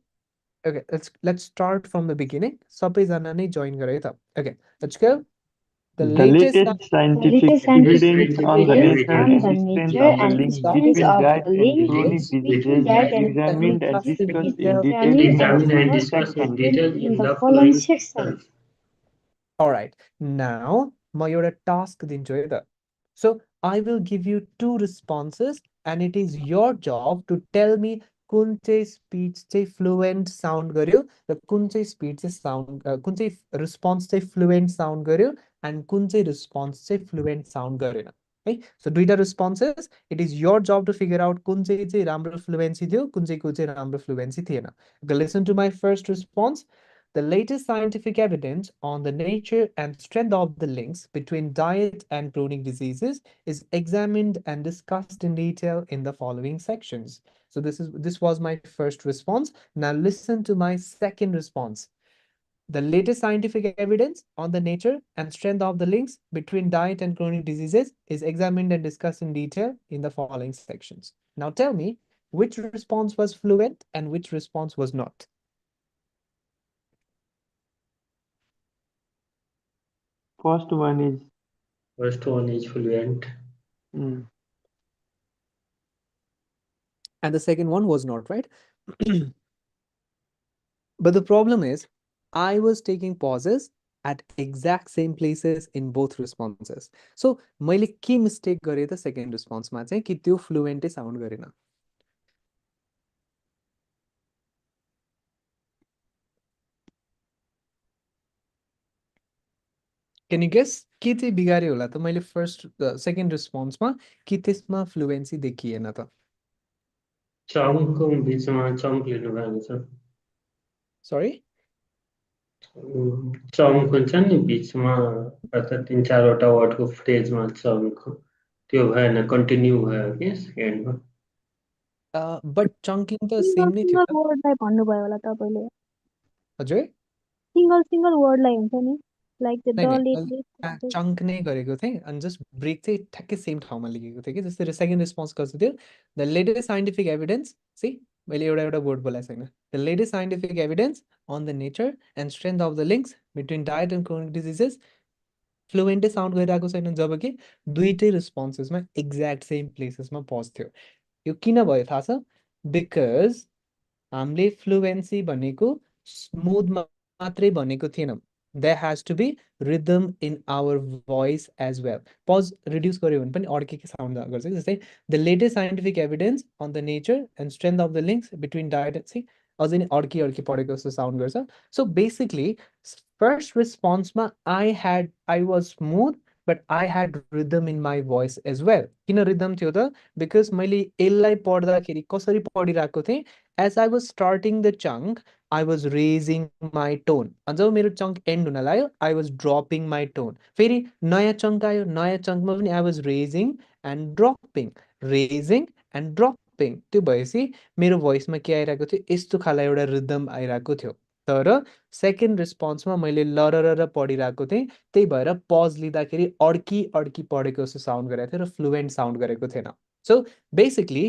Okay, let's start from the beginning. सबैजना नै join गरौँ है त. Okay, let's go. The The latest latest scientific evidence on the nature and the strength of the links between diet and chronic diseases is examined and discussed in detail in the following sections. In the following sections. All right, now म एउटा task दिन्छु है त. So I will give you two responses and it is your job to tell me कुन चाहिँ speech चाहिँ fluent sound गर्यो र कुन चाहिँ speech चाहिँ कुन चाहिँ response चाहिँ fluent sound गर्यो and कुन चाहिँ response चाहिँ fluent sound गरेन है. So दुईटा responses, it is your job to figure out कुन चाहिँ राम्रो fluency थियो, कुन चाहिँ राम्रो fluency थिएन. Okay, listen to my first response. The latest scientific evidence on the nature and strength of the links between diet and chronic diseases is examined and discussed in detail in the following sections. So this was my first response. Now listen to my second response. The latest scientific evidence on the nature and strength of the links between diet and chronic diseases is examined and discussed in detail in the following sections. Now tell me which response was fluent and which response was not. First one is Fluent. mm, And the second one was not, right? But the problem is, I was taking pauses at exact same places in both responses. So मैले के mistake गरेँ त second response मा चाहिँ कि त्यो fluent sound गरेन. Can you guess के चाहिँ बिगारे होला त मैले first second response मा कि त्यसमा fluency देखिएन त. चमको बिचमा चम्क लिनु भएको छ. Sorry? चमक हुन्छ नि बिचमा अर्थात् 3-4 वटा वर्डको फ्रेजमा चमक त्यो भएन, कन्टिन्यू भयो कि सेकेन्डमा. But chunking त सिंगल same नै थियो सिंगल त. वर्डलाई भन्नुभयो होला तपाईले. हजुर? सिंगल वर्डलाई हुन्छ नि, लाइक द नहीं latest चङ्क नै गरेको थिएँ अनि जस्ट ब्रेक चाहिँ ठ्याक्कै सेम ठाउँमा लेखेको थिएँ कि जस्तै सेकेन्ड रेस्पोन्स कस्तो थियो the latest scientific evidence see मैले एउटा वर्ड बोलाएको छैन the latest scientific evidence on the nature and strength of the links between diet and chronic diseases फ्लुएन्टै साउन्ड गरिरहेको छैन, जबकि दुईटै रेस्पोन्सेसमा एक्ज्याक्ट सेम प्लेसेसमा पज थियो। यो किन भयो थाहा छ? बिकज हामीले फ्लुएन्सी भनेको स्मुथ मात्रै भनेको थिएनौँ। There has to be rhythm in our voice as well. Pause reduce गऱ्यो भने पनि अर्कै साउन्ड गर्छ। जस्तै the latest scientific evidence on the nature and strength of the links between diet and अझै नि अर्की पढेको जस्तो साउन्ड गर्छ। सो बेसिकली फर्स्ट रेस्पोन्समा I was smooth but I had rhythm in my voice as well. किन rhythm थियो त? बिकज मैले यसलाई पढ्दाखेरि कसरी पढिरहेको थिएँ, as I was starting the chunk I was raising my tone. जब मेरो चङ्क एन्ड हुन लाग्यो I was dropping my tone. फेरि नयाँ चङ्क आयो, नयाँ चङ्कमा पनि I was raising and dropping, raising and dropping. त्यो भएपछि मेरो भोइसमा के आइरहेको थियो, यस्तो खाले एउटा रिदम आइरहेको थियो। तर सेकेन्ड रेस्पोन्समा मैले लरर पढिरहेको थिएँ, त्यही भएर पज लिँदाखेरि अड्की पढेको जस्तो साउन्ड गरेको थियो र फ्लुएन्ट साउन्ड गरेको थिएन। सो बेसिकली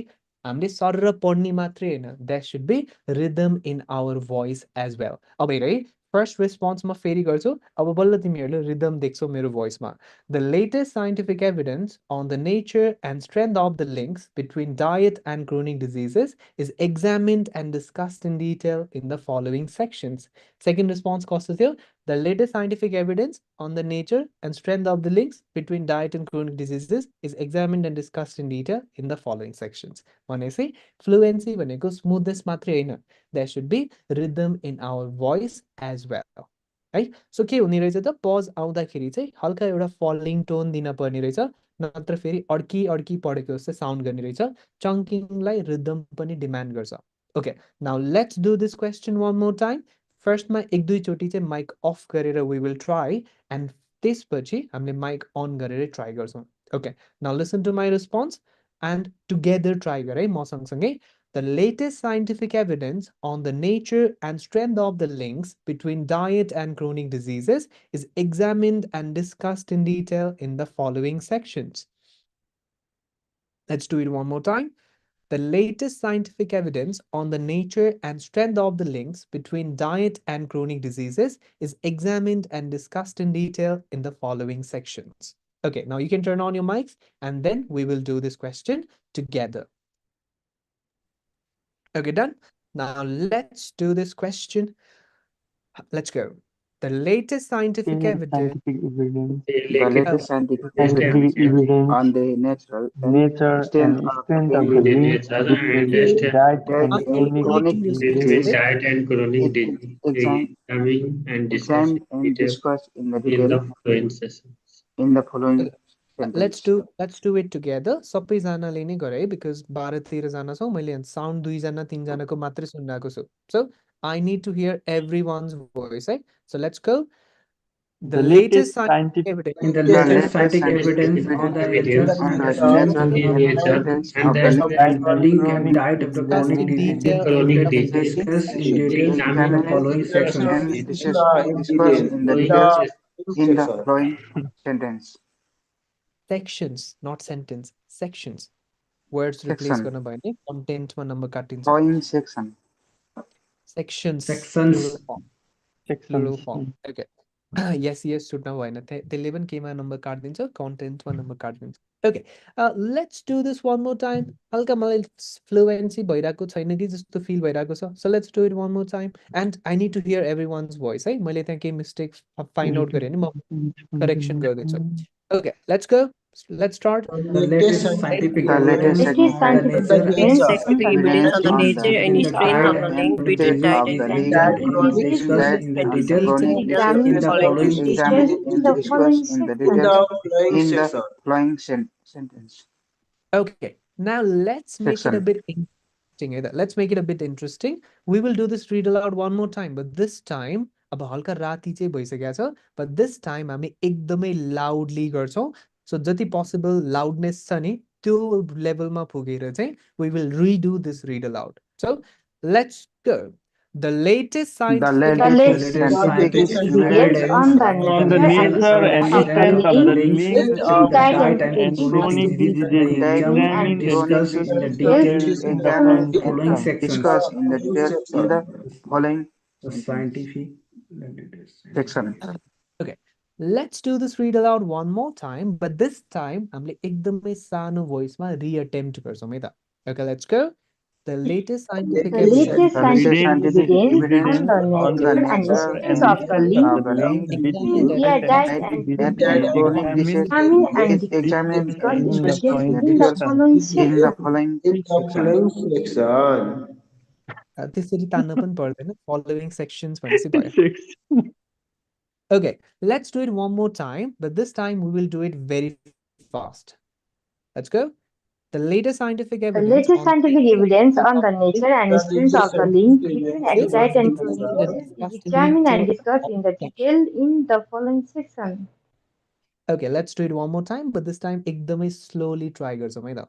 हामीले सरर पढ्ने मात्रै होइन, that should be rhythm in our voice as well. अब हेर है, फर्स्ट रेस्पोन्समा फेरि गर्छु, अब बल्ल तिमीहरूले रिदम देख्छौ मेरो भोइसमा। The latest scientific evidence on the nature and strength of the links between diet and chronic diseases is examined and discussed in detail in the following sections. Second response कस्तो थियो? The latest scientific evidence on the nature and strength of the links between diet and chronic diseases is examined and discussed in detail in the following sections. भनेपछि fluency भनेको smoothness मात्रै होइन, there should be rhythm in our voice as well. है, so के हुने रहेछ त, pause आउँदाखेरि चाहिँ हल्का एउटा फलिङ टोन दिन पर्ने रहेछ, नत्र फेरि अड्की पढेको जस्तो साउन्ड गर्ने रहेछ। चङ्किङलाई रिदम पनि डिमान्ड गर्छ। Okay, now let's do this question one more time. फर्स्टमा एक दुईचोटि चाहिँ माइक अफ गरेर वी विल ट्राई, एन्ड त्यसपछि हामीले माइक अन गरेर ट्राई गर्छौँ। Okay, now listen to my response and together try गर है म सँगसँगै। The latest scientific evidence on the nature and strength of the links between diet and chronic diseases is examined and discussed in detail in the following sections. Let's do it one more time. The latest scientific evidence on the nature and strength of the links between diet and chronic diseases is examined and discussed in detail in the following sections. Okay, now you can turn on your mics and then we will do this question together. Okay, done. Now let's do this question. Let's go. The latest scientific evidence. The latest scientific Scientific evidence evidence, on the natural and nature strength and of strength the of the link links between between diet diet and and chronic chronic between diseases diseases diet and chronic is disease, exam- examining and discussing examined and detail discussed in the in detail the following sessions. in the following Let's sentence. do it together. सबैजनाले नै गरे है, because 12-13 छौँ, मैले sound 2-3जनाको मात्रै सुनिरहेको छु। So I need to hear everyone's voice, right? So let's go. The The latest latest scientific scientific evidence. In the The latest latest scientific scientific evidence on the evidence nature Evidence on and the the on natural the strength and of the nature strength and of the the of link the strength of link the and chronic diet of the Discussed chronic in diseases diseases detail in chronic the is disease, following discussed in sections. details in the examined following sections. and examined discussed in the following detail sessions. in the following sentence. Sections, not sentence. Sections. Words replace Section. गर्न भयो भने कन्टेन्टमा number काटिन्छ। Following section. Sections, plural Sections. form. Plural sections. form. Okay. yes छुट्न भएन, त्यसले पनि केमा number काटिदिन्छ, कन्टेन्टमा number काटिदिन्छ। Okay, let's do this one more time. हल्का मलाई फ्लुएन्सी भइरहेको छैन कि जस्तो फिल भइरहेको छ। So let's do it one more time and I need to hear everyone's voice है। मैले त्यहाँ केही मिस्टेक फाइन्ड आउट गरेँ भने म करेक्सन गरिदिन्छु। Okay, let's go, let's start. The latest scientific The latest evidence Latest on the scientific nature and evidence Scientific on the evidence evidence on the nature on nature the and in the the strength nature of diet the and link and between strength diet of diseases the and link and chronic chronic diseases between discussed diet in the and the details chronic is in examined the diseases and is following examined discussed in and the discussed following in the detail sections. in the following sentence. Okay, now let's make it a Section. bit interesting. Let's make it a bit interesting. We will do this read aloud one more time, but this time अब हल्का राति चाहिँ भइसकेको छ, but this time हामी एकदमै loudly गर्छौँ। So जति possible loudness छ नि त्यो लेभलमा पुगेर चाहिँ we will redo this read aloud. So let's go. The latest The scientific The latest latest scientific scientific scientific evidence evidence evidence on the on On the the nature and nature nature and strength the and of the strength strength of of the the link links links between between diet the and diet between and and chronic chronic chronic diseases diseases is diseases is is examined examined and and examined and discussed discussed in the discussed in details detail in in the the following in following the following sections. sections. sections. discussed in the detail in the following The sentence. scientific, the latest Section. scientific. Okay, Let's do this read aloud one more time, but this time हामीले एकदमै सानो voice मा reattempt गर्छौँ है त. Okay, let's go. The latest scientific The evidence latest The latest scientific Evidence, scientific evidence evidence on the evidence on on the the nature and nature nature strength and and of the strength strength link of of the the link link between between examine their and diet diet diet and diet diseases and examine chronic and disease examine and is discussed examined in and in the detail discussed following in the details section. following in the section. following section. त्यसरी तान्न पनि पर्दैन following sections भनेपछि भयो. Section. Okay, let's do it one more time, but this time we will do it very fast. Let's go. The latest scientific The evidence on latest the nature scientific and evidence strength on of the the link nature and strength of the link between is diet and chronic examined and disease is discussed in examined and detail discussed of in the section. detail in the following section. Okay, let's do it one more time, but this time एकदमै slowly try गर्छौँ है त.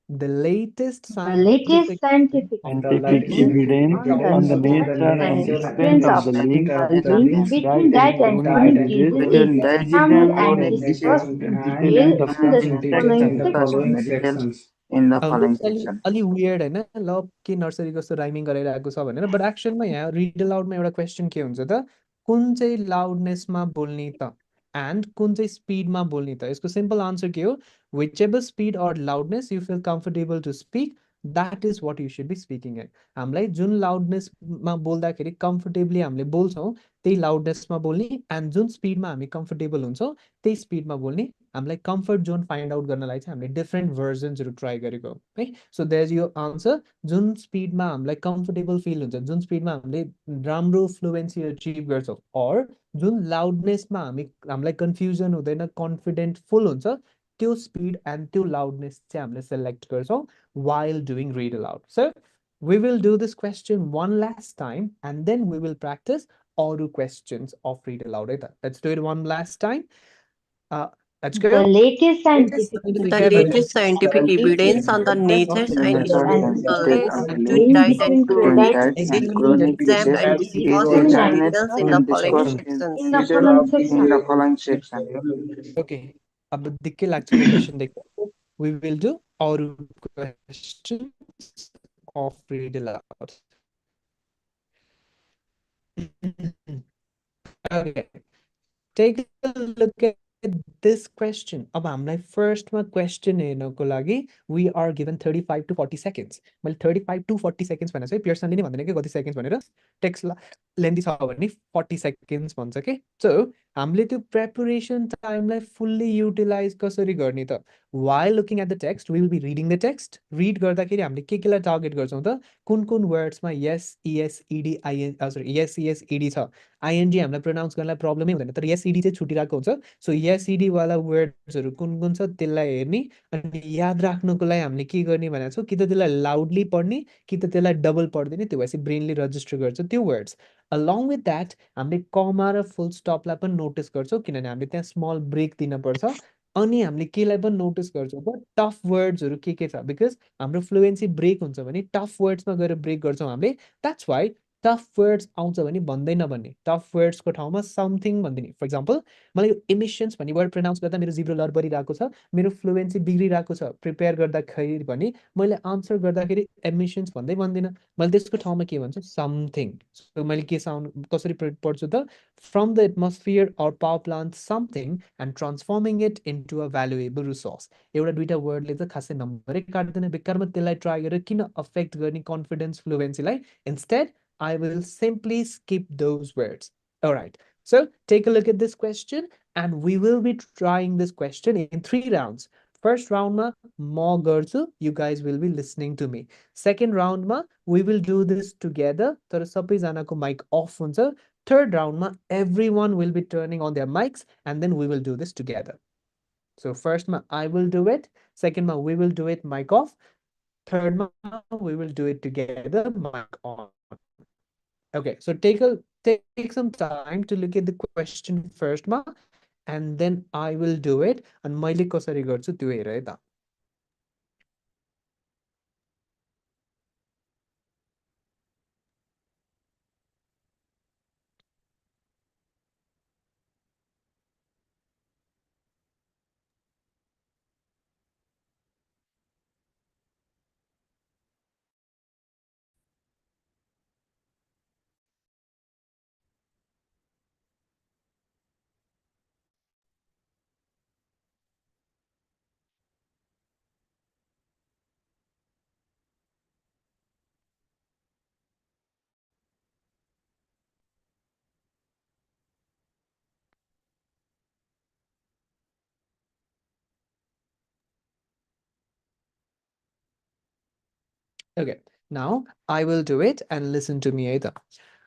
The latest The scientific latest evidence scientific on the Scientific evidence nature evidence on the on the nature nature and and strength strength of of the Strength link of the the link between link between diet and diet and chronic chronic between diseases disease is between is diet examined and and examined chronic and disease discussed discussed in in detail detail in the in the following following section. discussed in section. the details in the following looks section. अलि weird होइन ल के nursery कस्तो rhyming गराइरहेको छ भनेर but एक्सनमा यहाँ read अलाउडमा एउटा क्वेसन के हुन्छ त कुन चाहिँ लाउडनेसमा बोल्ने त एन्ड कुन चाहिँ स्पिडमा बोल्ने त यसको सिम्पल आन्सर के हो whichever speed or loudness you feel comfortable to speak that is what you should be speaking at हामीलाई जुन लाउडनेसमा बोल्दाखेरि कम्फर्टेबली हामीले बोल्छौँ त्यही लाउडनेसमा बोल्ने एन्ड जुन स्पिडमा हामी कम्फर्टेबल हुन्छौँ त्यही स्पिडमा बोल्ने हामीलाई कम्फर्ट जोन फाइन्ड आउट गर्नलाई चाहिँ हामीले डिफ्रेन्ट भर्जन्सहरू ट्राई गरेको है सो देयर इज यो आन्सर जुन स्पिडमा हामीलाई कम्फर्टेबल फिल हुन्छ जुन स्पिडमा हामीले राम्रो फ्लुएन्सी अचिभ गर्छौँ अर जुन लाउडनेसमा हामीलाई कन्फ्युजन हुँदैन कन्फिडेन्ट फुल हुन्छ त्यो स्पिड एन्ड त्यो लाउडनेस चाहिँ हामीले सेलेक्ट गर्छौँ while doing read aloud. So we will do this question one last time and then we will practice oral questions of read aloud. Let's do it one last time. Uh, let's The go. latest Latest scientific scientific The evidence evidence latest on the scientific nature evidence and on the of strength nature of the the and link Nature link strength and and of the strength link between of the the link between link diet and between between chronic diet diet and and diseases chronic is chronic disease disease examined and is is discussed in examined and examined details discussed in the and following discussed in sections. the following in the section. following section. Okay. अब दिक्कै लाग्छ यो question देख्दा we will do oral questions of read aloud. Okay. Take a look at this question. अब हामीलाई फर्स्टमा question हेर्नको लागि we are given 35 to 40 seconds. मैले 35 to 40 seconds भनेको चाहिँ पियर्सनले नै भन्दैन कि कति सेकेन्ड्स भनेर टेक्स्ट लेन्थी छ भने 40 seconds भन्छ कि सो हामीले त्यो प्रेपरेसन टाइमलाई फुल्ली युटिलाइज कसरी गर्ने त while looking at the text we will be reading the text read गर्दाखेरि हामीले केलाई टार्गेट गर्छौँ त कुन कुन वर्ड्समा yes es ed in sorry yes es ed छ आइएनजी हामीलाई प्रोनाउन्स गर्नलाई प्रब्लमै हुँदैन तर एसइडी चाहिँ छुटिरहेको हुन्छ सो एसइडी वाला वर्ड्सहरू कुन कुन छ त्यसलाई हेर्ने अनि याद राख्नुको लागि हामीले के गर्ने भनेको छौँ कि त त्यसलाई लाउडली पढ्ने कि त त्यसलाई डबल पढिदिने त्यो भएपछि ब्रेनले रजिस्टर गर्छ त्यो वर्ड्स अलङ विथ द्याट हामीले कमा र फुल स्टपलाई पनि नोटिस गर्छौँ किनभने हामीले त्यहाँ स्मल ब्रेक दिनुपर्छ अनि हामीले केलाई पनि नोटिस गर्छौँ त टफ वर्ड्सहरू के छ बिकज हाम्रो फ्लुएन्सी ब्रेक हुन्छ भने टफ वर्ड्समा गएर ब्रेक गर्छौँ हामीले द्याट्स वाइ टफ वर्ड्स आउँछ भने भन्दैन भन्ने टफ वर्ड्सको ठाउँमा समथिङ भनिदिने फर इक्जाम्पल मलाई यो इमिसन्स भन्ने वर्ड प्रोनाउन्स गर्दा मेरो जिब्रो लडबडिरहेको छ मेरो फ्लुएन्सी बिग्रिरहेको छ प्रिपेयर गर्दाखेरि भने मैले आन्सर गर्दाखेरि एमिसन्स भन्दै भन्दिनँ मैले त्यसको ठाउँमा के भन्छु समथिङ सो मैले के साउन्ड कसरी पढ्छु त from the atmosphere or power plant something and transforming it into a valuable resource एउटा दुइटा वर्डले त खासै नम्बरै काट्दैन बेकारमा त्यसलाई ट्राई गरेर किन अफेक्ट गर्ने कन्फिडेन्स फ्लुएन्सीलाई instead I will simply skip those words. All right. So take a look at this question and we will be trying this question in 3 rounds. First round ma more garchu, you guys will be listening to me. Second round ma we will do this together. Tara sabai jana ko mic off huncha. Third round ma everyone will be turning on their mics and then we will do this together. So first ma I will do it. Second ma we will do it mic off. Third ma we will do it together mic on. Okay, so take some time to look at the question first ma and then I will do it and मैले कसरी गर्छु त्यो हेर है त Okay, now I will do it and listen to me either.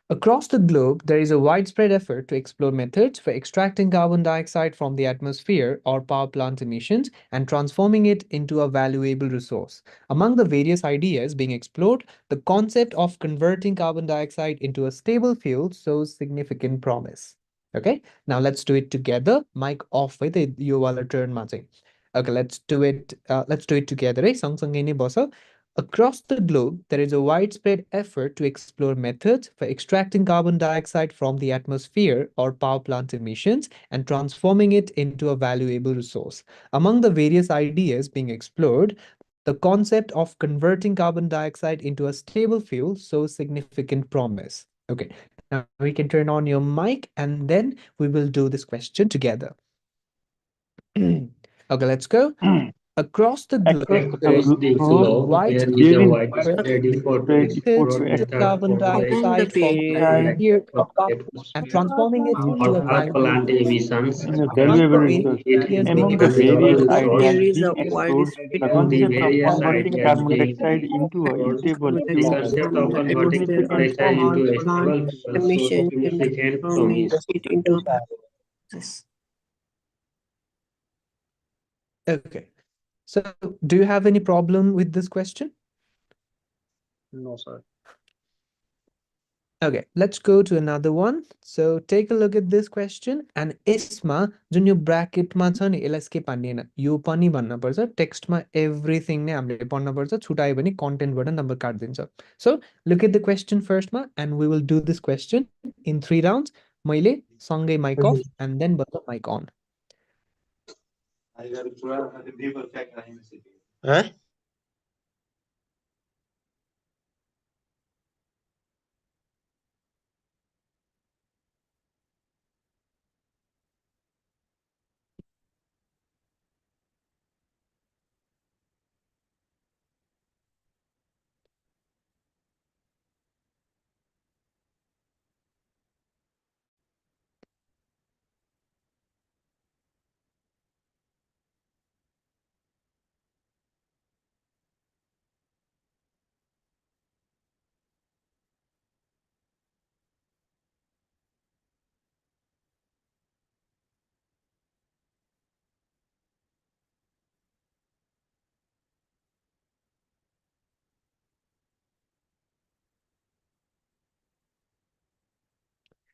Across the globe, there is a widespread effort to explore methods for extracting carbon dioxide from the atmosphere or power plant emissions and transforming it into a valuable resource. Among the various ideas being explored, the concept of converting carbon dioxide into a stable fuel shows significant promise. Okay, now let's do it together. Mic off with it. You all turn matching. Okay, let's do it. Let's do it together. सँगसँगै नै बस. Across the globe, there is a widespread effort to explore methods for extracting carbon dioxide from the atmosphere or power plant emissions and transforming it into a valuable resource. Among the various ideas being explored, the concept of converting carbon dioxide into a stable fuel shows significant promise. Okay, now we can turn on your mic and then we will do this question together. Okay, let's go. Across the globe, Across there the is Across the a globe, globe, there is widespread a there is effort widespread effort to widespread effort methods explore to to methods carbon for And the dioxide from the extracting pair. atmosphere from the and atmosphere transforming it or into a power valuable plant resource. emissions in a Among valuable the transforming resource. various it ideas into being Among a the valuable explored, various resource. ideas There is being a explored, widespread the Among the concept of various converting ideas carbon being dioxide into a explored, stable the fuel concept of shows converting carbon significant dioxide promise. into a stable fuel shows emissions and significant transforming promise. it into a process. okay. So, do you have any problem with this question? No, sir. Okay, let's go to another one. So take a look at this question and यसमा जुन यो ब्र्याकेटमा छ नि यसलाई skip हान्दिएन यो पनि भन्न पर्छ टेक्स्टमा एभ्रिथिङ नै हामीले पढ्न पर्छ छुटायो भने कन्टेन्टबाट नम्बर काट्दिन्छ so look at the question फर्स्टमा and we will do this question in 3 rounds मैले सँगै mic off and then but mic on Huh?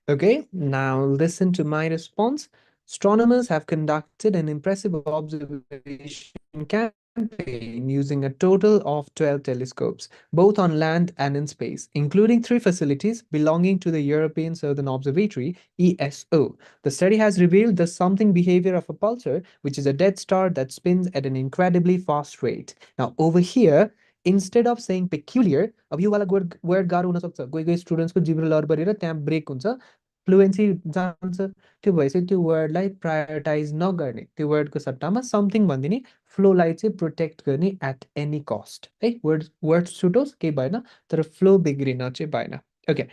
Okay, now listen to my response. Astronomers have conducted an impressive observation campaign using a total of 12 telescopes, both on land and in space, including 3 facilities belonging to the European Southern Observatory, ESO. The study has revealed the something behavior of a pulsar, which is a dead star that spins at an incredibly fast rate. Now, over here, instead of saying peculiar, अब यो वाला word गाह्रो हुन सक्छ कोही कोही स्टुडेन्ट्सको जिब्रो lot परेर त्यहाँ ब्रेक हुन्छ फ्लुएन्सी जान्छ त्यो भएपछि त्यो वर्डलाई प्रायोरिटाइज नगर्ने त्यो वर्डको सट्टामा समथिङ भनिदिने फ्लोलाई चाहिँ प्रोटेक्ट गर्ने एट एनी कस्ट है वर्ड छुटोस् केही भएन तर फ्लो बिग्रिन चाहिँ भएन okay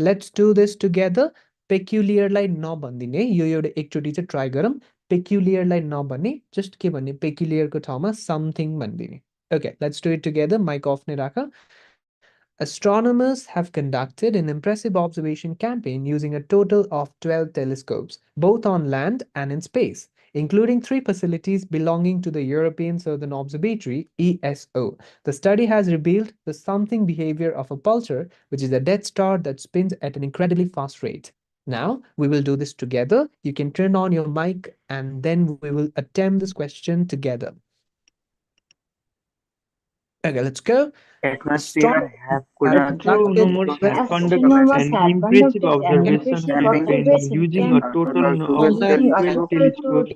let's do this together पेक्युलियरलाई नभनिदिने यो एउटा एकचोटि चाहिँ ट्राई गरौँ पेक्युलियरलाई नभन्ने जस्ट के भन्ने पेक्युलियरको ठाउँमा समथिङ भनिदिने okay let's do it together mic off नै राख Astronomers have conducted an impressive observation campaign using a total of 12 telescopes, both on land and in space, including 3 facilities belonging to the European Southern Observatory, ESO. The study has revealed the something behavior of a pulsar, which is a dead star that spins at an incredibly fast rate. Now, we will do this together. You can turn on your mic and then we will attempt this question together. Okay, let's go. Atmosphere have conducted Astronomers have conducted observation an impressive observation campaign campaign using a total of On land 12 telescopes,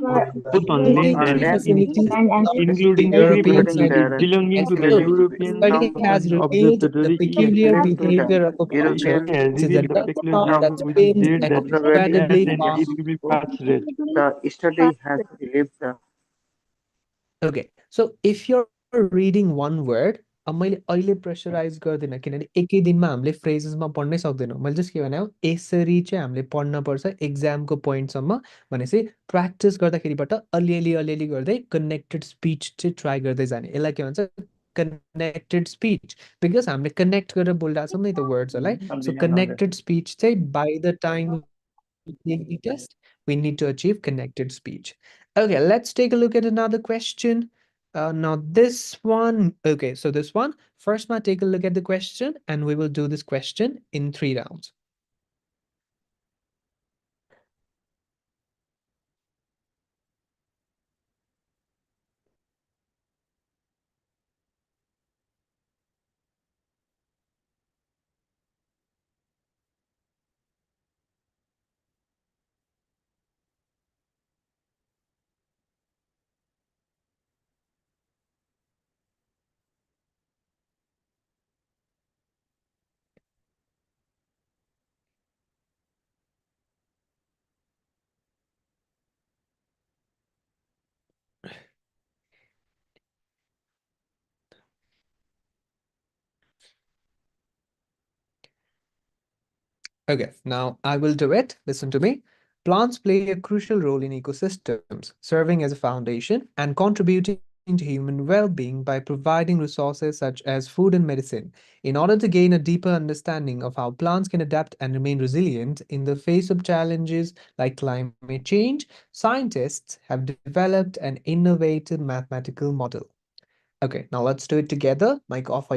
both on both land including on three and land in facilities space, including the three European including facilities the belonging to the ESO. European Study has Southern revealed the Observatory peculiar ESO. to the behavior of a Study pulsar, European has which is a revealed the dead peculiar star behavior that which is spins there at that an spins observatory at incredibly an fast. incredibly fast rate. the study has relieved the Okay, so if you're reading one word, अब मैले अहिले pressurise गर्दिनँ किनभने एकै दिनमा हामीले फ्रेजेसमा पढ्नै सक्दैनौँ मैले जस्ट के भने हो यसरी चाहिँ हामीले पढ्नपर्छ एक्जामको पोइन्टसम्म भनेपछि प्र्याक्टिस गर्दाखेरिबाट अलिअलि अलिअलि गर्दै कनेक्टेड स्पिच चाहिँ ट्राई गर्दै जाने यसलाई के भन्छ connected speech because हामीले connect गरेर बोलिरहेको छौँ नि त वर्ड्सहरूलाई. So connected speech चाहिँ by the time we take the test, we need to achieve connected speech. Okay, let's take a look at another question. Now this one, okay, so this one, first ma take a look at the question and we will do this question in 3 rounds. Okay, now I will do it. Listen to me. Plants play a crucial role in ecosystems, serving as a foundation and contributing to human well-being by providing resources such as food and medicine. In order to gain a deeper understanding of how plants can adapt and remain resilient in the face of challenges like climate change, scientists have developed an innovative mathematical model. Okay, now let's do it together. Mike off.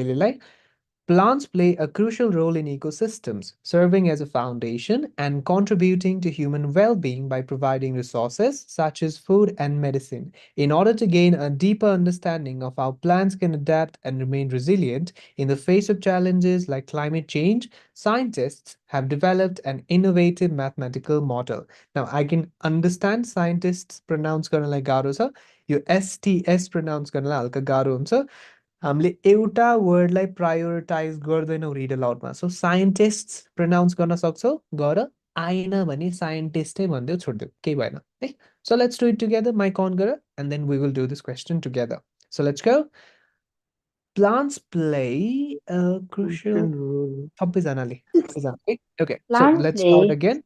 Plants play a crucial role in ecosystems, serving as a foundation and contributing to human well-being by providing resources such as food and medicine. In order to gain a deeper understanding of how plants can adapt and remain resilient in the face of challenges like climate change, scientists have developed an innovative mathematical model. Now, I can understand scientists pronounce गर्न like गाह्रो छ. यो STS pronounce गर्नलाई हल्का गाह्रो हुन्छ. हामीले एउटा वर्डलाई प्रायोरिटाइज गर्दैनौँ रिड अलाउडमा. सो साइन्टिस्ट्स प्रनाउन्स गर्न सक्छौ, गर. आएन भने साइन्टिस्टै भनिदेऊ, छोडिदेऊ, केही भएन है. So let's do it together. Mic on गर and then we will do this question together. So let's go. Plants play a crucial role. सबैजनाले. Okay, so let's start again.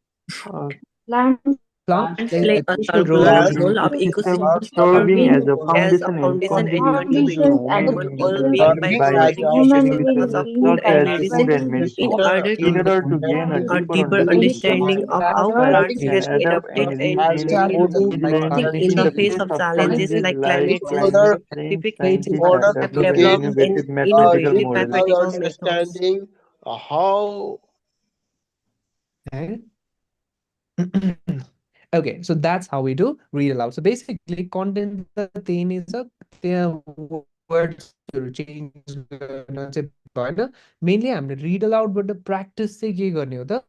Plants play Play a a crucial role turbulent in role of Ecosystem ecosystem serving serving as a as a foundation and foundation and contributing to contributing to human human well-being well-being by by providing providing sources of resources food such and as food medicine and in medicine. order In to order to gain a a deeper deeper understanding of understanding how of how plants plants can can adapt adapt and and remain remain like resilient resilient in in the the face face of of challenges challenges like like climate change. climate change. Specifically, Scientists have have developed developed an innovative mathematical innovative models. mathematical methods. Eh? Okay, so that's how we do read aloud. So basically, content the theme is a words to change mainly I'm read aloud, but the practice से के गर्ने हो त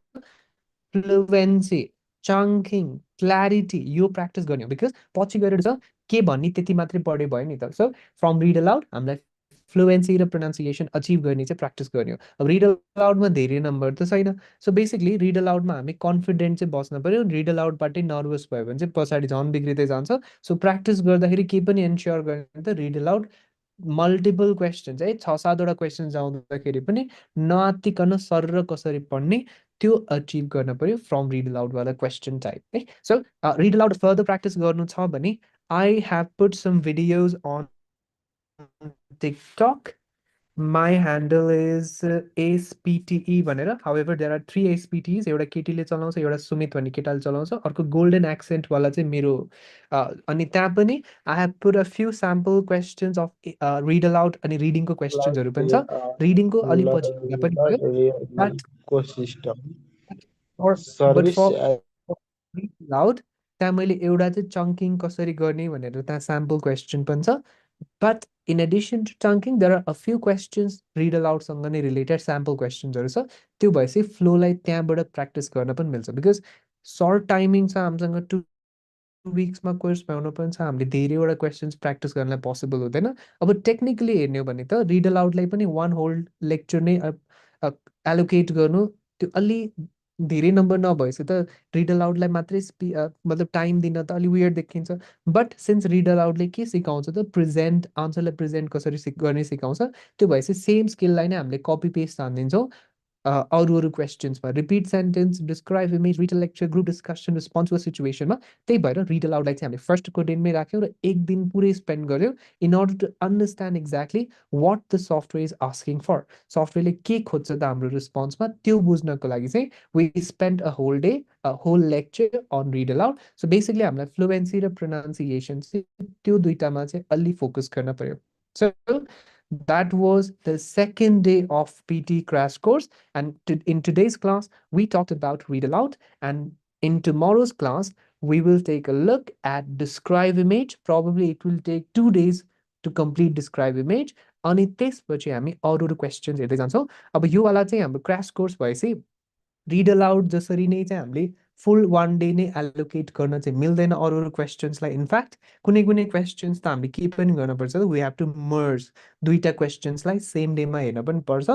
fluency, chunking, clarity यो practice गर्ने हो because पछि गएर छ के भन्ने त्यति मात्रै पढे भयो नि त. So from read aloud हामीलाई fluency र pronunciation achieve गर्ने चाहिँ practice गर्ने हो. अब read aloud मा धेरै नम्बर त छैन. So basically read aloud मा हामी confident चाहिँ बस्न पर्यो. read aloud बाटै nervous भयो भने चाहिँ पछाडि झन् बिग्रिँदै जान्छ. So practice गर्दाखेरि के पनि ensure गर्ने त read aloud मल्टिपल क्वेसन्स है 6-7 क्वेसन्स आउँदाखेरि पनि नआत्तिकन सर कसरी पढ्ने त्यो अचिभ गर्न पर्यो फ्रम रिड अलाउड वाला क्वेसन टाइप है. So read aloud further practice गर्नु छ भने I have put some videos on TikTok. My handle is ASPTE भनेर. However, there are 3 ASPTEs. एउटा केटीले चलाउँछ, एउटा सुमित भन्ने केटाले चलाउँछ, अर्को गोल्डन एक्सेन्ट वाला चाहिँ मेरो. अनि त्यहाँ पनि I have put a few sample questions of read aloud अनि रिडिङको क्वेसन्सहरू पनि छ. रिडिङको अलि पछि भन्दा पनि भयो. But for read aloud त्यहाँ मैले एउटा चाहिँ चङ्किङ कसरी गर्ने भनेर त्यहाँ स्याम्पल क्वेसन पनि छ. But in addition to chunking, there are a few questions read aloud सँग नै related sample questions छ. त्यो भएपछि फ्लोलाई त्यहाँबाट प्र्याक्टिस गर्न पनि मिल्छ बिकज सर्ट टाइमिङ छ हामीसँग 2 विक्समा कोर्स भ्याउनु पनि छ. हामीले धेरैवटा क्वेसन्स प्र्याक्टिस गर्नलाई पोसिबल हुँदैन. अब टेक्निकली हेर्ने हो भने त रिड अलाउडलाई पनि 1 होल लेक्चर नै एलोकेट गर्नु त्यो अलि धेरै नम्बर नभएपछि त रिड अलाउडलाई मात्रै मतलब टाइम दिन त अलि वियर्ड देखिन्छ. बट सिन्स रिड अलाउडले के सिकाउँछ त प्रेजेन्ट आन्सरलाई प्रेजेन्ट कसरी गर्ने सिकाउँछ. त्यो भएपछि सेम स्किललाई नै हामीले कपी पेस्ट हानिदिन्छौँ अरू क्वेसन्समा repeat sentence, describe image, read lecture, group discussion, response to सिचुएसनमा। त्यही भएर रिड अलाउडलाई चाहिँ हामीले फर्स्टको दिनमै राख्यौँ र एक दिन पुरै स्पेन्ड गऱ्यौँ in order to understand exactly what the software is asking for. सफ्टवेयरले के खोज्छ त हाम्रो रिस्पोन्समा त्यो बुझ्नको लागि चाहिँ we spend a whole day, a whole lecture on read aloud. So basically हामीलाई फ्लुएन्सी र प्रोनाउन्सिएसन चाहिँ त्यो दुइटामा चाहिँ अलि फोकस गर्न पर्यो। So that was the second day of PT crash course. And in today's class, we talked about read aloud. And in tomorrow's class, we will take a look at describe image. Probably it will take 2 days to complete describe image. अनि त्यसपछि हामी अरू questions हेर्दै जान्छौँ। अब योवाला चाहिँ हाम्रो crash course भएपछि रिड अलाउड जसरी नै चाहिँ हामीले फुल 1 डे नै एलोकेट गर्न चाहिँ मिल्दैन अरू क्वेसन्सलाई। इनफ्याक्ट कुनै कुनै क्वेसन्स त हामीले के पनि गर्नुपर्छ, वी हेभ टु मर्ज दुईवटा क्वेसन्सलाई सेम डेमा हेर्न पनि पर्छ।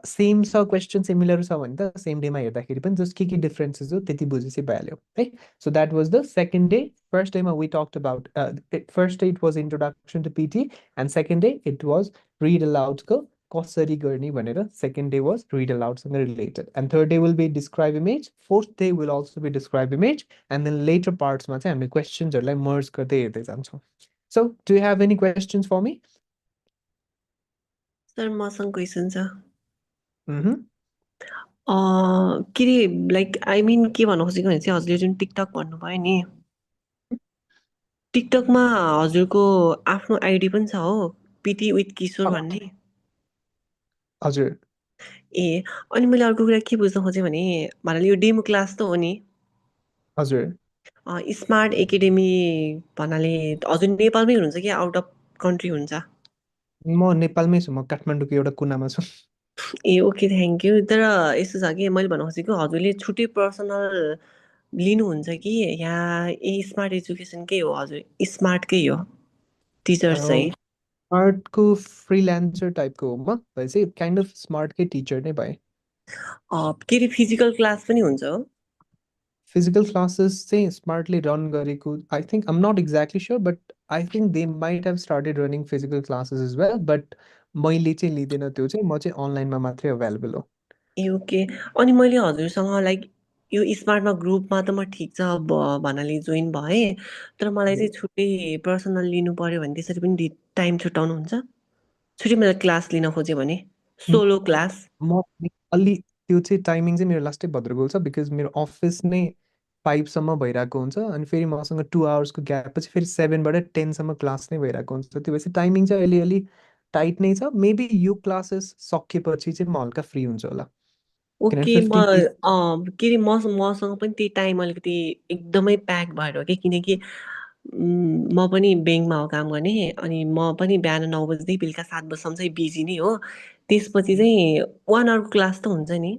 सेम छ क्वेसन सिमिलर छ भने त सेम डेमा हेर्दाखेरि पनि जस्ट के डिफ्रेन्सेस हो त्यति बुझेपछि भइहाल्यो है। So that was the second day. First डेमा we talked about first day it was introduction to PTE and second day it was read अलाउडको कसरी गर्ने भनेर। सेकेन्ड डे वाज रिड अलाउडसँग related and third day will be describe image, fourth day will also be describe image and then later पार्ट्समा चाहिँ हामीले क्वेसन्सहरूलाई merge गर्दै हेर्दै जान्छौँ। So do you have any questions for me? Sir मसँग question छ। के अरे लाइक आई मिन के भन्नु खोजेको भने चाहिँ हजुरले जुन टिकटक भन्नुभयो नि, टिकटकमा हजुरको आफ्नो आइडी पनि छ हो, पिटी विथ किशोर भन्ने? हजुर। ए अनि मैले अर्को कुरा के बुझ्न खोजेँ भने भन्नाले यो डेमो क्लास त हो नि? हजुर। स्मार्ट एकाडेमी भन्नाले हजुर नेपालमै हुनुहुन्छ कि आउट अफ कन्ट्री हुन्छ? म नेपालमै छु, म काठमाडौँको एउटा कुनामा छु। ए ओके, थ्याङ्क यू। तर यस्तो छ कि मैले भन्नु खोजेको हजुरले छुट्टै पर्सनल लिनुहुन्छ कि यहाँ स्मार्ट एजुकेसनकै हो? हजुर स्मार्टकै हो टिचर चाहिँ? स्मार्टको फ्रिल्यान्सर टाइपको हो म, भनेपछि काइन्ड अफ स्मार्टकै टिचर नै भए। के अरे फिजिकल क्लास पनि हुन्छ हो? फिजिकल क्लासेस चाहिँ स्मार्टले रन गरेको I think, um not exactly sure but I think they might have started running physical classes as well, but मैले चाहिँ लिँदैन त्यो चाहिँ, म चाहिँ अनलाइनमा मात्रै अभाइलेबल हो। ए ओके। अनि मैले हजुरसँग लाइक यो स्मार्टमा ग्रुपमा त म ठिक छ भन्नाले जोइन भएँ, तर मलाई चाहिँ छुट्टै पर्सनल लिनु पर्यो भने त्यसरी पनि टाइम छुट्याउनुहुन्छ? छुट्टै मैले क्लास लिन खोजेँ भने सोलो क्लास? म अलि त्यो चाहिँ टाइमिङ चाहिँ मेरो लास्टै भद्रगोल छ, बिकज मेरो अफिस नै 5सम्म भइरहेको हुन्छ अनि फेरि मसँग 2 आवर्सको ग्याप पछि फेरि 7बाट 10सम्म क्लास नै भइरहेको हुन्छ। त्यो भएपछि टाइमिङ चाहिँ अहिले अलि टाइट नै छ। मेबी यो क्लासेस सकेपछि चाहिँ म हल्का फ्री हुन्छ होला। ओके। म के अरे मसँग पनि त्यही टाइम अलिकति एकदमै प्याक भएर हो कि, किनकि म पनि ब्याङ्कमा हो काम गर्ने, अनि म पनि बिहान 9 बजीदेखि बेलुका 7 बजीसम्म चाहिँ बिजी नै हो। त्यसपछि चाहिँ 1 आवरको क्लास त हुन्छ नि?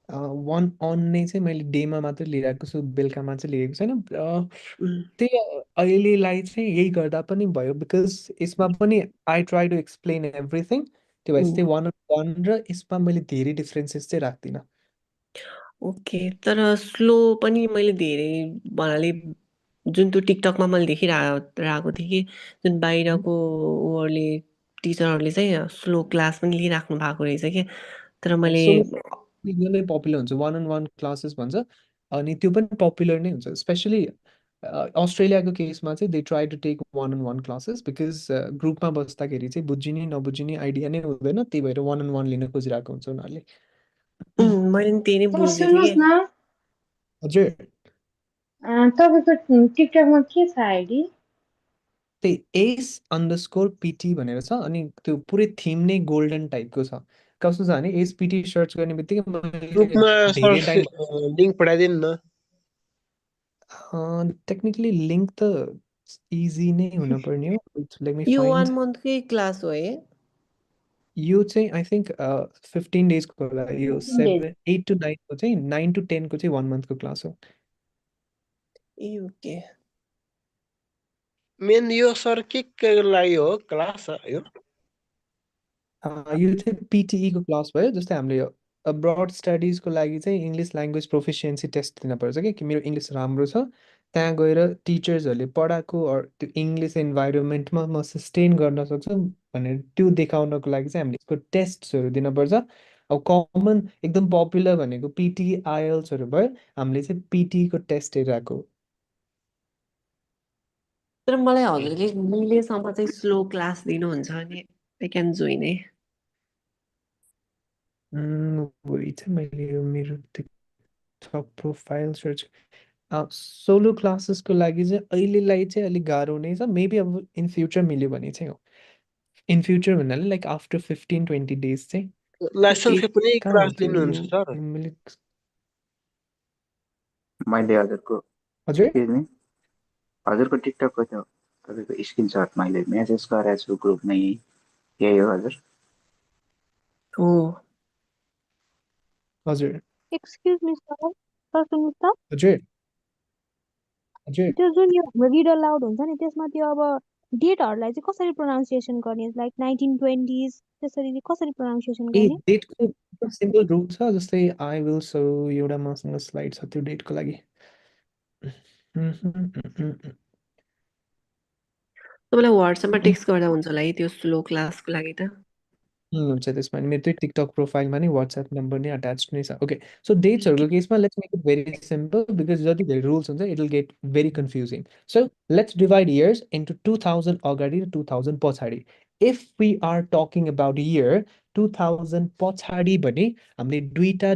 1 अन नै चाहिँ मैले डेमा मात्रै लिइरहेको छु, बेलुकामा चाहिँ लिएको छैन। त्यही अहिलेलाई चाहिँ यही गर्दा पनि भयो, बिकज यसमा पनि I try to explain everything. त्यो भएपछि चाहिँ 1 on 1 र यसमा मैले धेरै डिफ्रेन्सेस चाहिँ राख्दिनँ। ओके। तर स्लो पनि मैले धेरै भन्नाले जुन त्यो टिकटकमा मैले देखिरहेको थिएँ कि जुन बाहिरको उहरूले टिचरहरूले चाहिँ स्लो क्लास पनि लिइराख्नु भएको रहेछ कि, तर मैले यो नै पपुलर हुन्छ, 1 on 1 क्लासेस भन्छ अनि त्यो पनि पपुलर नै हुन्छ। स्पेसली अस्ट्रेलियाको केसमा चाहिँ they try to take 1 on 1 classes, because ग्रुपमा बस्दाखेरि चाहिँ बुझिने नबुझिने आइडिया नै हुँदैन, त्यही भएर 1 on 1 लिन खोजिरहेको हुन्छ उनीहरूले। मैले पनि त्यही नै बुझ्दै थिएँ कि। हजुर। तपाईँको टिकटकमा के छ आइडी? त्यही ace_pt भनेर छ अनि त्यो पुरै थिम नै गोल्डन टाइपको छ। कस्तो छ भने एसपिटी सर्च गर्ने बित्तिकै ग्रुपमा धेरै टाइम लिङ्क पठाइदिनु न। टेक्निकली लिङ्क त इजी नै हुनुपर्ने हो। लेट मी यो 1 फाइन्ड। मन्थकै क्लास हो है? यो चाहिँ आई थिङ्क 15 डेजको होला। यो 8 to 9 को चाहिँ 9 to 10 को चाहिँ 1 मन्थको क्लास हो। ए ओके। मेन यो सर के लागि हो क्लास यो? यो चाहिँ पिटिईको क्लास भयो। जस्तै हामीले अब्रड स्टडिजको लागि चाहिँ इङ्ग्लिस ल्याङ्ग्वेज प्रोफिसियन्सी टेस्ट दिनुपर्छ कि मेरो इङ्ग्लिस राम्रो छ, त्यहाँ गएर टिचर्सहरूले पढाएको त्यो इङ्ग्लिस इन्भाइरोमेन्टमा म सस्टेन गर्न सक्छु भनेर त्यो देखाउनको लागि चाहिँ हामीले यसको टेस्ट्सहरू दिनुपर्छ। अब कमन एकदम पपुलर भनेको पिटी आइएल्सहरू भयो, हामीले चाहिँ पिटीको टेस्ट हेरिरहेको। तर मलाई हजुरले मिलेसम्म चाहिँ स्लो क्लास दिनुहुन्छ भने आई क्यान जोइन है। वेट मैले यो मेरो टिकटक प्रोफाइल सर्च सोलो क्लासेसको लागि चाहिँ अहिलेलाई चाहिँ अलिक गाह्रो नै छ, मेबी अब इन फ्युचर मिल्यो भने चाहिँ हो। इन फ्युचर भन्नाले लाइक आफ्टर 15-20 डेज चाहिँ लाइसेन्स फी पनि कहाँ हो क्लास त्यो लिनुहुन्छ सर? मैले मैले हजुरको हजुर एक्सक्युज मी, हजुरको टिकटकको त्यो तपाईँको स्क्रिनसट मैले मेसेज गरेको छु ग्रुपमा, यही हो हजुर? हो हजुर Excuse me, sir. Sir, सुन्नुहोस् त, हजुर हजुर त्यो जुन यो हाम्रो रिड अलाउड हुन्छ नि त्यसमा त्यो अब डेटहरूलाई चाहिँ कसरी प्रोनाउन्सिएसन गर्ने, लाइक 1920s त्यसरी चाहिँ कसरी प्रोनाउन्सिएसन ए गर्ने? डेटको सिम्पल रुल छ, जस्तै आई विल सो एउटा मसँग स्लाइड छ त्यो डेटको लागि। तपाईँलाई वाट्सएपमा टेक्स्ट गर्दा हुन्छ होला है त्यो स्लो क्लासको लागि त। हुन्छ त्यसमा नि मेरो त्यो टिकटक प्रोफाइलमा नि वाट्सएप नम्बर नै अट्याच नै छ। ओके सो डेट्सहरूको केसमा let's make it very simple because जति धेरै रुल्स हुन्छ it will get very confusing. So let's divide years into 2000 अगाडि र 2000 पछाडि। If we are talking about year 2000 पछाडि भने हामीले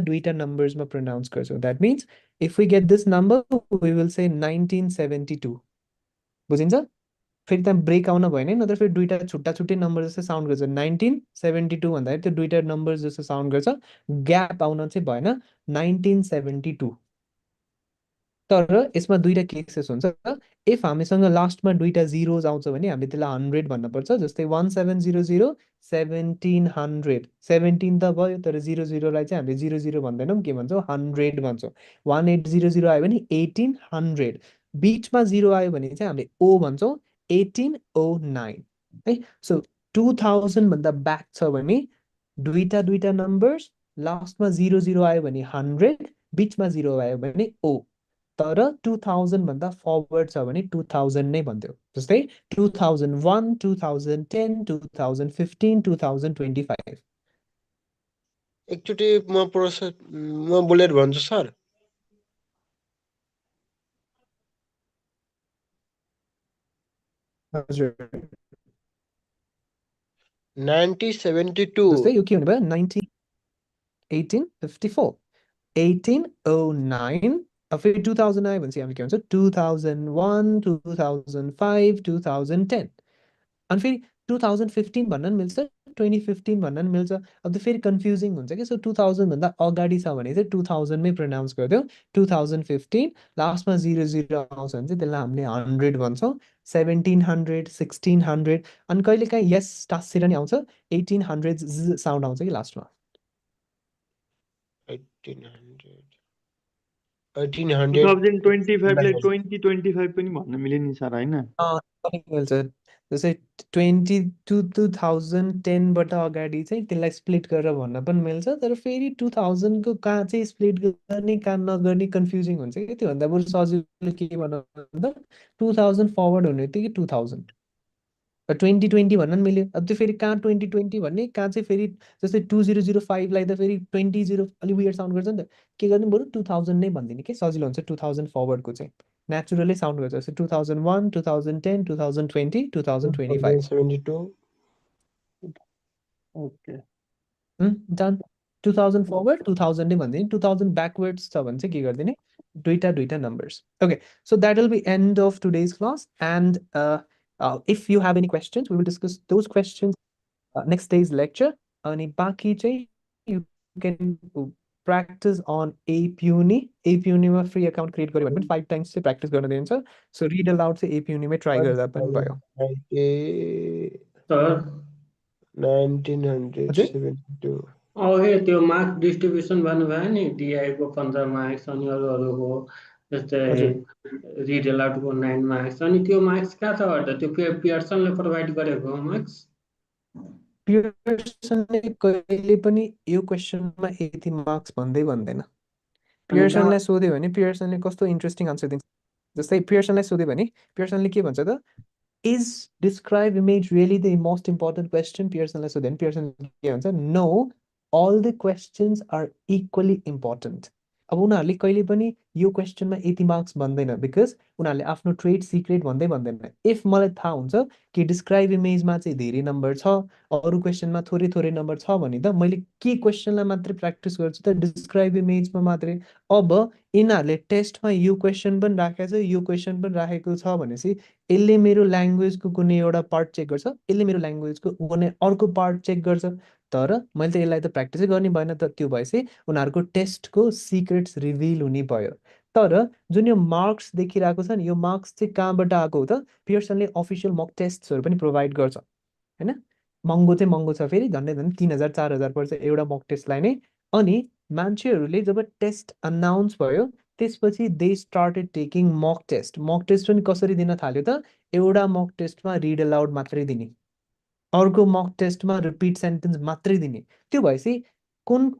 दुईटा नम्बर्समा प्रोनाउन्स गर्छौँ। That means if we get this number we will say 1972, बुझिन्छ? फेरि त्यहाँ ब्रेक आउन भएन, नत्र फेरि दुईटा छुट्टा छुट्टै नम्बर जस्तो साउन्ड गर्छ। 1972 भन्दाखेरि त्यो दुईटा नम्बर जस्तो साउन्ड गर्छ, ग्याप आउन चाहिँ भएन 1972। तर यसमा दुईटा केसेस हुन्छ। इफ हामीसँग लास्टमा दुईटा जिरोज आउँछ भने हामीले त्यसलाई 100 भन्नुपर्छ। जस्तै 1700 1700 17 त भयो, तर 00लाई चाहिँ हामीले 00 भन्दैनौँ, के भन्छौँ 100 भन्छौँ। 1800 आयो भने 1800, बिचमा 0 आयो भने चाहिँ हामीले ओ भन्छौँ 1809 है। सो 2000 भन्दा ब्याक छ भने दुईटा नम्बर्स, लास्टमा 00 आयो भने 100, बिचमा 0 आयो भने ओ। तर 2000 भन्दा फरवर्ड छ भने 2000 नै भन्थ्यो। जस्तै 2001 2010 2015 2025। एकचोटि म बुलेट भन्छु सर। हजुर 1972 जस्तै यो के हुने भयो 1854 1809। अब फेरि 2000 आयो भने चाहिँ हामीले के भन्छ 2001 2005 2010। अनि फेरि 2015 भन्न पनि मिल्छ, 2015 भन्न पनि मिल्छ। अब त्यो फेरि कन्फ्युजिङ हुन्छ कि। सो 2000 भन्दा अगाडि छ भने चाहिँ 2000 मै प्रोनाउन्स गरिदियो 2015, लास्टमा 00 आउँछ भने चाहिँ त्यसलाई हामीले 100 भन्छौँ। 1700 1600 अनि कहिलेकाहीँ यस टाँसेर नि आउँछ, 1800 साउन्ड आउँछ कि लास्टमा। 2025 लाई 2025 पनि भन्न मिल्यो नि सर होइन? मिल्छ। जस्तै 2010बाट अगाडि चाहिँ त्यसलाई स्प्लिट गरेर भन्न पनि मिल्छ, तर फेरि 2000को कहाँ चाहिँ स्प्लिट गर्ने कहाँ नगर्ने कन्फ्युजिङ हुन्छ कि। त्योभन्दा बरु सजिलो के भनौँ भन्दा 2000 फरवर्ड हुने बित्तिकै 2000, 2020 भन्न पनि मिल्यो। अब त्यो फेरि कहाँ 2020 भन्ने, कहाँ चाहिँ फेरि जस्तै 2005लाई त फेरि 20 अलिक वियर्ड साउन्ड गर्छ नि त, के गर्ने बरु 2000 नै भनिदिने कि सजिलो हुन्छ। 2000 फरवर्डको चाहिँ नेचुरली साउन्ड गर्छ। जस्तै 2001 2010 2020 2025। 72 ओके डन। 2000 फरवर्ड 2000 नै भनिदिने। 2000 ब्याकवर्ड्स छ भने चाहिँ के गरिदिने, दुईटा numbers. Okay so that will be end of today's class and if you have any questions we will discuss those questions next day's lecture. अनि बाँकी चाहिँ you can practice on APUni मा फ्री अकाउन्ट क्रिएट गर्यो भने पनि 5 times चाहिँ practice गर्न दिन्छ। सो रिड अलाउड चाहिँ APUni मै ट्राई गर्दा पनि भयो। सर 1972 अघि त्यो मार्क्स डिस्ट्रिब्युसन भन्नुभयो नि, डिआईको 15 मार्क्स अनि अरूको जस्तै रिड एलाउडको 9 मार्क्स, अनि त्यो मार्क्स कहाँ छ त? त्यो पियर्सनले प्रोभाइड गरेको मार्क्स? पियर्सनले कहिले पनि यो क्वेसनमा यति मार्क्स भन्दैन। अनि पियर्सनलाई सोध्यो भने पियर्सनले कस्तो इन्ट्रेस्टिङ आन्सर दिन्छ। जस्तै पियर्सनलाई सोध्यो भने पियर्सनले के भन्छ त, is describe image really the most important question? पियर्सनलाई सोध्यो भने पियर्सनले के भन्छ, no all the questions are equally important. अब उनीहरूले कहिले पनि यो क्वेसनमा यति मार्क्स भन्दैन बिकज उनीहरूले आफ्नो ट्रेड सिक्रेट भन्दै भन्दैन. इफ मलाई थाहा हुन्छ कि डिस्क्राइब इमेजमा चाहिँ धेरै नम्बर छ, अरू क्वेसनमा थोरै थोरै नम्बर छ भने त मैले के क्वेसनलाई मात्रै प्र्याक्टिस गर्छु त डिस्क्राइब इमेजमा मात्रै. अब यिनीहरूले टेस्टमा यो क्वेसन पनि राखेको छ, यो क्वेसन पनि राखेको छ भनेपछि यसले मेरो ल्याङ्ग्वेजको कुनै एउटा पार्ट चेक गर्छ, यसले मेरो ल्याङ्ग्वेजको कुनै अर्को पार्ट चेक गर्छ. तर मैले त यसलाई त प्र्याक्टिसै गर्ने भएन त, त्यो भएपछि उनीहरूको टेस्टको सिक्रेट्स रिभिल हुने भयो. तर जुन यो मार्क्स देखिरहेको छ नि, यो मार्क्स चाहिँ कहाँबाट आएको हो त? पियर्सनले अफिसियल मक टेस्टहरू पनि प्रोभाइड गर्छ होइन. महँगो चाहिँ महँगो छ, फेरि झन्डै झन् 3,000 4,000 पर्छ एउटा मक टेस्टलाई नै. अनि मान्छेहरूले जब टेस्ट अनाउन्स भयो त्यसपछि they started taking mock test. Mock test पनि कसरी दिन थाल्यो त? एउटा मक टेस्टमा रिड अलाउड मात्रै दिने, अर्को मक टेस्टमा रिपिट सेन्टेन्स मात्रै दिने. त्यो भएपछि कुन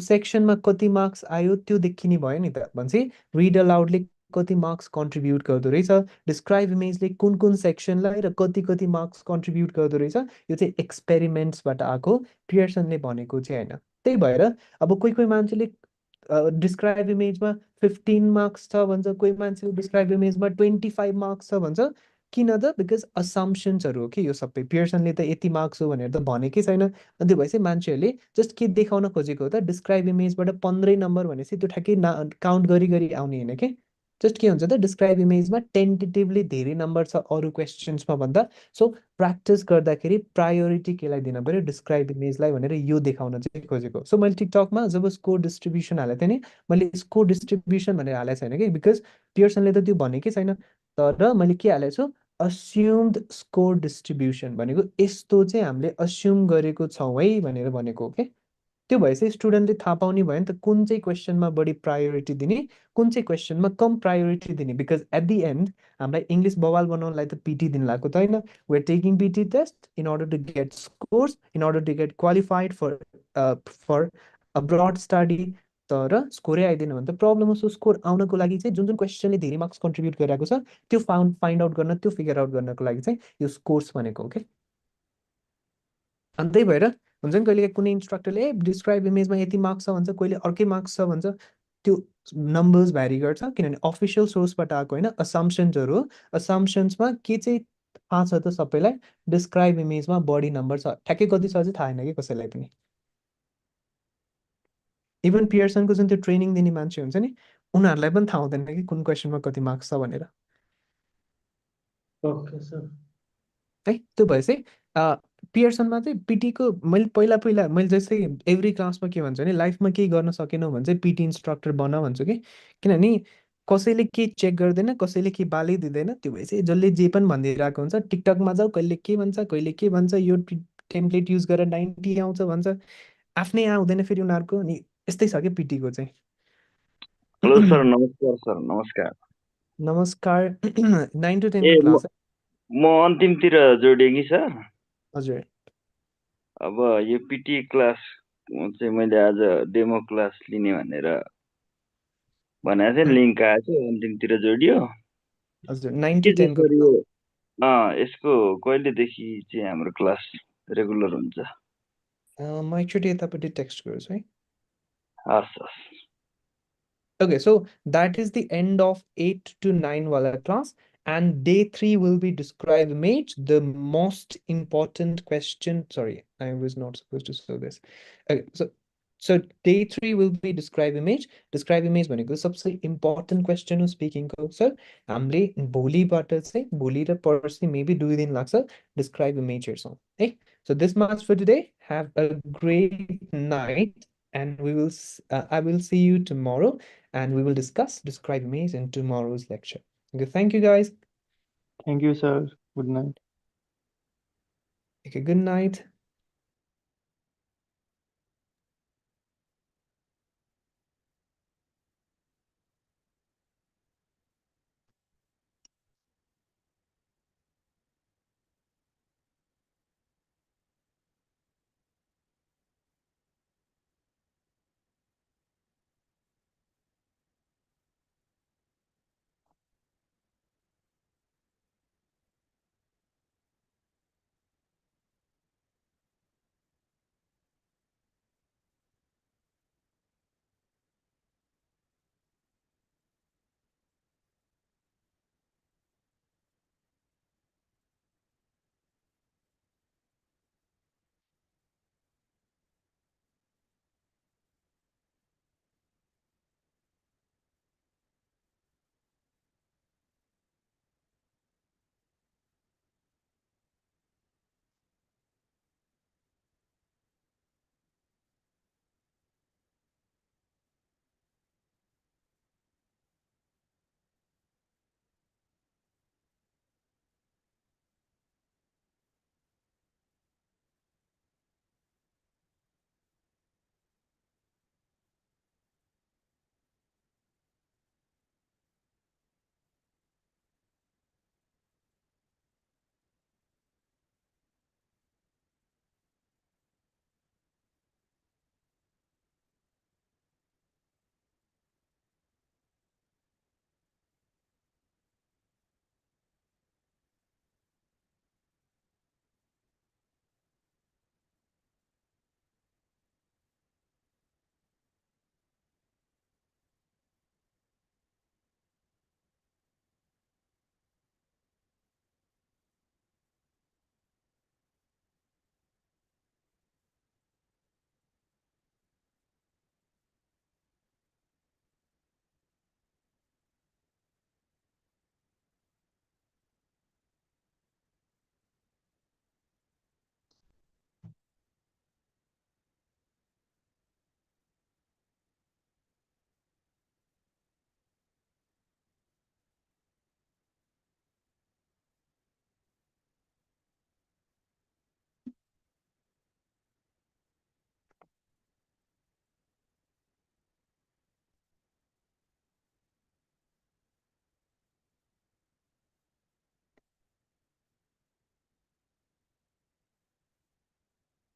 सेक्सनमा कति मार्क्स आयो त्यो देखिने भयो नि त. भनेपछि रिड अलाउडले कति मार्क्स कन्ट्रिब्युट गर्दो रहेछ, डिस्क्राइब इमेजले कुन कुन सेक्सनलाई र कति कति मार्क्स कन्ट्रिब्युट गर्दो रहेछ, यो चाहिँ एक्सपेरिमेन्ट्सबाट आएको, पियर्सनले भनेको चाहिँ होइन. त्यही भएर अब कोही कोही मान्छेले डिस्क्राइब इमेजमा 15 मार्क्स छ भन्छ, कोही मान्छेले डिस्क्राइब इमेजमा 25 मार्क्स छ भन्छ. किन त? बिकज असम्पसन्सहरू हो कि यो सबै. पियर्सनले त यति मार्क्स हो भनेर त भनेकै छैन. अनि त्यो भएपछि मान्छेहरूले जस्ट के देखाउन खोजेको हो त? डिस्क्राइब इमेजबाट 15 नम्बर भनेपछि त्यो ठ्याक्कै काउन्ट गरी गरी आउने होइन कि. जस्ट के हुन्छ त? डिस्क्राइब इमेजमा टेन्टेटिभली धेरै नम्बर छ अरू क्वेसन्समा भन्दा. सो प्र्याक्टिस गर्दाखेरि प्रायोरिटी केलाई दिन पऱ्यो? डिस्क्राइब इमेजलाई भनेर यो देखाउन चाहिँ खोजेको. सो मैले टिकटकमा जब स्कोर डिस्ट्रिब्युसन हालेको थिएँ नि, मैले स्कोर डिस्ट्रिब्युसन भनेर हालेको छैन कि, बिकज पियर्सनले त त्यो भनेकै छैन. तर मैले के हालेको छु? अस्युम्ड स्कोर डिस्ट्रिब्युसन भनेको यस्तो चाहिँ हामीले अस्युम गरेको छौँ है भनेर भनेको हो कि. त्यो भएपछि स्टुडेन्टले थाहा पाउने भयो नि त कुन चाहिँ क्वेसनमा बढी प्रायोरिटी दिने, कुन चाहिँ क्वेसनमा कम प्रायोरिटी दिने. बिकज एट दि एन्ड हामीलाई इङ्ग्लिस बवाल बनाउनलाई त पिटी दिनु लागेको त होइन. We're taking PT test in order to get scores, in order to get qualified for abroad study. तर स्कोरै आइदिएन भने त प्रब्लम हो. सो स्कोर आउनको लागि चाहिँ जुन जुन क्वेसनले धेरै मार्क्स कन्ट्रिब्युट गरिरहेको छ त्यो फाइन्ड आउट गर्न, त्यो फिगर आउट गर्नको लागि चाहिँ यो स्कोर्स भनेको हो कि. अनि त्यही भएर हुन्छ नि कहिले कुनै इन्स्ट्रक्टरले डिस्क्राइब इमेजमा यति मार्क्स छ भन्छ, कोहीले अर्कै मार्क्स छ भन्छ. त्यो नम्बर्स भ्यारी गर्छ किनभने अफिसियल सोर्सबाट आएको होइन, असम्पसन्सहरू हो. असम्पसन्समा के चाहिँ थाहा छ त सबैलाई? डिस्क्राइब इमेजमा बढी नम्बर छ. ठ्याक्कै कति छ चाहिँ थाहा छैन कि कसैलाई पनि. इभन पियर्सनको जुन त्यो ट्रेनिङ दिने मान्छे हुन्छ नि, उनीहरूलाई पनि थाहा हुँदैन कि कुन क्वेसनमा कति मार्क्स छ भनेर. Okay sir. है त्यो भएपछि पियर्सनमा चाहिँ पिटीको मैले पहिला मैले जस्तै एभ्री क्लासमा के भन्छु भने लाइफमा केही गर्न सकेनौ भने चाहिँ पिटी इन्स्ट्रक्टर बन भन्छु कि. किनभने कसैले के चेक गर्दैन, कसैले के बालै दिँदैन. त्यो भएपछि जसले जे पनि भनिदिइरहेको हुन्छ, टिकटकमा जाऊ कहिले के भन्छ, कहिले के भन्छ, यो टेम्प्लेट युज गरेर 90 आउँछ भन्छ, आफ्नै आउँदैन फेरि उनीहरूको. अनि यस्तै छ कि पिटीको चाहिँ. हेलो सर, नमस्कार सर. नमस्कार. नमस्कार. 9 to 10 ए को क्लास है. म अन्तिमतिर जोडेँ कि सर. हजुर. अब यो पिटी क्लास चाहिँ मैले आज डेमो क्लास लिने भनेर भनेको थिएँ. लिङ्क आएको थियो, अन्तिमतिर जोडियो. हजुर 9 के to छ 10 को. सर यो यसको कहिलेदेखि चाहिँ हाम्रो क्लास रेगुलर हुन्छ? म एकचोटि यतापट्टि टेक्स्ट गर्छु है. हस् हस्. Okay, so that is the end of 8 to 9 wala class, and day 3 will be describe image, the most important question. Sorry, I was not supposed to show this. Okay, so day 3 will be describe image. Describe image भनेको सबसे important question हो speaking को. Sir हामीले भोलिबाट चाहिँ भोलि र पर्सि maybe 2 दिन लाग्छ describe image हेर्छौँ है. So this much for today. Have a great night, and I will see you tomorrow, and we will discuss describe image in tomorrow's lecture. Okay, thank you guys. Thank you, sir. Good night. Okay, good night.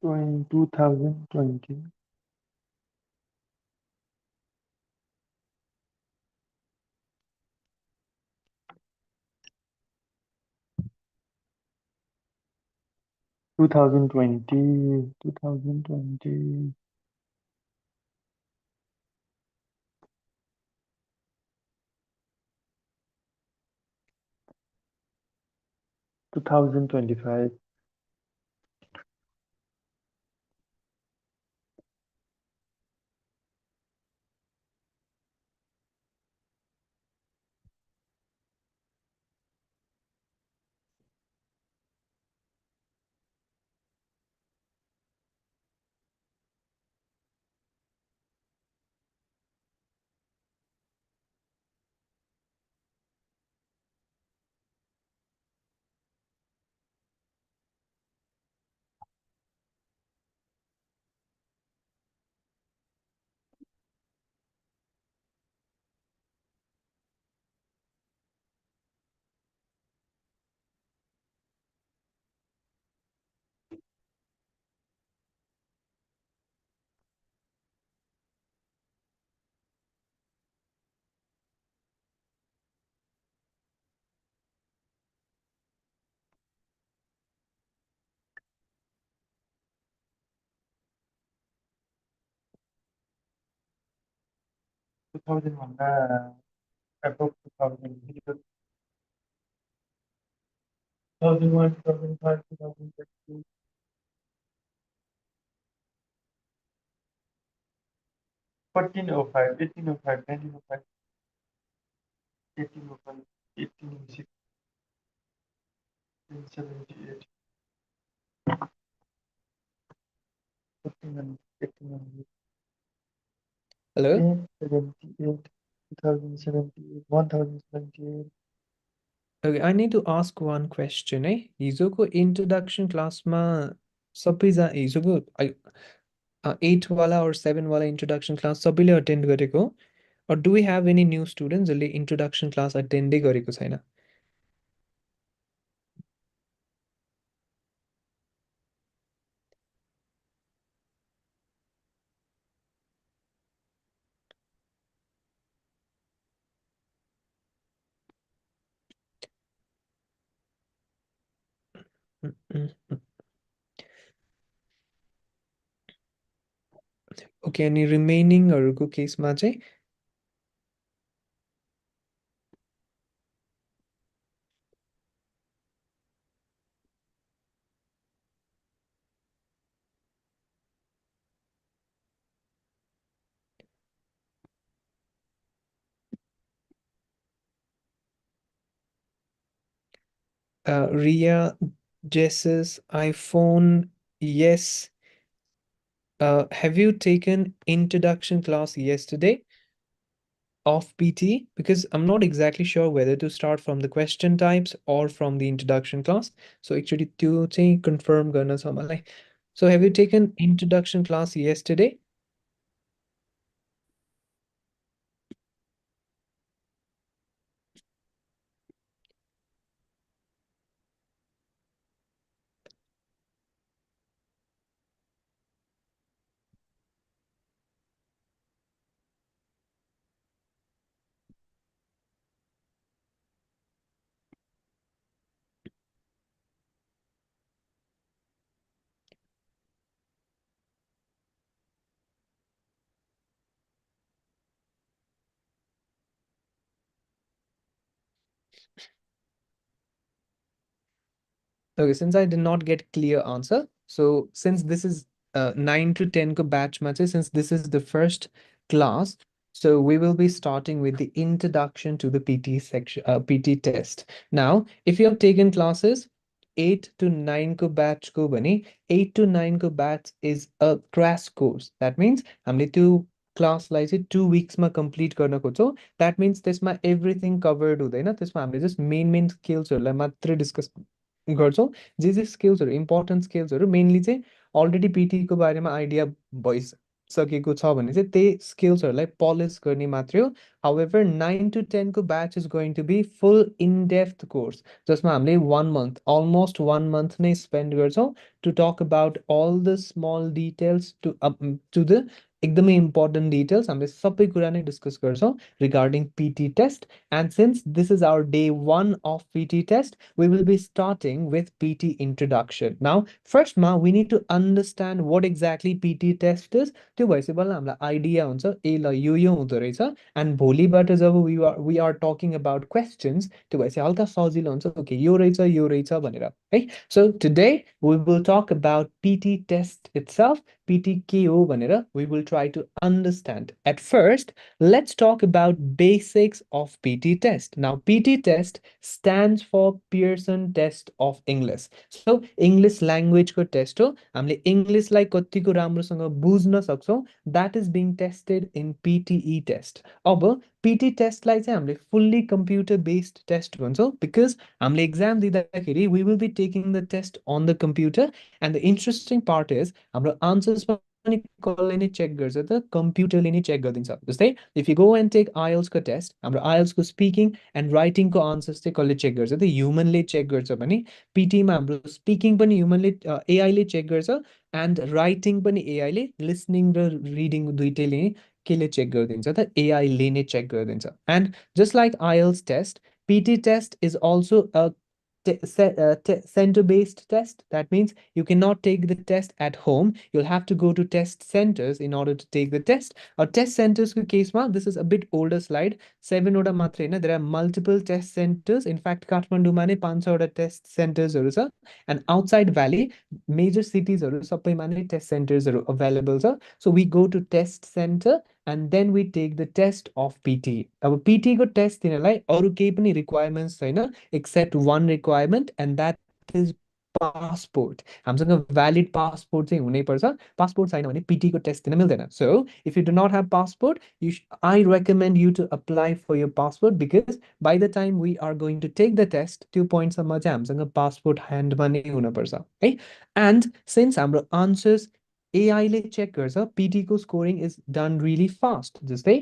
2020. 2020. 2020. 2025. 2001 above 2000. 2001, 2005, 2006. 1405, 1805, 1905, 1805, 1806, 1878, 1400, 1800, Hello? 878, 2078, 1078. Okay, I need to ask one question, eh? हिजोको introduction क्लासमा सबैजना हिजोको 8 वाला or 7 वाला introduction class सबैले attend गरेको हो? Or do we have any new students जसले introduction class attend गरेको छैन? ओके, अनि रिमेनिङहरूको केसमा चाहिँ Ria, Jess's iPhone, yes. Have you taken introduction class yesterday of PT? Because I'm not exactly sure whether to start from the question types or from the introduction class. So actually त्यो चाहिँ confirm गर्न छ मलाई. So have you taken introduction class yesterday? Okay, since I did not get clear answer, so since this is 9 to 10 ko batch ma chahi, since this is the first class, so we will be starting with the introduction to the PT section, PT test. Now, if you have taken classes 8 to 9 ko batch ko bhane, 8 to 9 ko batch is a crash course. That means हामीले त्यो क्लासलाई चाहिँ 2 विक्समा complete गर्न खोज्छौँ. That means त्यसमा everything covered हुँदैन, त्यसमा हामीले just main स्किल्सहरूलाई मात्रै डिस्कस गर्छौँ. जे स्किल्सहरू इम्पोर्टेन्ट स्किल्सहरू मेनली चाहिँ अलरेडी पिटीको बारेमा आइडिया सकेको छ भने चाहिँ त्यही स्किल्सहरूलाई पलिस गर्ने मात्रै हो. However, 9 to 10 को batch is going to be full in-depth course. जसमा हामीले 1 month, almost 1 month नै spend गर्छौँ to talk about all the small details to the एकदमै important details हामीले सबै कुरा नै डिस्कस गर्छौँ regarding PT test. And since this is our day 1 of PT test, we will be starting with PT introduction. Now, first we need to understand what exactly PT test is. त्यो भएपछि बल्ल हामीलाई idea हुन्छ ए ल यो हुँदो रहेछ. And भोलिबाट जब we are talking about questions, त्यो भएपछि हल्का सजिलो हुन्छ ओके यो रहेछ भनेर है. So today we will talk about PT test itself. PT के हो भनेर we will try to understand. At first, let's talk about basics of PT test. Now, PT test stands for Pearson Test of English. So, English language को test हो. हामीले English लाई कतिको राम्रोसँग बुझ्न सक्छौं. That is being tested in PTE test. अब PT test लाई चाहिँ हामीले fully computer based test भन्छौं because हामीले exam दिँदाखेरि we will be taking the test on the computer. And the interesting part is हाम्रो answers पनि कसले नै चेक गर्छ त कम्प्युटरले नै चेक गरिदिन्छ. जस्तै if you go and take IELTS को टेस्ट हाम्रो IELTS को स्पिकिङ एन्ड राइटिङ को आन्सर्स चाहिँ कसले चेक गर्छ त ह्युमनले चेक गर्छ भने PTE मा हाम्रो स्पिकिङ पनि ह्युमनले AI ले चेक गर्छ एन्ड राइटिङ पनि AI ले लिसनिङ र रिडिङ दुईटैले केले चेक गरिदिन्छ त AI ले नै चेक गरिदिन्छ. And just like IELTS test PT test is also a center-based test. That means you cannot take the test at home. You'll have to go to test centers in order to take the test. Or test centers case, this is a bit older slide. 7 oda matre na, there are multiple test centers. In fact, Kathmandu mane 5 oda test centers haru, and outside Valley, major cities sabai mane test centers are available. So we go to test center and then we take the test of PT. Our PT को test दिनलाई अरु केही पनि requirements छैन except one requirement, and that is passport. हामीसँग valid passport चाहिँ हुनै पर्छ. Passport छैन भने PT को test दिन मिल्दैन. So if you do not have passport, I recommend you to apply for your passport because by the time we are going to take the test, 2 points सम्म चाहिँ हामीसँग passport hand मा नै हुन पर्छ है. And since हाम्रो answers AI ले check गर्छ, PT को scoring is done really fast. जस्तै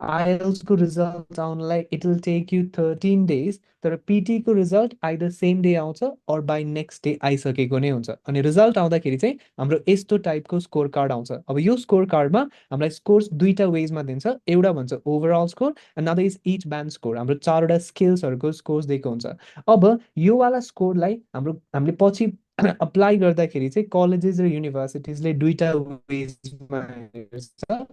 IELTS को result आउनलाई it will take you 13 days. तर PT को result either same day आउँछ or by next day आइसकेको नै हुन्छ. अनि result आउँदाखेरि चाहिँ हाम्रो यस्तो टाइप को स्कोर कार्ड आउँछ. अब यो स्कोर कार्डमा हामीलाई स्कोर्स दुईटा वेज मा दिन्छ. एउटा भन्छ overall score, another is each band score. हाम्रो चारवटा स्किल्सहरुको स्कोर्स दिएको हुन्छ. अब यो वाला स्कोरलाई हामीले पछि अप्लाई गर्दाखेरि चाहिँ कलेजेस र युनिभर्सिटीजले दुईटा वेजमा हेर्छ.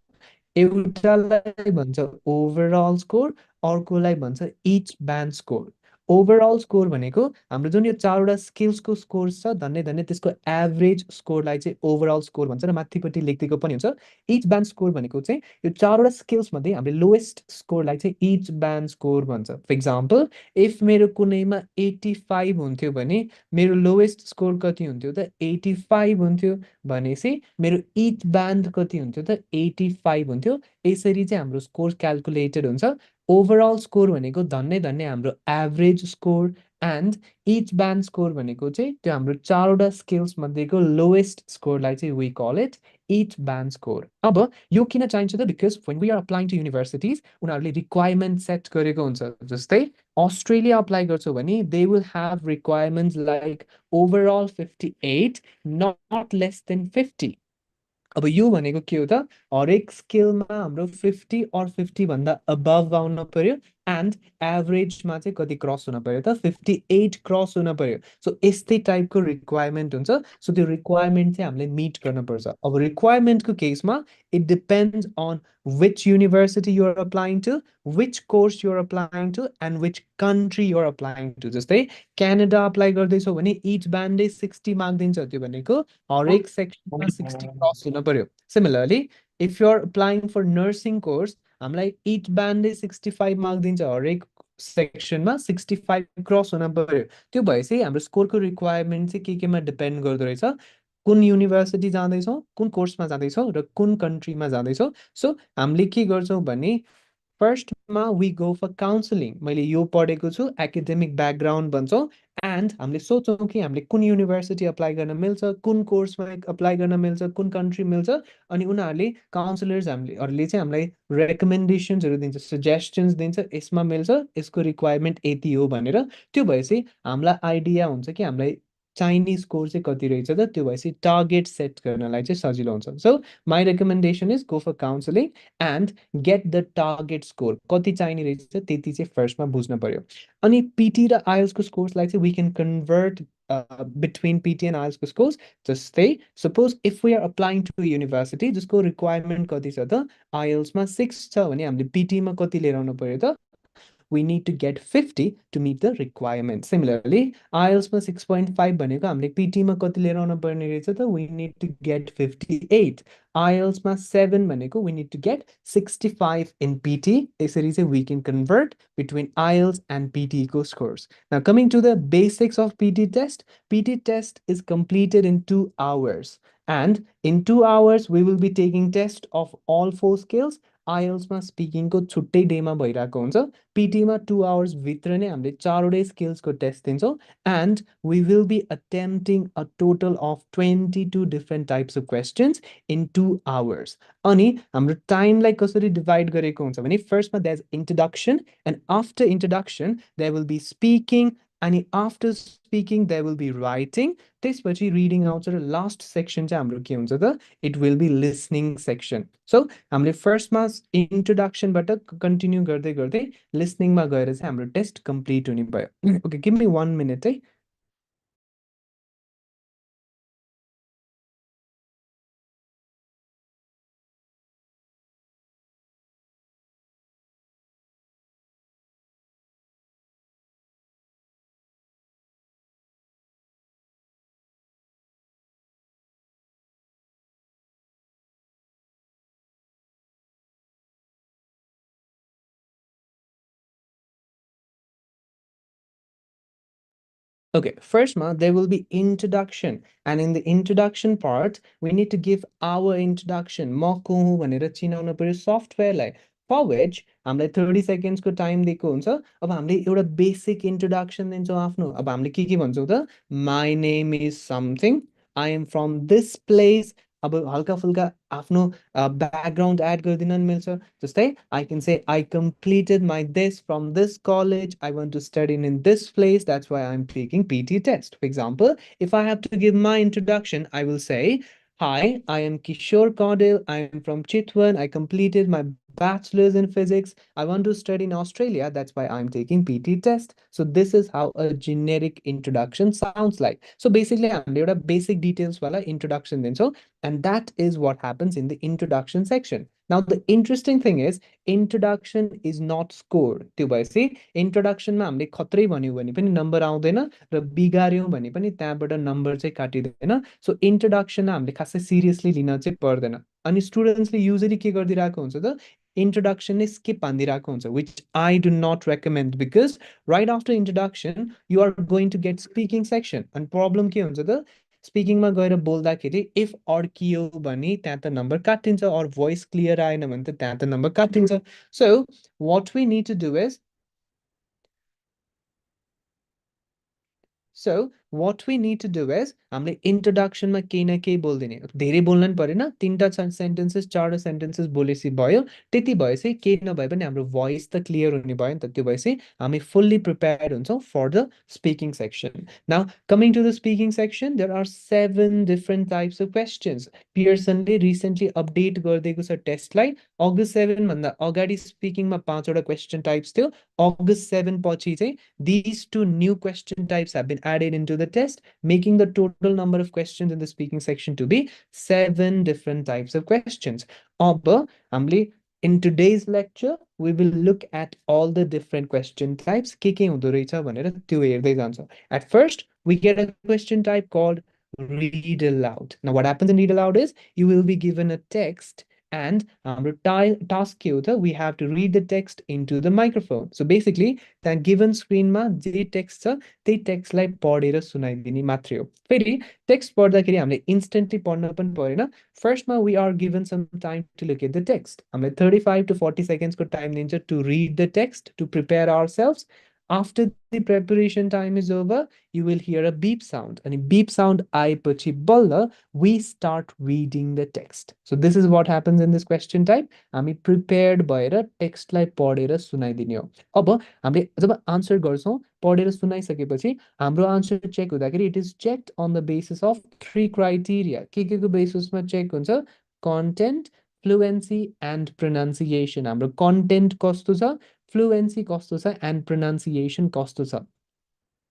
एउटालाई भन्छ ओभरअल स्कोर, अर्कोलाई भन्छ each band score. Overall score भनेको हाम्रो जुन यो चारवटा स्किल्सको स्कोर्स छ धन्य त्यसको एभरेज स्कोरलाई चाहिँ ओभरअल स्कोर भन्छ र माथिपट्टि लेखिदिएको पनि हुन्छ. इच ब्यान्ड स्कोर भनेको चाहिँ यो चारवटा स्किल्स मध्ये हामीले लोएस्ट स्कोरलाई चाहिँ इच ब्यान्ड स्कोर भन्छ. फर एक्जाम्पल इफ मेरो कुनैमा 85 हुन्थ्यो भने मेरो लोएस्ट स्कोर कति हुन्थ्यो त 85 हुन्थ्यो भनेपछि मेरो इच ब्यान्ड कति हुन्थ्यो त 85 हुन्थ्यो. यसरी चाहिँ हाम्रो स्कोर क्याल्कुलेटेड हुन्छ. ओभरअल स्कोर भनेको धन्य हाम्रो average score and each band score भनेको चाहिँ त्यो हाम्रो चारवटा स्किल्स मध्येको लोएस्ट स्कोरलाई चाहिँ we call it each band score. अब यो किन चाहिन्छ त because when we are applying to universities उनीहरूले रिक्वायरमेन्ट सेट गरेको हुन्छ. जस्तै अस्ट्रेलिया अप्लाई गर्छौ भने they will have requirements like overall 58 not less than 50. अब यो भनेको के हो त हरेक स्किलमा हाम्रो 50 or 50 भन्दा अबभ आउन पर्यो एन्ड एभरेजमा चाहिँ कति क्रस हुन पर्यो त 58 क्रस हुन पर्यो. सो यस्तै टाइपको रिक्वायरमेन्ट हुन्छ. सो त्यो रिक्वायरमेन्ट चाहिँ हामीले मिट गर्न पर्छ. अब रिक्वायरमेन्टको केसमा it depends on which university you are applying to, which course you are applying to, and which country you are applying to. जस्तै क्यानाडा अप्लाई गर्दैछौ भने each band 60 मार्क दिन्छ. त्यो भनेको हरेक सेक्सनमा 60 क्रस हुन पर्यो. Similarly, if you are applying for nursing course, हामीलाई each band 65 मार्क दिन्छ. हरेक सेक्सनमा 65 क्रस हुन पर्यो. त्यो भएपछि हाम्रो स्कोरको रिक्वायरमेन्ट चाहिँ केमा डिपेन्ड गर्दो रहेछ. कुन युनिभर्सिटी जाँदैछौ, कुन कोर्समा जाँदैछौ र कुन कन्ट्रीमा जाँदैछौ. सो हामीले के गर्छौँ भने first ma we go for counseling. मैले यो पढेको छु academic background भन्छौँ and हामीले सोचौँ कि हामीले कुन युनिभर्सिटी अप्लाई गर्न मिल्छ, कुन कोर्समा अप्लाई गर्न मिल्छ, कुन कन्ट्री मिल्छ, अनि उनीहरूले काउन्सिलर्स हामीहरूले चाहिँ हामीलाई रेकमेन्डेसन्सहरू दिन्छ, सजेसन्स दिन्छ, यसमा मिल्छ, यसको रिक्वायरमेन्ट यति हो भनेर। त्यो भएपछि हामीलाई आइडिया हुन्छ कि हामीलाई चाहिने स्कोर चाहिँ कति रहेछ त, त्यो भएपछि टार्गेट सेट गर्नलाई चाहिँ सजिलो हुन्छ। So my recommendation is go for counselling and get the target score, कति चाहिने रहेछ त्यति चाहिँ फर्स्टमा बुझ्न पर्यो। अनि पिटी र आइएल्सको स्कोर्सलाई चाहिँ we can convert between PT and IELTS scores. जस्तै suppose if we are applying to university जसको रिक्वायरमेन्ट कति छ त, आइएल्समा 6 छ भने हामीले पिटीमा कति लिएर आउनु पर्यो त, we need to get 50 to meet the requirement. Similarly, IELTS मा 6.5 भनेको हामीले PT मा कति लिएर आउनु पर्ने रहेछ त, we need to get 58. IELTS मा 7 भनेको we need to get 65 in PT. यसरी चाहिँ we can convert between IELTS and PT को scores. Now coming to the basics of PT test. PT test is completed in 2 hours. And in 2 hours, we will be taking test of all 4 skills. IELTS मा speaking को छुट्टै डेमा भइरहेको हुन्छ, पिटीमा 2 hours भित्र नै हामीले 4वटै स्किल्सको टेस्ट दिन्छौँ and we will be attempting a total of 22 different types of questions in 2 hours. अनि हाम्रो टाइमलाई कसरी डिभाइड गरेको हुन्छ भने फर्स्टमा there is introduction and after introduction there will be speaking, अनि after speaking there will be writing, त्यसपछि रिडिङ आउँछ र लास्ट सेक्सन चाहिँ हाम्रो के हुन्छ त, it will be listening section. So हामीले फर्स्टमा इन्ट्रोडक्सनबाट कन्टिन्यू गर्दै गर्दै लिसनिङमा गएर चाहिँ हाम्रो टेस्ट कम्प्लिट हुने भयो। ओके, गिभ मी 1 मिनट है। Okay, first there will be introduction, and in the introduction part, we need to give our introduction. म को हुँ भनेर चिनाउन पर्यो सफ्टवेयरलाई, for which हामीलाई 30 seconds को टाइम दिएको हुन्छ। अब हामीले एउटा बेसिक इन्ट्रोडक्सन दिन्छौँ आफ्नो। अब हामीले के भन्छौँ त, my name is something, I am from this place। अब हल्का फुल्का आफ्नो ब्याकग्राउन्ड एड गरिदिन मिल्छ। जस्तै I can say I completed my this from this college, I want to study in this place, that's why I am taking PT test. For example, if I have to give my introduction, I will say hi, I am Kishore Kaudil, I am from Chitwan, I completed my bachelor's in physics, I want to study in Australia, that's why I'm taking PT test. So this is how a generic introduction sounds like. So basically I'm a basic details wala introduction then, so and that is what happens in the introduction section. Now the interesting thing is introduction is not scored. त्यो भएपछि इन्ट्रोडक्सनमा हामीले खत्रै भन्यो भने पनि number आउँदैन र बिगार्यौँ भने पनि त्यहाँबाट नम्बर चाहिँ काटिँदैन। सो इन्ट्रोडक्सन हामीले खासै सिरियसली लिन चाहिँ पर्दैन। अनि स्टुडेन्ट्सले युजली के गरिदिरहेको हुन्छ त, introduction नै skip हानिदिरहेको हुन्छ, which I do not recommend, because right after introduction you are going to get speaking section, and problem के हुन्छ त, स्पिकिङमा गएर बोल्दाखेरि इफ अड्कियो भने त्यहाँ त नम्बर काटिन्छ, और भोइस क्लियर आएन भने त त्यहाँ त नम्बर काटिन्छ। So what we need to do is हामीले इन्ट्रोडक्सनमा केही न केही बोल्दिने, धेरै बोल्न पनि परेन, 3टा सेन्टेन्सेस 4टा सेन्टेन्सेस बोलेपछि भयो। त्यति भएपछि केही नभए पनि हाम्रो भोइस त क्लियर हुने भयो नि त, त्यो भएपछि हामी फुल्ली प्रिपेयर्ड हुन्छौँ for the speaking section. Now coming to the speaking section, there are 7 different types of questions. पियर्सनले रिसेन्टली अपडेट गरिदिएको छ टेस्टलाई। अगस्त 7 भन्दा अगाडि स्पिकिङमा 5वटा क्वेसन टाइप्स थियो। अगस्त 7 पछि चाहिँ these 2 new question types have been added into the test, making the total number of questions in the speaking section to be 7 different types of questions. In today's lecture, we will look at all the different question types. At first, we get a question type called read aloud. Now, what happens in read aloud is you will be given a text and हाम्रो task के हो त we have to read the text into the microphone. So basically त्यहाँ given screen मा जे text छ त्यही text लाई पढेर सुनाइदिने मात्रै हो. फेरि text पढ्दाखेरि हामीले instantly पढ्न पनि परेन. First मा we are given some time to look at the text. हामीलाई 35 to 40 seconds को time दिन्छ to read the text to prepare ourselves. After the preparation time is over, you will hear a beep sound. And beep sound आएपछि बल्ल we start reading the text. So this is what happens in this question type. हामी prepared भएर text लाई पढेर सुनाइदिने हो. अब हामीले जब answer गर्छौं पढेर सुनाइसकेपछि हाम्रो answer check हुँदाखेरि it is checked on the basis of 3 criteria. के को basis मा check हुन्छ? Content, fluency and pronunciation. हाम्रो content कस्तो छ, fluency कस्तो छ and pronunciation कस्तो छ.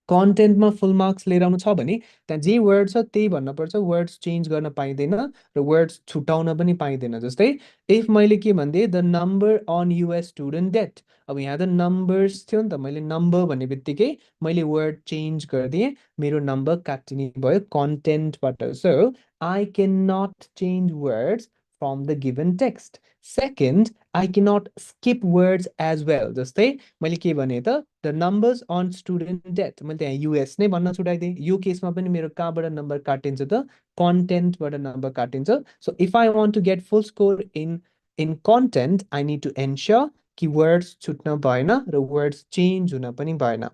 कन्टेन्टमा फुल मार्क्स लिएर आउनु छ भने त्यहाँ जे वर्ड छ त्यही भन्नुपर्छ, वर्ड्स चेन्ज गर्न पाइँदैन र वर्ड्स छुटाउन पनि पाइँदैन. जस्तै इफ मैले के भन्दै the number on US student date, अब यहाँ त नम्बर्स थियो नि त, मैले नम्बर भन्ने बित्तिकै मैले वर्ड चेन्ज गरिदिएँ, मेरो नम्बर काटिने भयो कन्टेन्टबाट. So I can not change words from the given text. Second, I cannot skip words as well. जस्तै मैले के भने त the numbers on student debt, मैले त्यहाँ US नै भन्न छुटाइदिएँ. यो केसमा पनि मेरो कहाँबाट नम्बर काटिन्छ त, कन्टेन्टबाट नम्बर काटिन्छ. So if I want to get full score in content, I need to ensure कि words छुट्न भएन र words change हुन पनि भएन.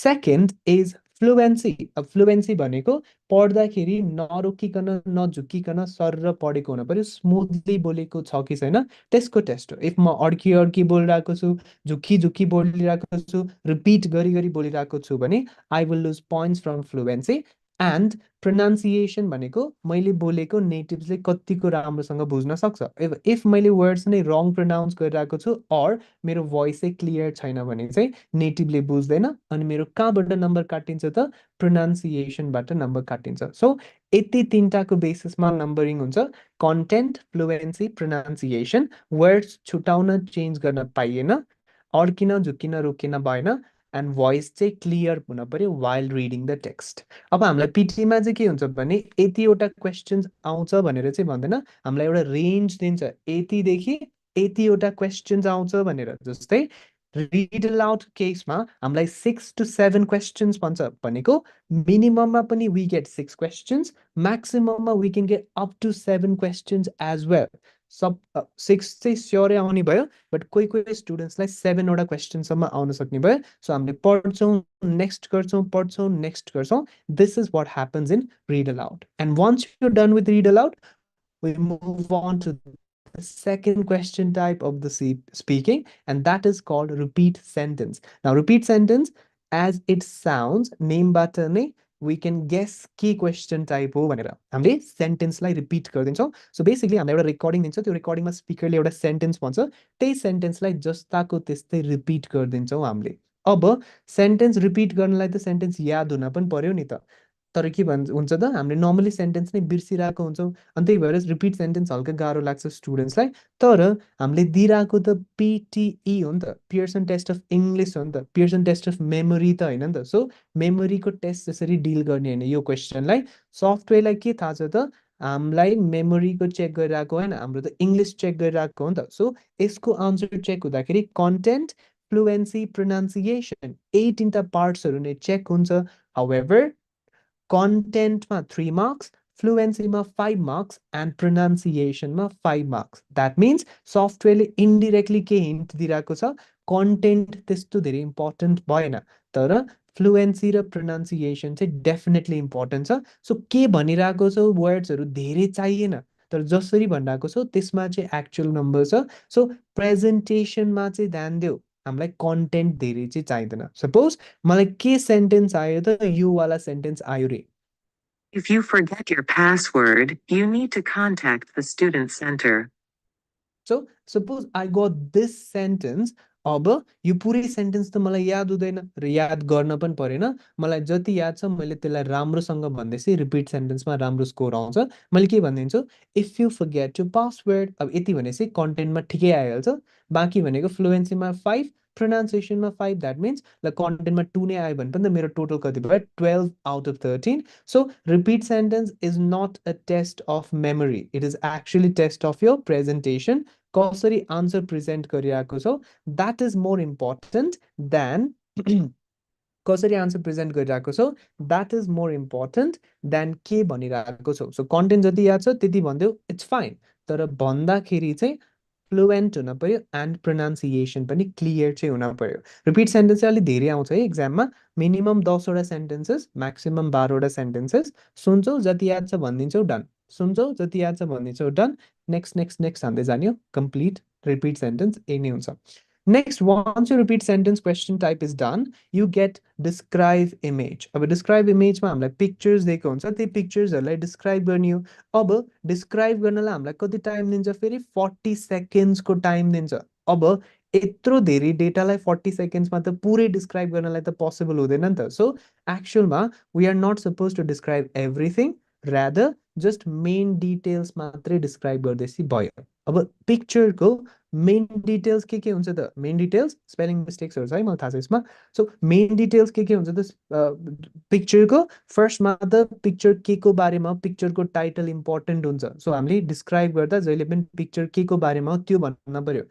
Second is fluency. अब fluency भनेको पढ्दाखेरि नरोकिकन नझुक्किकन सरर पढेको हुन पर्यो, स्मुथली बोलेको छ कि छैन त्यसको टेस्ट हो. इफ म अड्की अड्की बोलिरहेको छु, झुक्की झुक्की बोलिरहेको छु, रिपिट गरी गरी बोलिरहेको छु भने I will lose points from fluency. And pronunciation भनेको मैले बोलेको नेटिभ्सले कतिको राम्रोसँग बुझ्न सक्छ. इफ मैले वर्ड्स नै रङ प्रोनाउन्स गरिरहेको छु अर मेरो भोइस चाहिँ क्लियर छैन भने चाहिँ नेटिभले बुझ्दैन अनि मेरो कहाँबाट नम्बर काटिन्छ त, प्रोनाउन्सिएसनबाट नम्बर काटिन्छ. सो यति तिनटाको बेसिसमा नम्बरिङ हुन्छ. Content, fluency, pronunciation. वर्ड्स छुटाउन चेन्ज गर्न पाइएन, अड्किन झुक्किन रोकिन भएन, एन्ड भोइस चाहिँ क्लियर हुन पर्यो वाइल रिडिङ द टेक्स्ट. अब हामीलाई पिटीमा चाहिँ के हुन्छ भने यतिवटा क्वेसन्स आउँछ भनेर चाहिँ भन्दैन, हामीलाई एउटा रेन्ज दिन्छ यतिदेखि यतिवटा क्वेसन्स आउँछ भनेर. जस्तै रिड अलाउड केसमा हामीलाई 6 to 7 क्वेसन्स भन्छ भनेको मिनिमममा पनि वी गेट 6 क्वेसन्स, म्याक्सिमममा we can get up to 7 questions as well. सब 6 चाहिँ स्योरै आउने भयो, बट कोही कोही स्टुडेन्ट्सलाई 7 वटा क्वेसन्ससम्म आउन सक्ने भयो. सो हामीले पढ्छौँ, नेक्स्ट गर्छौँ, पढ्छौँ, नेक्स्ट गर्छौँ. This is what happens in read aloud. And once you done with read aloud, we move on to the second question type of the speaking, and that is called repeat sentence. Now repeat sentence, as it sounds, name बाट नै we can guess के question type हो भनेर हामीले सेन्टेन्सलाई repeat गरिदिन्छौँ. So basically हामीलाई एउटा recording दिन्छ, त्यो रेकर्डिङमा स्पिकरले एउटा सेन्टेन्स भन्छ, त्यही सेन्टेन्सलाई जस्ताको त्यस्तै रिपिट गरिदिन्छौँ हामीले. अब सेन्टेन्स रिपिट गर्नलाई त सेन्टेन्स याद हुन पनि पर्यो नि त, तर के हुन्छ त हामीले नर्मली सेन्टेन्स नै बिर्सिरहेको हुन्छौँ अनि त्यही भएर रिपिट सेन्टेन्स हल्का गाह्रो लाग्छ स्टुडेन्ट्सलाई. तर हामीले दिइरहेको त पिटिई हो नि त, पियर्सन टेस्ट अफ इङ्ग्लिस हो नि त, पियर्सन टेस्ट अफ मेमोरी त होइन नि त. सो मेमोरीको टेस्ट जसरी डिल गर्ने होइन यो क्वेसनलाई, सफ्टवेयरलाई के थाहा छ त, हामीलाई मेमोरीको चेक गरिरहेको होइन, हाम्रो त इङ्ग्लिस चेक गरिरहेको हो नि त. सो यसको आन्सर चेक हुँदाखेरि कन्टेन्ट, फ्लुएन्सी, प्रोनाउन्सिएसन यही तिनवटा पार्ट्सहरू नै चेक हुन्छ. हाउएभर कन्टेन्टमा 3 marks, फ्लुएन्सीमा 5 marks and pronunciationमा 5 marks. द्याट मिन्स सफ्टवेयरले इन्डिरेक्टली के हिन्ट दिइरहेको छ, कन्टेन्ट त्यस्तो धेरै इम्पोर्टेन्ट भएन, तर फ्लुएन्सी र प्रोनाउन्सिएसन चाहिँ डेफिनेटली इम्पोर्टेन्ट छ. सो के भनिरहेको छ, वर्ड्सहरू धेरै चाहिएन, तर जसरी भनिरहेको छ त्यसमा चाहिँ एक्चुअल नम्बर छ. सो प्रेजेन्टेसनमा चाहिँ ध्यान देऊ, हामीलाई कन्टेन्ट धेरै चाहिँ चाहिँदैन. सपोज मलाई के सेन्टेन्स आयो त, यो वाला सेन्टेन्स आयो रे. If you forget your password, you need to contact the student center. So suppose I got this sentence, अब यो पुरै सेन्टेन्स त मलाई याद हुँदैन र याद गर्न पनि परेन, मलाई जति याद छ मैले त्यसलाई राम्रोसँग भन्दैछु, रिपिट सेन्टेन्समा राम्रो स्कोर आउँछ। मैले के भनिदिन्छु, if you forget your password, अब यति भनेपछि कन्टेन्टमा ठिकै आइहाल्छ। बाँकी भनेको फ्लुएन्सीमा 5, प्रोनाउन्सिएसनमा 5, द्याट मिन्स ल कन्टेन्टमा 2 नै आयो भने पनि त मेरो टोटल कति भयो, 12 out of 13। So repeat sentence is not a test of memory, it is actually test of your presentation, कसरी आन्सर प्रेजेन्ट गरिरहेको छौ, that is more important than कसरी आन्सर प्रेजेन्ट गरिरहेको छौ, that is more important than के भनिरहेको छौ। So content जति याद छ त्यति भनिदेऊ, इट्स फाइन, तर भन्दाखेरि चाहिँ फ्लुएन्ट हुन पर्यो एन्ड प्रोनाउन्सिएसन पनि क्लियर चाहिँ हुन पर्यो। रिपिट सेन्टेन्स चाहिँ अलिक धेरै आउँछ है एक्जाममा, मिनिमम 10वटा सेन्टेन्सेस, म्याक्सिमम 12वटा सेन्टेन्सेस। सुन्छौ जति याद छ भनिदिन्छौ, डन। सुन्छौ जति याद छ भनिदिन्छौ, डन। नेक्स्ट नेक्स्ट नेक्स्ट हान्दै जाने हो, कम्प्लिट रिपिट सेन्टेन्स यही नै हुन्छ। Next, once your repeat sentence question type is done, you get describe image. अब describe image मा हामीलाई pictures दिएको हुन्छ, त्यही picturesहरूलाई describe गर्ने हो। अब describe गर्नलाई हामीलाई कति टाइम दिन्छ, फेरि 40 seconds को टाइम दिन्छ। अब यत्रो धेरै डेटालाई 40 seconds मा त पुरै describe गर्नलाई त possible हुँदैन नि त। So actualमा we are not supposed to describe everything, rather just main details मात्रै describe गर्दैसी भयो। अब पिक्चरको मेन डिटेल्स के हुन्छ त, मेन डिटेल्स स्पेलिङ मिस्टेक्सहरू छ है मलाई थाहा छ यसमा। सो मेन डिटेल्स के हुन्छ त पिक्चरको, फर्स्टमा त पिक्चर के को बारेमा, पिक्चरको टाइटल इम्पोर्टेन्ट हुन्छ। सो हामीले डिस्क्राइब गर्दा जहिले पनि पिक्चर के को बारेमा हो त्यो भन्न पर्यो।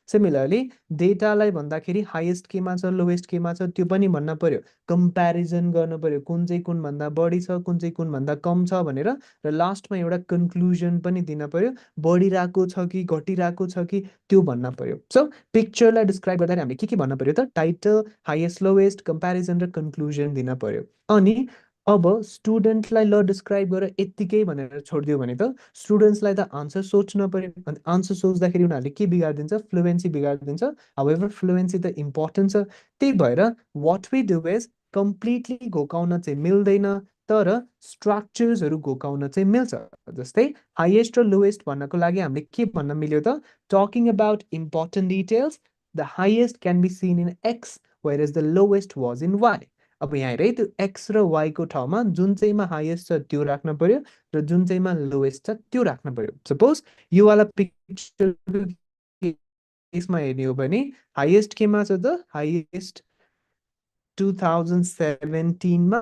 सिमिलरली डेटालाई भन्दाखेरि हाइएस्ट केमा छ, लोएस्ट केमा छ त्यो पनि भन्न पर्यो। कम्प्यारिजन गर्न पर्यो, कुन चाहिँ कुनभन्दा बढी छ, कुन चाहिँ कुनभन्दा कम छ भनेर, र लास्टमा एउटा कन्क्लुजन पनि दिन पर्यो, बढिरहेको छ कि घटिरहेको छ कि त्यो भन्न पर्यो। सो पिक्चरलाई डिस्क्राइब गर्दाखेरि हामीले के भन्न पर्यो त, टाइटल, हाइएस्ट लोएस्ट, कम्प्यारिजन र कन्क्लुजन दिन पर्यो। अनि अब स्टुडेन्टलाई ल डिस्क्राइब गरेर यत्तिकै भनेर छोडिदियो भने त स्टुडेन्ट्सलाई त आन्सर सोच्न पर्यो, अनि आन्सर सोच्दाखेरि उनीहरूले के बिगारिदिन्छ, फ्लुएन्सी बिगारिदिन्छ। हाउएभर फ्लुएन्सी त इम्पोर्टेन्ट छ, त्यही भएर what we do is completely घोकाउन चाहिँ मिल्दैन, तर स्ट्रक्चर्सहरू घोकाउन चाहिँ मिल्छ। जस्तै हाइएस्ट र लोएस्ट भन्नको लागि हामीले के भन्न मिल्यो त, talking about important details, the highest can be seen in X where is the lowest was in Y. अब यहाँ हेरे त्यो एक्स र वाईको ठाउँमा जुन चाहिँमा हाइएस्ट छ त्यो राख्न पर्यो, र जुन चाहिँमा लोएस्ट छ त्यो राख्न पर्यो। सपोज यो वाला पिक्चर केसमा हेर्ने हो भने हाइएस्ट केमा छ त, हाइएस्ट 2017 मा,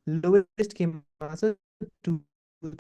लोएस्ट केमा छ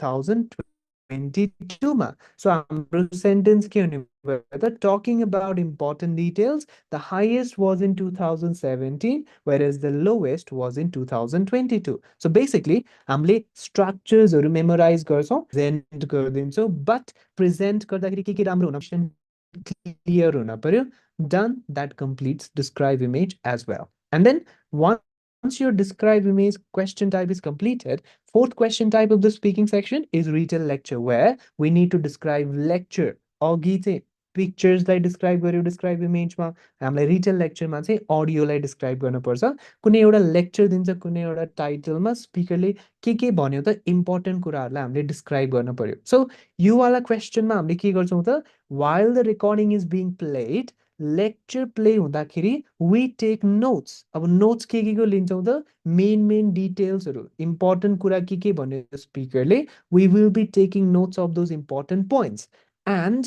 2022 मा। सो हाम्रो सेन्टेन्स के हुने भयो त, talking about important details, the highest was in 2017 whereas the lowest was in 2022. So basically हामीले स्ट्रक्चर्सहरू मेमोराइज गर्छौँ, प्रेजेन्ट गरिदिन्छौँ, बट प्रेजेन्ट गर्दाखेरि के राम्रो हुन, क्लियर हुन पर्यो। Done, that completes describe image as well. And then once your describe image question type is completed, fourth question type of the speaking section is retell lecture, where we need to describe lecture. अघि चाहिँ पिक्चर्सलाई describe गर्यो describe इमेजमा, हामीलाई retail लेक्चरमा चाहिँ अडियोलाई describe गर्नुपर्छ। कुनै एउटा lecture दिन्छ, कुनै एउटा टाइटलमा स्पिकरले के भन्यो त, इम्पोर्टेन्ट कुराहरूलाई हामीले डिस्क्राइब गर्न पर्यो। सो यो वाला क्वेसनमा हामीले के गर्छौँ त, while the recording is being played, lecture play हुँदाखेरि वी टेक नोट्स। अब नोट्स के को लिन्छौँ त, मेन डिटेल्सहरू, इम्पोर्टेन्ट कुरा के भन्यो स्पिकरले, we will be taking notes of those important points. And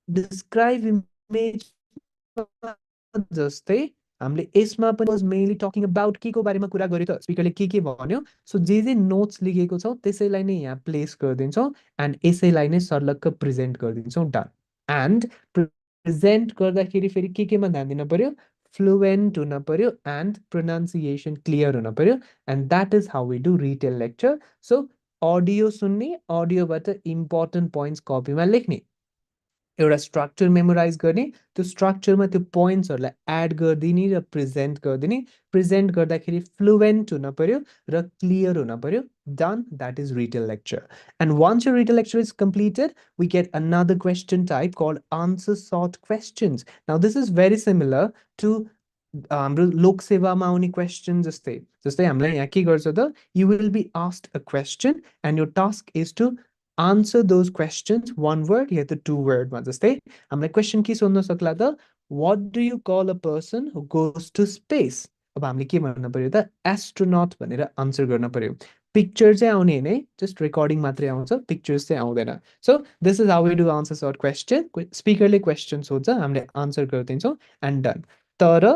describe image जस्तै हामीले यसमा पनि वाज मेनली टकिङ अबाउट के को बारेमा कुरा गर्यो त, स्पिकरले के भन्यो। सो जे नोट्स लेखेको छौँ त्यसैलाई नै यहाँ प्लेस गरिदिन्छौँ, एन्ड यसैलाई नै सर्लक्क प्रेजेन्ट गरिदिन्छौँ। डन। एन्ड प्रेजेन्ट गर्दाखेरि फेरि केमा ध्यान दिन पर्यो, फ्लुएन्ट हुन पर्यो एन्ड प्रोनाउन्सिएसन क्लियर हुन पर्यो, and that is how we do retell lecture. So audio सुन्ने, अडियोबाट इम्पोर्टेन्ट पोइन्ट्स कपीमा लेख्ने, एउटा स्ट्रक्चर मेमोराइज गर्ने, त्यो स्ट्रक्चरमा त्यो पोइन्ट्सहरूलाई एड गरिदिने र प्रेजेन्ट गरिदिने, प्रेजेन्ट गर्दाखेरि फ्लुएन्ट हुन पर्यो र क्लियर हुन पर्यो। Done, that is retail lecture. And once your retail lecture is completed, we get another question type called answer sort questions. Now this is very similar to हाम्रो लोकसेवामा आउने question जस्तै हामीलाई यहाँ के गर्छ त, you will be asked a question and your task is to answer those questions one word या त two word मा जस्तै हामीलाई क्वेशन के सोध्न सक्ला त what do you call a person who goes to space अब हामीले के भन्न पर्यो त एस्ट्रोनट भनेर आन्सर गर्न पर्यो पिक्चर चाहिँ आउने हैन है जस्ट रेकर्डिङ मात्रै आउँछ पिक्चर्स चाहिँ आउँदैन so this is how we do answer short question स्पिकरले क्वेशन सोध्छ हामीले आन्सर गरिदिन्छौँ एन्ड डन तर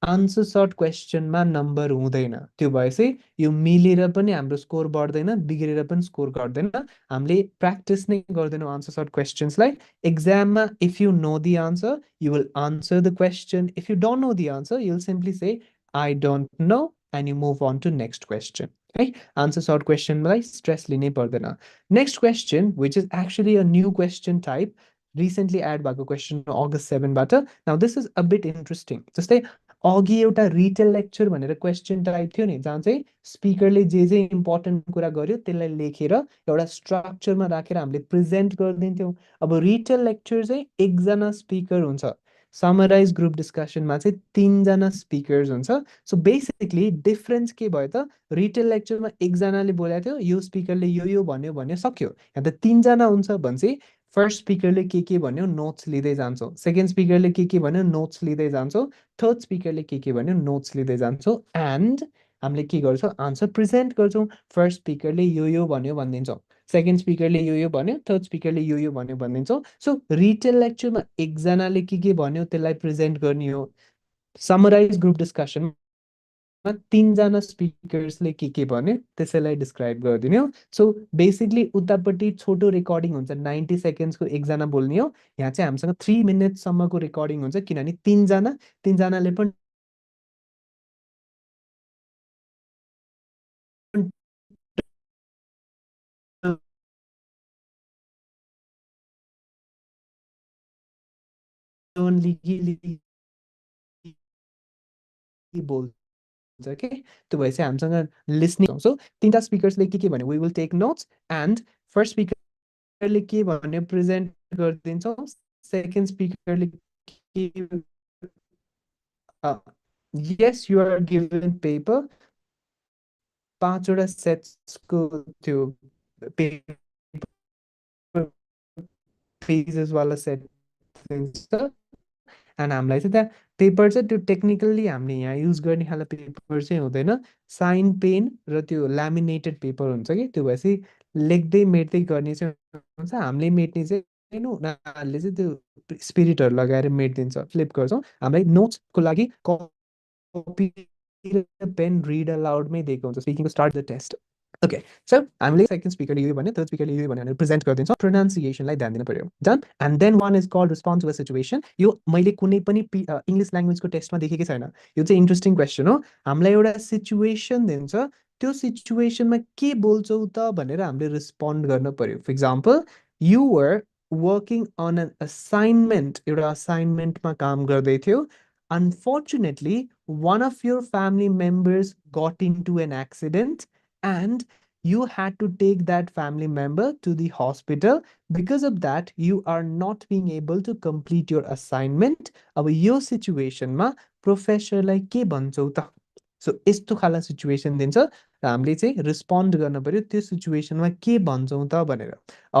आन्सर सर्ट क्वेसनमा नम्बर हुँदैन त्यो भएपछि यो मिलेर पनि हाम्रो स्कोर बढ्दैन बिग्रेर पनि स्कोर गर्दैन हामीले प्र्याक्टिस नै गर्दैनौँ आन्सर सर्ट क्वेसन्सलाई एक्जाममा if you know the answer you will answer the question if you don't know the answer you will simply say I don't know and you move on to next question है answer short क्वेसनलाई stress लिनै पर्दैन next question which is actually a new question type recently add भएको question अगस्त 7बाट now this is a bit interesting जस्तै अघि एउटा रिटेल लेक्चर भनेर क्वेसन टाइप थियो नि जहाँ चाहिँ स्पिकरले जे इम्पोर्टेन्ट कुरा गर्यो त्यसलाई लेखेर एउटा स्ट्रक्चरमा राखेर हामीले प्रेजेन्ट गरिदिन्थ्यौँ अब रिटेल लेक्चर चाहिँ एकजना स्पिकर हुन्छ समराइज ग्रुप डिस्कसनमा चाहिँ 3जना स्पिकर्स हुन्छ सो बेसिकली डिफरेन्स के भयो त रिटेल लेक्चरमा एकजनाले बोलेको थियो यो स्पिकरले यो भन्यो भन्यो सक्यो यहाँ त 3जना हुन्छ भनेपछि फर्स्ट स्पिकरले के भन्यो नोट्स लिँदै जान्छौँ सेकेन्ड स्पिकरले के भन्यो नोट्स लिँदै जान्छौँ थर्ड स्पिकरले के भन्यो नोट्स लिँदै जान्छौँ एन्ड हामीले के गर्छौँ आन्सर प्रेजेन्ट गर्छौँ फर्स्ट स्पिकरले यो भन्यो भनिदिन्छौँ सेकेन्ड स्पिकरले यो भन्यो थर्ड स्पिकरले यो भन्यो भनिदिन्छौँ सो रिटेल लेक्चरमा एकजनाले के भन्यो त्यसलाई प्रेजेन्ट गर्ने हो समराइज ग्रुप डिस्कसनमा 3जना स्पिकर्सले के भन्यो त्यसैलाई डिस्क्राइब गरिदिने हो सो बेसिकली उतापट्टि छोटो रेकर्डिङ हुन्छ 90 सेकेन्ड्सको एकजना बोल्ने हो यहाँ चाहिँ हामीसँग 3 मिनटसम्मको रेकर्डिङ हुन्छ किनभने 3जनाले पनि बोल्छ के त्यो भएपछि हामीसँग लिसनिङ सो 3टा स्पिकर्सले के भन्यो we will take notes and first स्पिकरले के भन्यो प्रेजेन्ट गरिदिन्छौँ सेकेन्ड स्पिकरले yes you are given paper 5वटा सेट्सको त्यो पेपर पेजेस वाला सेट दिन्छ एन्ड हामीलाई चाहिँ त्यहाँ पेपर चाहिँ त्यो टेक्निकल्ली हामीले यहाँ युज गर्ने खालको पेपर चाहिँ हुँदैन साइन पेन र त्यो ल्यामिनेटेड पेपर हुन्छ कि त्यो भएपछि लेख्दै मेट्दै गर्ने चाहिँ हुन्छ हामीले मेट्ने चाहिँ उनीहरूले चाहिँ त्यो स्पिरिटहरू लगाएर मेटिदिन्छ फ्लिप गर्छौँ हामीलाई नोट्सको लागि कपी र पेन रिड अलाउडमै दिएको हुन्छ speaking start the test okay so हामीले सेकेन्ड स्पिकरले यो भन्यो थर्ड स्पिकरले यो भन्यो भनेर प्रेजेन्ट गरिदिन्छौँ प्रोनाउन्सिएसनलाई ध्यान दिनु पर्यो done and then one is called respond to a situation यो मैले कुनै पनि इङ्ग्लिस ल्याङ्ग्वेजको टेस्टमा देखेकै छैन यो चाहिँ इन्ट्रेस्टिङ क्वेसन हो हामीलाई एउटा सिचुएसन दिन्छ त्यो सिचुएसनमा के बोल्छौ त भनेर हामीले रिस्पोन्ड गर्न पर्यो for example you were working on an assignment एउटा असाइनमेन्टमा काम गर्दै थियो Unfortunately, one of your family members got into an accident and you had to take that family member to the hospital. Because of that, you are not being able to complete your assignment. अब यो सिचुएसनमा प्रोफेसरलाई के भन्छौ त so यस्तो खालको situation दिन्छ र हामीले चाहिँ रिस्पोन्ड गर्न पर्यो त्यो सिचुएसनमा के भन्छौ त भनेर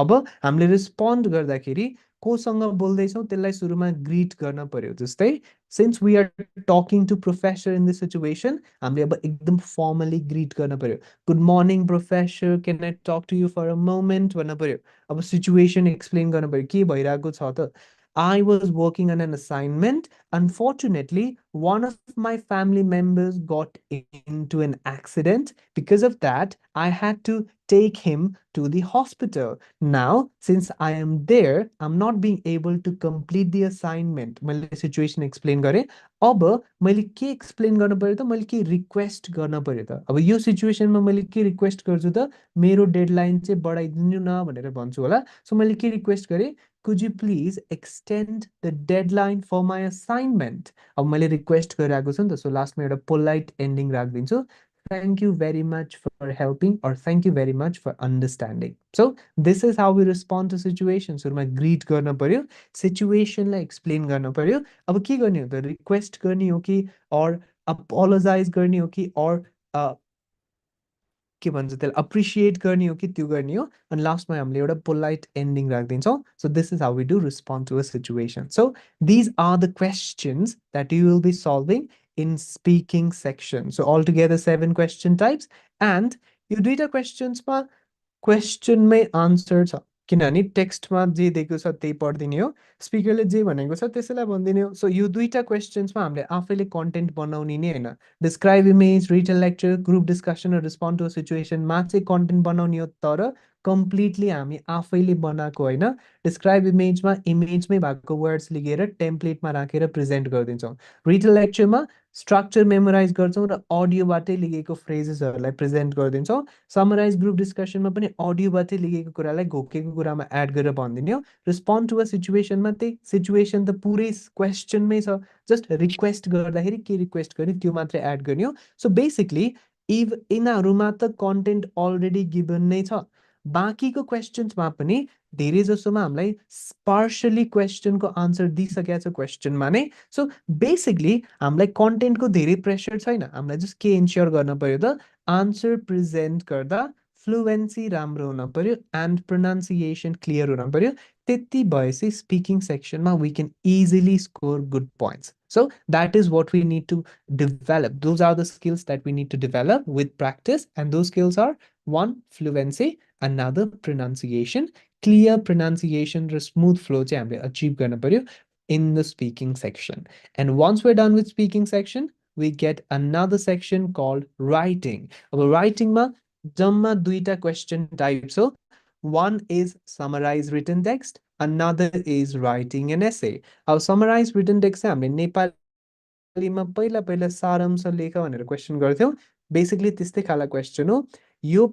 अब हामीले रिस्पोन्ड गर्दाखेरि कोसँग बोल्दैछौँ त्यसलाई सुरुमा ग्रिट गर्न पर्यो जस्तै since we are talking to professor in this situation हामीले अब एकदम फर्मली ग्रिट गर्न पर्यो good morning professor can I talk to you for a moment भन्न पर्यो अब सिचुएसन एक्सप्लेन गर्न पर्यो के भइरहेको छ त I was working on an assignment. Unfortunately, one of my family members got into an accident. Because of that, I had to take him to the hospital. Now, since I am there, I'm not being able to complete the assignment. मैले situation explain गरेँ अब मैले के explain गर्न पर्यो त मैले के रिक्वेस्ट गर्न पर्यो त अब यो सिचुएसनमा मैले के रिक्वेस्ट गर्छु त मेरो डेडलाइन चाहिँ बढाइदिनु न भनेर भन्छु होला सो मैले के रिक्वेस्ट गरेँ could you please extend the deadline for my assignment अब मैले रिक्वेस्ट गरिरहेको छु नि त सो लास्टमा एउटा पोलाइट एन्डिङ राखिदिन्छु thank you very much for helping or thank you very much for understanding so this is how we respond to situations सुरुमा ग्रिट गर्न पर्यो सिचुएसनलाई एक्सप्लेन गर्न पर्यो अब के गर्ने हो त रिक्वेस्ट गर्ने हो कि or apologize गर्ने हो कि or के भन्छ त्यसलाई अप्रिसिएट गर्ने हो कि त्यो गर्ने हो अनि लास्टमा हामीले एउटा पोलाइट एन्डिङ राखिदिन्छौँ so this is how we do respond to a situation so these are the questions that you will be solving in speaking section. So altogether 7 question types and यो दुईटा क्वेसन्समा क्वेसनमै आन्सर छ किनभने टेक्स्टमा जे दिएको छ त्यही पढिदिने हो स्पिकरले जे भनेको छ त्यसैलाई भनिदिने हो सो यो दुईटा क्वेसन्समा हामीले आफैले कन्टेन्ट बनाउने नै होइन describe image written lecture group discussion र रेस्पोन्ड टु सिचुएसनमा चाहिँ कन्टेन्ट बनाउने हो तर कम्प्लिटली हामी आफैले बनाएको होइन डिस्क्राइब इमेजमा इमेजमै भएको वर्ड्स लिएर टेम्प्लेटमा राखेर प्रेजेन्ट गरिदिन्छौँ रिटन लेक्चरमा स्ट्रक्चर मेमोराइज गर्छौँ र अडियोबाटै लिएको फ्रेजेसहरूलाई प्रेजेन्ट गरिदिन्छौँ समराइज ग्रुप डिस्कसनमा पनि अडियोबाटै लिएको कुरालाई घोकेको कुरामा एड गरेर भनिदिने हो रेस्पोन्ड टु अ सिचुएसनमा त्यही सिचुएसन त पुरै क्वेसनमै छ जस्ट रिक्वेस्ट गर्दाखेरि के रिक्वेस्ट गर्ने त्यो मात्रै एड गर्ने हो सो बेसिकली यिनीहरूमा त कन्टेन्ट अलरेडी गिभन नै छ बाँकीको क्वेसन्समा पनि धेरै जसोमा हामीलाई पार्सली क्वेसनको आन्सर दिइसकेको छ क्वेसनमा नै सो बेसिकली हामीलाई कन्टेन्टको धेरै प्रेसर छैन हामीलाई जस्ट के इन्स्योर गर्न पर्यो त आन्सर प्रेजेन्ट गर्दा फ्लुएन्सी राम्रो हुन पर्यो एन्ड प्रोनाउन्सिएसन क्लियर हुन पर्यो त्यति भएपछि स्पिकिङ सेक्सनमा we can easily score good points so that is what we need to develop those are the skills that we need to develop with practice and those skills are one fluency another pronunciation clear pronunciation र smooth flow चाहिँ हामीले achieve गर्न पर्यो in the speaking section and once we're done with speaking section we get another section called writing अब writing मा जम्मा दुईटा question types हो one is summarize written text another is writing an essay अब summarize written text चाहिँ हामीले नेपालीमा पहिला पहिला सारांश लेख भनेर क्वेसन गर्थ्यौँ बेसिकली त्यस्तै खाला क्वेसन हो यो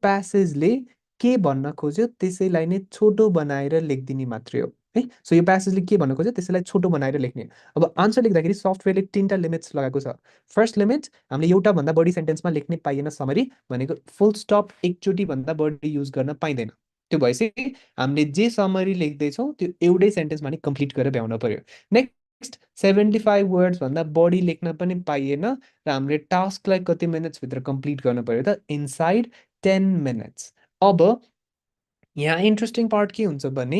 प्यासेजले के भन्न खोज्यो त्यसैलाई नै छोटो बनाएर लेखिदिने मात्रै हो है सो यो प्यासेजले के भन्न खोज्यो त्यसैलाई छोटो बनाएर लेख्ने अब आन्सर लेख्दाखेरि सफ्टवेयरले 3टा लिमिट्स लगाएको छ फर्स्ट लिमिट हामीले एउटा भन्दा बढी सेन्टेन्समा लेख्ने पाइएन समरी भनेको फुल स्टप एकचोटि भन्दा बढी युज गर्न पाइँदैन त्यो भएपछि हामीले जे समरी लेख्दैछौँ त्यो एउटै सेन्टेन्समा नै कम्प्लिट गरेर भ्याउन पर्यो नेक्स्ट 75 वर्ड्स भन्दा बढी लेख्न पनि पाइएन र हामीले टास्कलाई कति मिनट्स भित्र कम्प्लिट गर्न पर्यो त इनसाइड 10 मिनट्स अब यहाँ इन्ट्रेस्टिङ पार्ट के हुन्छ भने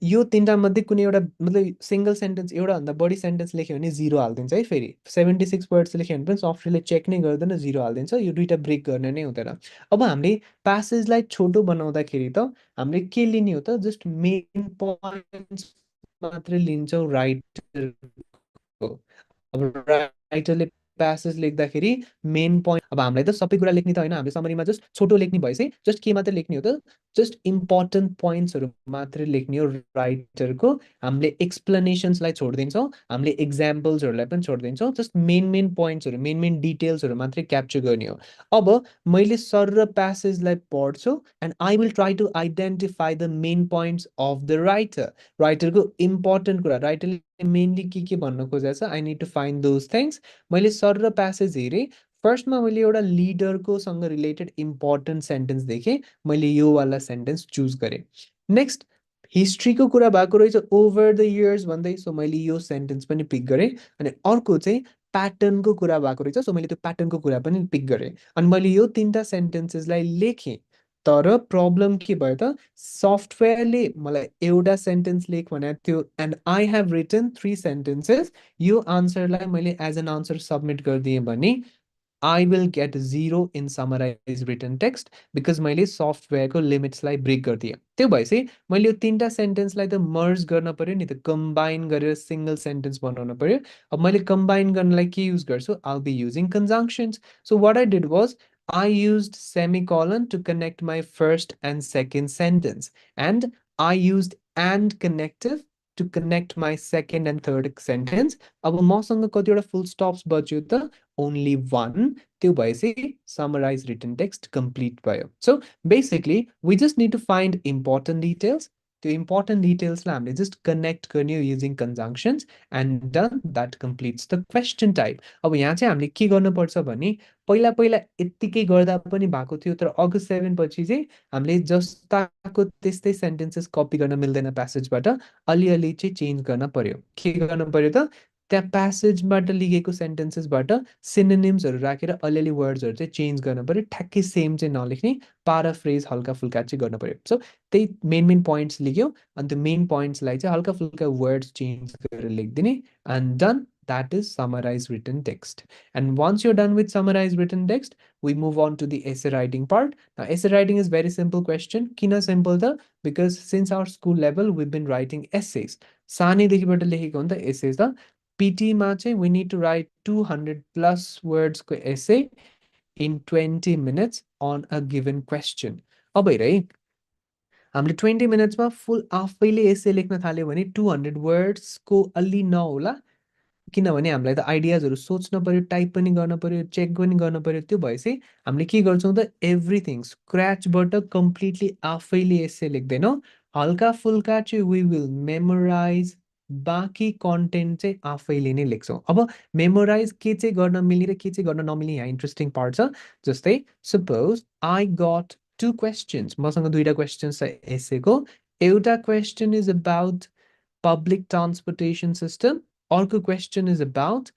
यो 3टा मध्ये कुनै एउटा मतलब सिंगल सेन्टेन्स एउटा भन्दा बढी सेन्टेन्स लेख्यो भने 0 हाल्दिन्छ है फेरि 76 वर्ड्स लेख्यो भने पनि सफ्टवेयरले चेक नै गर्दैन 0 हाल्दिन्छ यो दुईटा ब्रेक गर्ने नै हुँदैन अब हामीले प्यासेजलाई छोटो बनाउँदाखेरि त हामीले के लिने हो त जस्ट मेन पोइन्ट्स मात्रै लिन्छौँ राइटरको अब राइटरले प्यासेज लेख्दाखेरि मेन पोइन्ट अब हामीलाई त सबै कुरा लेख्ने त होइन हामीले समरीमा जस्ट छोटो लेख्ने भएपछि जस्ट के मात्रै लेख्ने हो त जस्ट इम्पोर्टेन्ट पोइन्ट्सहरू मात्रै लेख्ने हो राइटरको हामीले एक्सप्लेनेसन्सलाई छोडिदिन्छौँ हामीले एक्जाम्पल्सहरूलाई पनि छोडिदिन्छौँ जस्ट मेन पोइन्ट्सहरू मेन डिटेल्सहरू मात्रै क्याप्चर गर्ने हो अब मैले सर र प्यासेजलाई पढ्छु and I will try to identify the main points of the राइटरको इम्पोर्टेन्ट कुरा राइटरले मेनली के भन्न खोजेको छ I need to find those things मैले सर र प्यासेज हेरेँ फर्स्टमा मैले एउटा लिडरको सँग रिलेटेड इम्पोर्टेन्ट सेन्टेन्स देखेँ मैले यो वाला सेन्टेन्स चुज गरेँ नेक्स्ट हिस्ट्रीको कुरा भएको रहेछ ओभर द इयर्स भन्दै सो मैले यो सेन्टेन्स पनि पिक गरेँ अनि अर्को चाहिँ प्याटर्नको कुरा भएको रहेछ सो मैले त्यो प्याटर्नको कुरा पनि पिक गरेँ अनि मैले यो 3टा सेन्टेन्सेसलाई लेखेँ तर प्रब्लम के भयो त सफ्टवेयरले मलाई एउटा सेन्टेन्स लेख भनेको थियो and I have written 3 sentences यो आन्सरलाई मैले एज एन आन्सर सबमिट गरिदिएँ भने I will get 0 in summarized written text because मैले सफ्टवेयरको लिमिट्सलाई ब्रेक गरिदिएँ त्यो भएपछि मैले यो 3टा सेन्टेन्सलाई त मर्ज गर्न पर्यो नि त कम्बाइन गरेर सिंगल सेन्टेन्स बनाउन पर्यो अब मैले कम्बाइन गर्नलाई के युज गर्छु I'll be using conjunctions so what I did was I used semicolon to connect my first and second sentence and I used and connective to connect my second and third sentence अब मसँग कतिवटा फुल stops बच्यो त only one त्यो भएपछि summarize written text complete भयो so basically we just need to find important details त्यो important detailsलाई हामीले just connect गर्ने हो using conjunctions and done that completes the question type अब यहाँ चाहिँ हामीले के गर्नुपर्छ भने पहिला यत्तिकै गर्दा पनि भएको थियो तर अगस्त 7 पछि चाहिँ हामीले जस्ताको त्यस्तै सेन्टेन्सेस कपी गर्न मिल्दैन प्यासेजबाट अलिअलि चाहिँ चेन्ज गर्न पर्यो के गर्न पर्यो त त्यहाँ प्यासेजबाट लेखेको सेन्टेन्सेसबाट सिनोनिम्सहरू राखेर अलिअलि वर्ड्सहरू चाहिँ चेन्ज गर्न पऱ्यो, ठ्याक्कै सेम चाहिँ नलेख्ने, पाराफ्रेज हल्का फुल्का चाहिँ गर्नु पऱ्यो। सो त्यही मेन मेन पोइन्ट्स लेख्यो अनि त्यो मेन पोइन्ट्सलाई चाहिँ हल्का फुल्का वर्ड्स चेन्ज गरेर लेखिदिने and done. That is summarized written text. And once you're done with summarized written text, we move on to the essay writing part. Now, essay writing is very simple question. Kina simple the because since our school level, we've been writing essays. सानैदेखिबाट लेखेको हो नि त essays त PTमा चाहिँ we need to write 200 plus words को essay in 20 minutes on a given question. अब हेर है हामीले 20 मिनट्समा फुल आफैले एसे लेख्न थाल्यो भने 200 वर्ड्सको अलि नहोला, किनभने हामीलाई त आइडियाजहरू सोच्न पर्यो, टाइप पनि गर्न पर्यो, चेक पनि गर्न पर्यो। त्यो भएपछि हामीले के गर्छौँ त एभ्रिथिङ स्क्रैचबाट कम्प्लिटली आफैले एसे लेख्दैनौँ, हल्का फुल्का चाहिँ वी विल मेमोराइज, बाँकी कन्टेन्ट चाहिँ आफैले नै लेख्छौँ। अब मेमोराइज के चाहिँ गर्न मिल्ने र के चाहिँ गर्न नमिल्ने यहाँ इन्ट्रेस्टिङ पार्ट छ। जस्तै सपोज आई गट 2 क्वेसन्स, मसँग 2टा क्वेसन्स छ एसेको। एउटा question is about public transportation system, अर्को question is about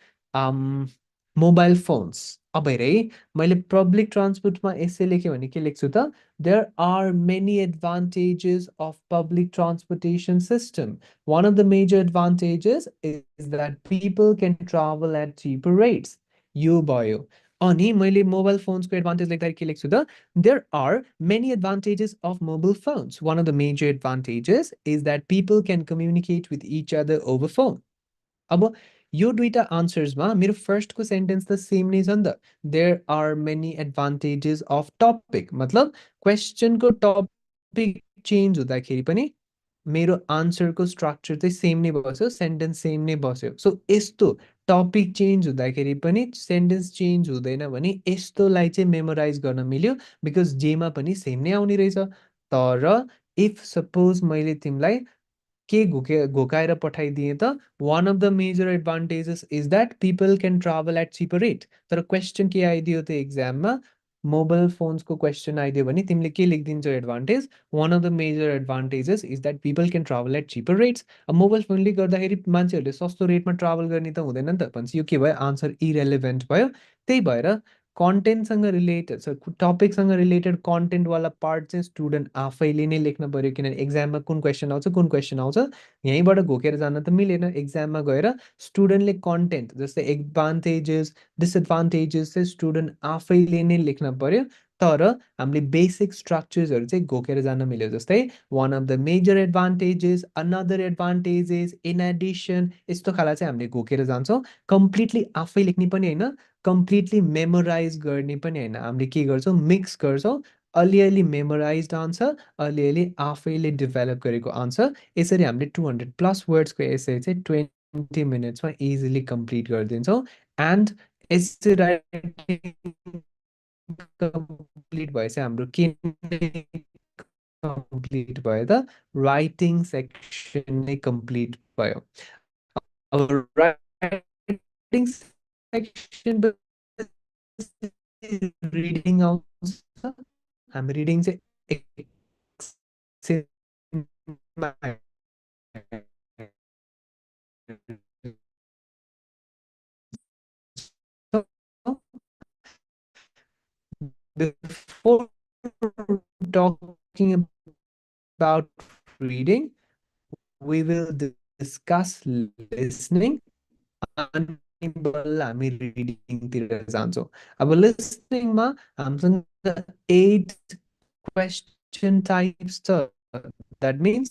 mobile phones. अब हेर है मैले public transportमा एसे लेख्यो भने के लेख्छु त there are many advantages of public transportation system. One of the major advantages is that people can travel at cheaper rates. यो भयो। अनि मैले मोबाइल फोन्सको एडभान्टेज लेख्दाखेरि के लेख्छु त there are many advantages of mobile phones. One of the major advantages is that people can communicate with each other over phone. अब यो दुईटा आन्सर्समा मेरो फर्स्टको सेन्टेन्स त सेम नै छ नि त, there are many advantages of topic, मतलब क्वेसनको टपिक चेन्ज हुँदाखेरि पनि मेरो आन्सरको स्ट्रक्चर चाहिँ सेम नै बस्यो, सेन्टेन्स सेम नै बस्यो। सो यस्तो टपिक चेन्ज हुँदाखेरि पनि सेन्टेन्स चेन्ज हुँदैन भने यस्तोलाई चाहिँ मेमोराइज गर्न मिल्यो, बिकज जेमा पनि सेम नै आउने रहेछ। तर इफ सपोज मैले तिमीलाई के घोकाएर पठाइदिएँ त one of the major advantages is that people can travel at cheaper rate. तर क्वेसन के आइदियो त एक्जाममा मोबाइल फोन्सको क्वेसन आइदियो भने तिमीले के लेखिदिन्छौ advantage, one of the major advantages is that people can travel at cheaper rates. अब मोबाइल फोनले गर्दाखेरि मान्छेहरूले सस्तो रेटमा ट्राभल गर्ने त हुँदैन नि त, भनेपछि यो के भयो आन्सर इरेलेभेन्ट भयो। त्यही भएर कन्टेन्टसँग रिलेटेड टपिकसँग रिलेटेड कन्टेन्टवाला पार्ट चाहिँ स्टुडेन्ट आफैले नै लेख्न पऱ्यो, किनभने एक्जाममा कुन क्वेसन आउँछ कुन क्वेसन आउँछ यहीँबाट घोकेर जान त मिलेन। एक्जाममा गएर स्टुडेन्टले कन्टेन्ट जस्तै एडभान्टेजेस डिसएडभान्टेजेस चाहिँ स्टुडेन्ट आफैले नै लेख्न पऱ्यो। तर हामीले बेसिक स्ट्रक्चर्सहरू चाहिँ घोकेर जान मिल्यो, जस्तै one of the major advantages, another advantages, in addition, यस्तो खाला चाहिँ हामीले घोकेर जान्छौँ। कम्प्लिटली आफै लेख्ने पनि होइन, कम्प्लिटली मेमोराइज गर्ने पनि होइन, हामीले के गर्छौँ मिक्स गर्छौँ, अलिअलि मेमोराइज्ड आन्सर, अलिअलि आफैले डेभलप गरेको आन्सर। यसरी हामीले 200 प्लस वर्ड्सको एसे चाहिँ 20 मिनट्समा इजिली कम्प्लिट गरिदिन्छौँ। एन्ड एसे राइटिङ कम्प्लिट भएपछि हाम्रो के कम्प्लिट भयो त राइटिङ सेक्सन नै कम्प्लिट भयो। अब राइटिङ सेक्सन रिडिङ आउँछ, हामी रिडिङ चाहिँ before talking about reading, we will discuss listening. अनि बल्ल हामी रिडिङतिर जान्छौँ। अब लिसनिङमा हामीसँग 8 क्वेसन टाइप्स छ, द्याट मिन्स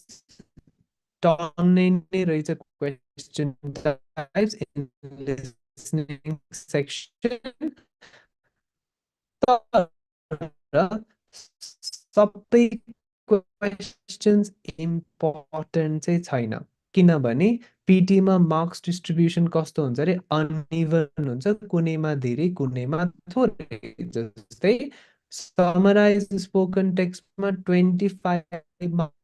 टन्नै नै रहेछ question types in listening section. तर सबै क्वेसन्स इम्पोर्टेन्ट चाहिँ छैन, किनभने पिटीमा मार्क्स डिस्ट्रिब्युसन कस्तो हुन्छ अरे अनइभन हुन्छ, कुनैमा धेरै कुनैमा थोरै। जस्तै समराइज स्पोकन टेक्स्टमा 25 marks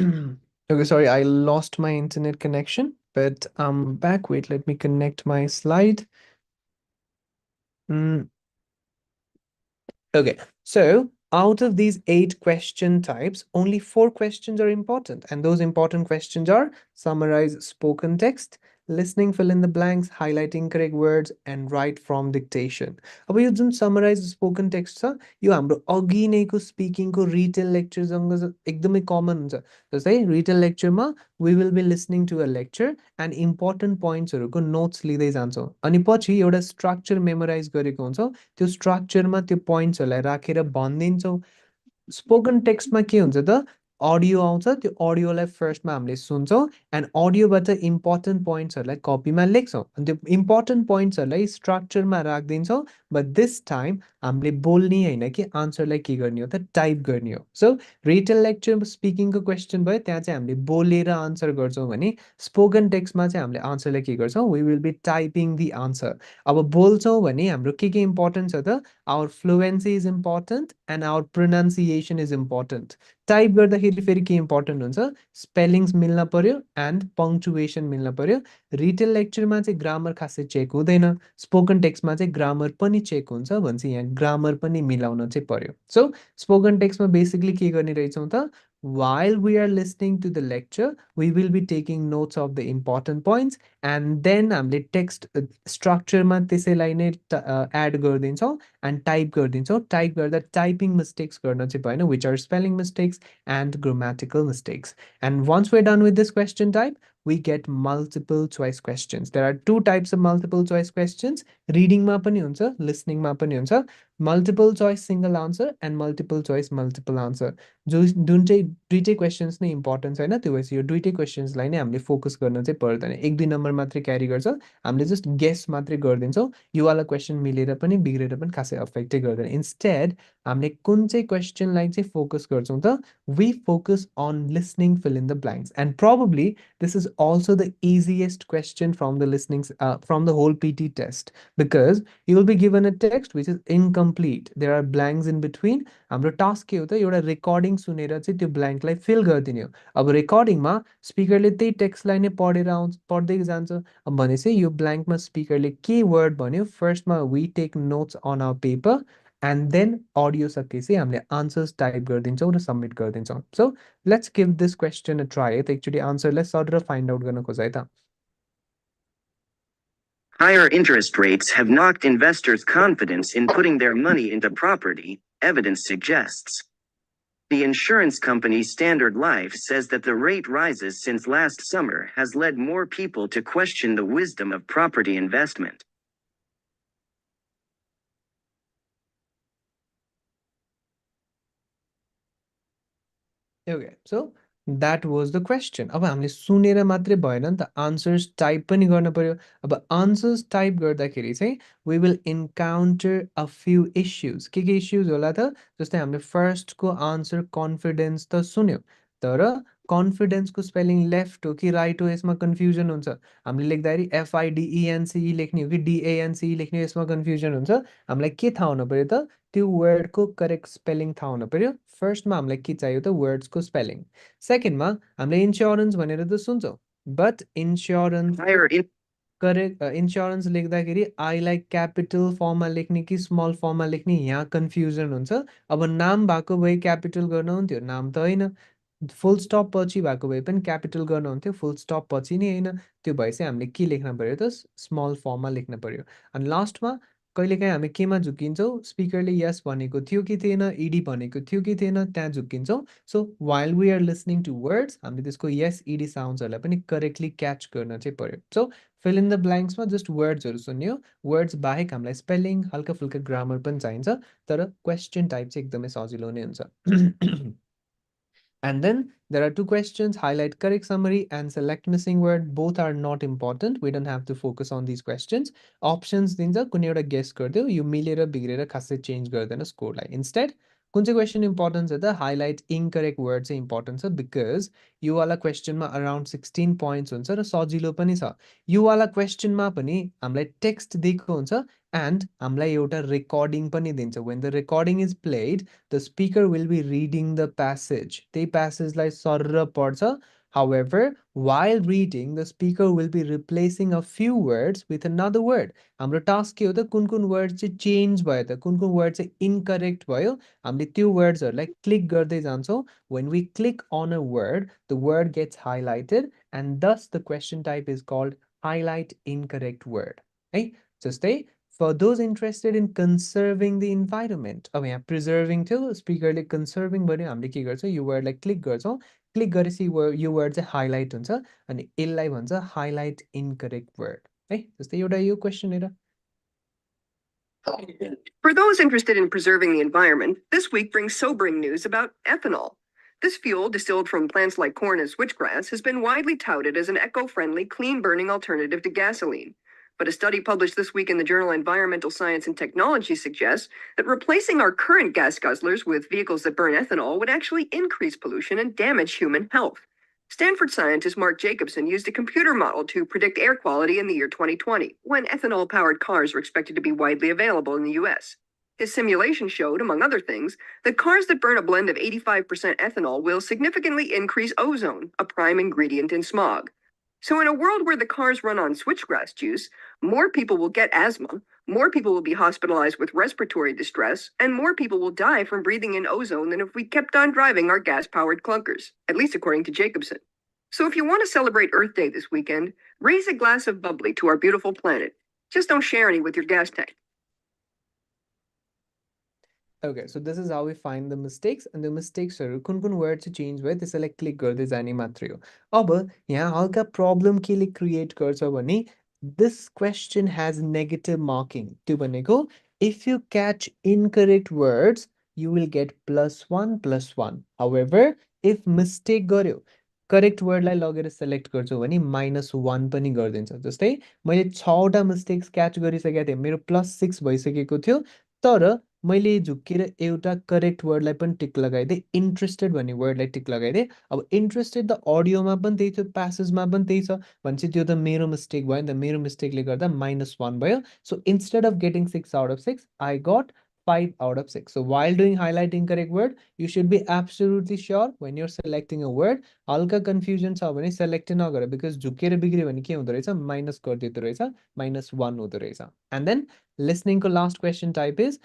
Okay, sorry, I lost my internet connection, but I'm back. Wait, let me connect my slide. Mm, Okay, so out of these 8 question types, only 4 questions are important. And those important questions are summarize spoken text, listening, fill in the blanks, highlighting correct words, and write from dictation. अब यो जुन summarize spoken text छ यो हाम्रो अघि नैको स्पिकिङको retail लेक्चरसँग एकदमै common हुन्छ। जस्तै रिटेल लेक्चरमा we will be listening to a lecture and important pointsहरूको नोट्स लिँदै जान्छौँ। अनि पछि एउटा स्ट्रक्चर मेमोराइज गरेको हुन्छौँ। त्यो स्ट्रक्चरमा त्यो पोइन्ट्सहरूलाई राखेर भनिदिन्छौँ। स्पोकन टेक्स्टमा के हुन्छ त अडियो आउँछ, त्यो अडियोलाई फर्स्टमा हामीले सुन्छौँ एन्ड अडियोबाट इम्पोर्टेन्ट पोइन्ट्सहरूलाई कपीमा लेख्छौँ अनि त्यो इम्पोर्टेन्ट पोइन्ट्सहरूलाई स्ट्रक्चरमा राखिदिन्छौँ। बट दिस टाइम हामीले बोल्ने होइन कि आन्सरलाई के गर्ने हो त टाइप गर्ने हो। सो रिटेल लेक्चर स्पिकिङको क्वेसन भयो, त्यहाँ चाहिँ हामीले बोलेर आन्सर गर्छौँ भने स्पोकन टेक्स्टमा चाहिँ हामीले आन्सरलाई के गर्छौँ, we will be typing the answer. अब बोल्छौँ भने हाम्रो के इम्पोर्टेन्ट छ त our fluency is important and our pronunciation is important. Type गर्दाखेरि फेरि के इम्पोर्टेन्ट हुन्छ, स्पेलिङ्स मिल्न पर्यो एन्ड पङ्क्चुएसन मिल्न पर्यो। रिटेल लेक्चरमा चाहिँ ग्रामर खासै चेक हुँदैन, स्पोकन टेक्स्टमा चाहिँ ग्रामर पनि चेक हुन्छ भन्छ, यहाँ ग्रामर पनि मिलाउन चाहिँ पर्यो। सो स्पोकन टेक्स्टमा बेसिकली के गर्ने रहेछौँ त while we are listening to the lecture we will be taking notes of the important points and then हामीले टेक्स्ट स्ट्रक्चरमा त्यसैलाई नै एड गरिदिन्छौँ एन्ड टाइप गरिदिन्छौँ। टाइप गर्दा टाइपिङ मिस्टेक्स गर्न चाहिँ भएन, which are spelling mistakes and grammatical mistakes. And once we done with this question type we get multiple choice questions. There are 2 types of multiple choice questions. Reading पनि हुन्छ, listening पनि हुन्छ। Multiple choice single answer and multiple choice multiple answer. जो दुईटै questions नै important छैन, त्यो भएपछि यो दुईटै क्वेसन्सलाई नै हामीले फोकस गर्न चाहिँ पर्दैन। 1-2 नम्बर मात्रै क्यारी गर्छ, हामीले जस्ट गेस मात्रै गरिदिन्छौँ। यो वाला क्वेसन मिलेर पनि बिग्रेर पनि खासै अफेक्टै गर्दैन। इन्स्टेड हामीले कुन चाहिँ क्वेसनलाई चाहिँ फोकस गर्छौँ त we focus on listening fill in the blanks and probably this is also the easiest question from the from the whole PT test because you will be given a text which is incomplete, there are blanks in between। हाम्रो task के हो त एउटा recording सुनेर चाहिँ त्यो ब्ल्याङ्कलाई feel गरिदिने हो। अब रेकर्डिङमा स्पिकरले त्यही टेक्स्टलाई नै पढ्दै जान्छ। अब भनेपछि यो ब्ल्याङ्कमा स्पिकरले के वर्ड भन्यो फर्स्टमा we take notes on our paper and then audio सकेपछि हामीले आन्सर्स टाइप गरिदिन्छौँ र सबमिट गरिदिन्छौँ। So let's give this question a try है त एकचोटि आन्सरलाई सर फाइन्ड आउट गर्न खोज है त। Higher interest rates have knocked investors' confidence in putting their money into property, evidence suggests. The insurance company Standard Life says that the rate rises since last summer has led more people to question the wisdom of property investment. Okay, so that was the question. अब हामीले सुनेर मात्रै भएन नि त, answers type पनि गर्न पर्यो। अब आन्सर्स टाइप गर्दाखेरि चाहिँ we will encounter a few issues। के इश्यूज होला त, जस्तै हामीले फर्स्टको आन्सर कन्फिडेन्स त सुन्यो, तर कन्फिडेन्सको स्पेलिङ लेफ्ट हो कि राइट हो यसमा कन्फ्युजन हुन्छ। हामीले लेख्दाखेरि FIDENCE लेख्ने हो कि DANCE लेख्ने हो, यसमा कन्फ्युजन हुन्छ। हामीलाई के थाहा हुनु पर्यो त, त्यो वर्डको करेक्ट स्पेलिङ थाहा हुनु पर्यो। फर्स्टमा हामीलाई के चाहियो त वर्ड्सको स्पेलिङ। सेकेन्डमा हामीले इन्स्योरेन्स भनेर त सुन्छौँ, बट इन्स्योरेन्स करेक्ट इन्स्योरेन्स लेख्दाखेरि आईलाई क्यापिटल फर्ममा लेख्ने कि स्मल फर्ममा लेख्ने यहाँ कन्फ्युजन हुन्छ। अब नाम भएको भए क्यापिटल गर्न हुन्थ्यो, नाम त होइन। फुल स्टप पछि भएको भए पनि क्यापिटल गर्न हुन्थ्यो, फुल स्टप पछि नै होइन। त्यो भएपछि हामीले के लेख्न पर्यो त स्मल फर्ममा लेख्न पर्यो। अनि लास्टमा कहिलेकाहीँ हामी केमा झुक्किन्छौँ, स्पिकरले यस भनेको थियो कि थिएन, इडी भनेको थियो कि थिएन, त्यहाँ झुक्किन्छौँ। So while we are listening to words हामीले त्यसको यस इडी साउन्ड्सहरूलाई पनि करेक्टली क्याच गर्न चाहिँ पर्यो। सो फिल इन द ब्ल्याङ्क्समा जस्ट वर्ड्सहरू सुन्यो, वर्ड्स बाहेक हामीलाई स्पेलिङ हल्का फुल्का ग्रामर पनि चाहिन्छ, तर क्वेसन टाइप चाहिँ एकदमै सजिलो नै हुन्छ। And then there are 2 questions, highlight correct summary and select missing word. Both are not important. We don't have to focus on these questions. Options दिन्छ, कुनै एउटा गेस गरिदेऊ, यो मिलेर बिग्रेर खासै चेन्ज गर्दैन स्कोरलाई। Instead, कुन चाहिँ क्वेसन इम्पोर्टेन्ट छ त हाइलाइट इनकरेक्ट वर्ड चाहिँ इम्पोर्टेन्ट छ बिकज यो वाला क्वेसनमा अराउन्ड 16 पोइन्ट्स हुन्छ र सजिलो पनि छ यो वाला क्वेसनमा पनि हामीलाई टेक्स्ट दिएको हुन्छ एन्ड हामीलाई एउटा रेकर्डिङ पनि दिन्छ when the recording is played the speaker will be reading the passage त्यही प्यासेजलाई सर्र पढ्छ however while reading the speaker will be replacing a few words with another word हाम्रो टास्क के हो त कुन वर्ड चाहिँ चेन्ज भयो त कुन वर्ड चाहिँ इनकरेक्ट भयो हामीले त्यो वर्ड्सहरुलाई क्लिक गर्दै जान्छौं when we click on a word the word gets highlighted and thus the question type is called highlight incorrect word है जस्तै for those interested in conserving the environment अब यहाँ preserving थियो स्पिकरले conserving भन्यो हामीले के गर्छौं यो वर्डलाई क्लिक गर्छौं क्लिक गरेपछि यो वर्ड चाहिँ हाइलाइट हुन्छ अनि यसलाई भन्छ हाइलाइट इनकरेक्ट वर्ड है जस्तै एउटा यो क्वेशन हेर For those interested in preserving the environment, this week brings sobering news about ethanol. This fuel, distilled from plants like corn and switchgrass, has been widely touted as an eco-friendly, clean-burning alternative to gasoline. But a study published this week in the journal Environmental Science and Technology suggests that replacing our current gas guzzlers with vehicles that burn ethanol would actually increase pollution and damage human health. Stanford scientist Mark Jacobson used a computer model to predict air quality in the year 2020, when ethanol-powered cars were expected to be widely available in the US. His simulation showed, among other things, that cars that burn a blend of 85% ethanol will significantly increase ozone, a prime ingredient in smog. So in a world where the cars run on switchgrass juice, more people will get asthma, more people will be hospitalized with respiratory distress, and more people will die from breathing in ozone than if we kept on driving our gas-powered clunkers, at least according to Jacobson. So if you want to celebrate Earth Day this weekend, raise a glass of bubbly to our beautiful planet. Just don't share any with your gas tank. Okay, so this is how we find the mistakes and the mistakes are कुन word चाहिँ change भयो त्यसैलाई click गर्दै जाने मात्रै हो अब यहाँ हल्का problem केले create गर्छ भने this question has negative marking त्यो भनेको if you catch incorrect words you will get +1 however if mistake गर्यो करेक्ट वर्डलाई लगेर सेलेक्ट गर्छु भने -1 पनि गरिदिन्छ जस्तै मैले 6 वटा मिस्टेक्स क्याच गरिसकेको थिएँ मेरो +6 भइसकेको थियो तर मैले झुकेर एउटा करेक्ट वर्डलाई पनि टिक लगाइदिए इन्ट्रेस्टेड भन्ने वर्डलाई टिक लगाइदिए अब इन्ट्रेस्टेड त अडियोमा पनि त्यही थियो प्यासेजमा पनि त्यही छ भनेपछि त्यो त मेरो मिस्टेक भयो नि त मेरो मिस्टेकले गर्दा -1 भयो so instead of getting 6 out of 6 I got 5 out of 6. So while doing highlight incorrect word, you should be absolutely sure when you're selecting a word. हल्का confusion छ भने select नगर because झुकेर बिग्रियो भने के हुँदो रहेछ माइनस गरिदिँदो रहेछ -1 हुँदो रहेछ. And then listening को last question type is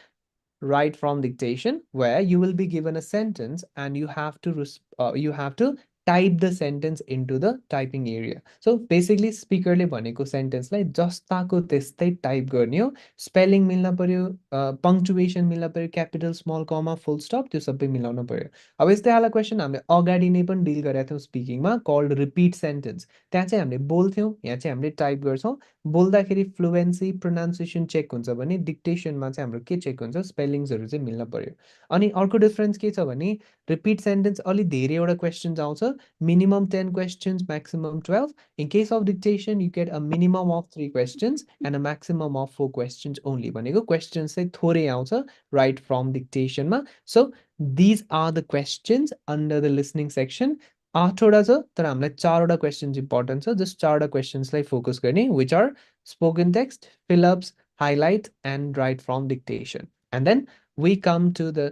write from dictation where you will be given a sentence and you have to type the sentence into the typing area. So basically speaker ले भनेको sentence लाई जस्ताको त्यस्तै type गर्ने हो spelling मिल्न पर्यो punctuation मिल्न पर्यो capital small comma full stop त्यो सबै मिलाउन पर्यो अब यस्तै वाला question हामीले अगाडि नै पनि डिल गरेका थियौं स्पिकिङ मा called repeat sentence त्यहाँ चाहिँ हामीले बोल्थ्यौं यहाँ चाहिँ हामीले टाइप गर्छौं बोल्दाखेरि फ्लुएन्सी प्रोनाउन्सिएसन चेक हुन्छ भने डिक्टेसनमा चाहिँ हाम्रो के चेक हुन्छ स्पेलिङ्सहरु चाहिँ मिल्न पर्यो अनि अर्को डिफरेन्स के छ भने रिपिट सेन्टेन्स अलि धेरैवटा क्वेशन्स आउँछ minimum 10 questions maximum 12 in case of dictation you get a minimum of 3 questions and a maximum of 4 questions only भनेको क्वेशन्स चाहिँ थोरै आउँछ right from dictation मा so these are the questions under the listening section 8 वटा छ तर हामीलाई 4 वटा क्वेशन्स इम्पोर्टेन्ट छ जस्ट 4 वटा क्वेशन्सलाई फोकस गर्ने which are spoken text fill ups highlight and write from dictation and then we come to the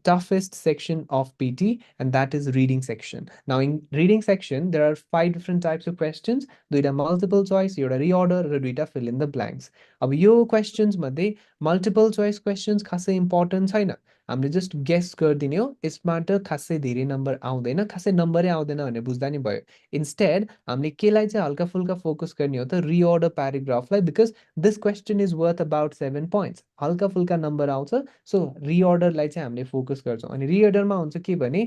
toughest section of PT and that is reading section now in reading section there are 5 different types of questions दुईटा multiple choice एउटा reorder र दुईटा fill in the blanks अब यो questions मध्ये multiple choice questions खासै important छैन हामीले जस्ट गेस गर्दिने हो यसबाट खासै धेरै नम्बर आउँदैन खासै नम्बरै आउँदैन भने बुझ्दा नि भयो इन्स्टेड हामीले केलाई चाहिँ हल्का फुल्का फोकस गर्ने हो त रिअर्डर प्याराग्राफलाई because this question is worth about 7 points हल्का फुल्का नम्बर आउँछ सो रिअर्डरलाई चाहिँ हामीले फोकस गर्छौं अनि रिअर्डरमा हुन्छ के भने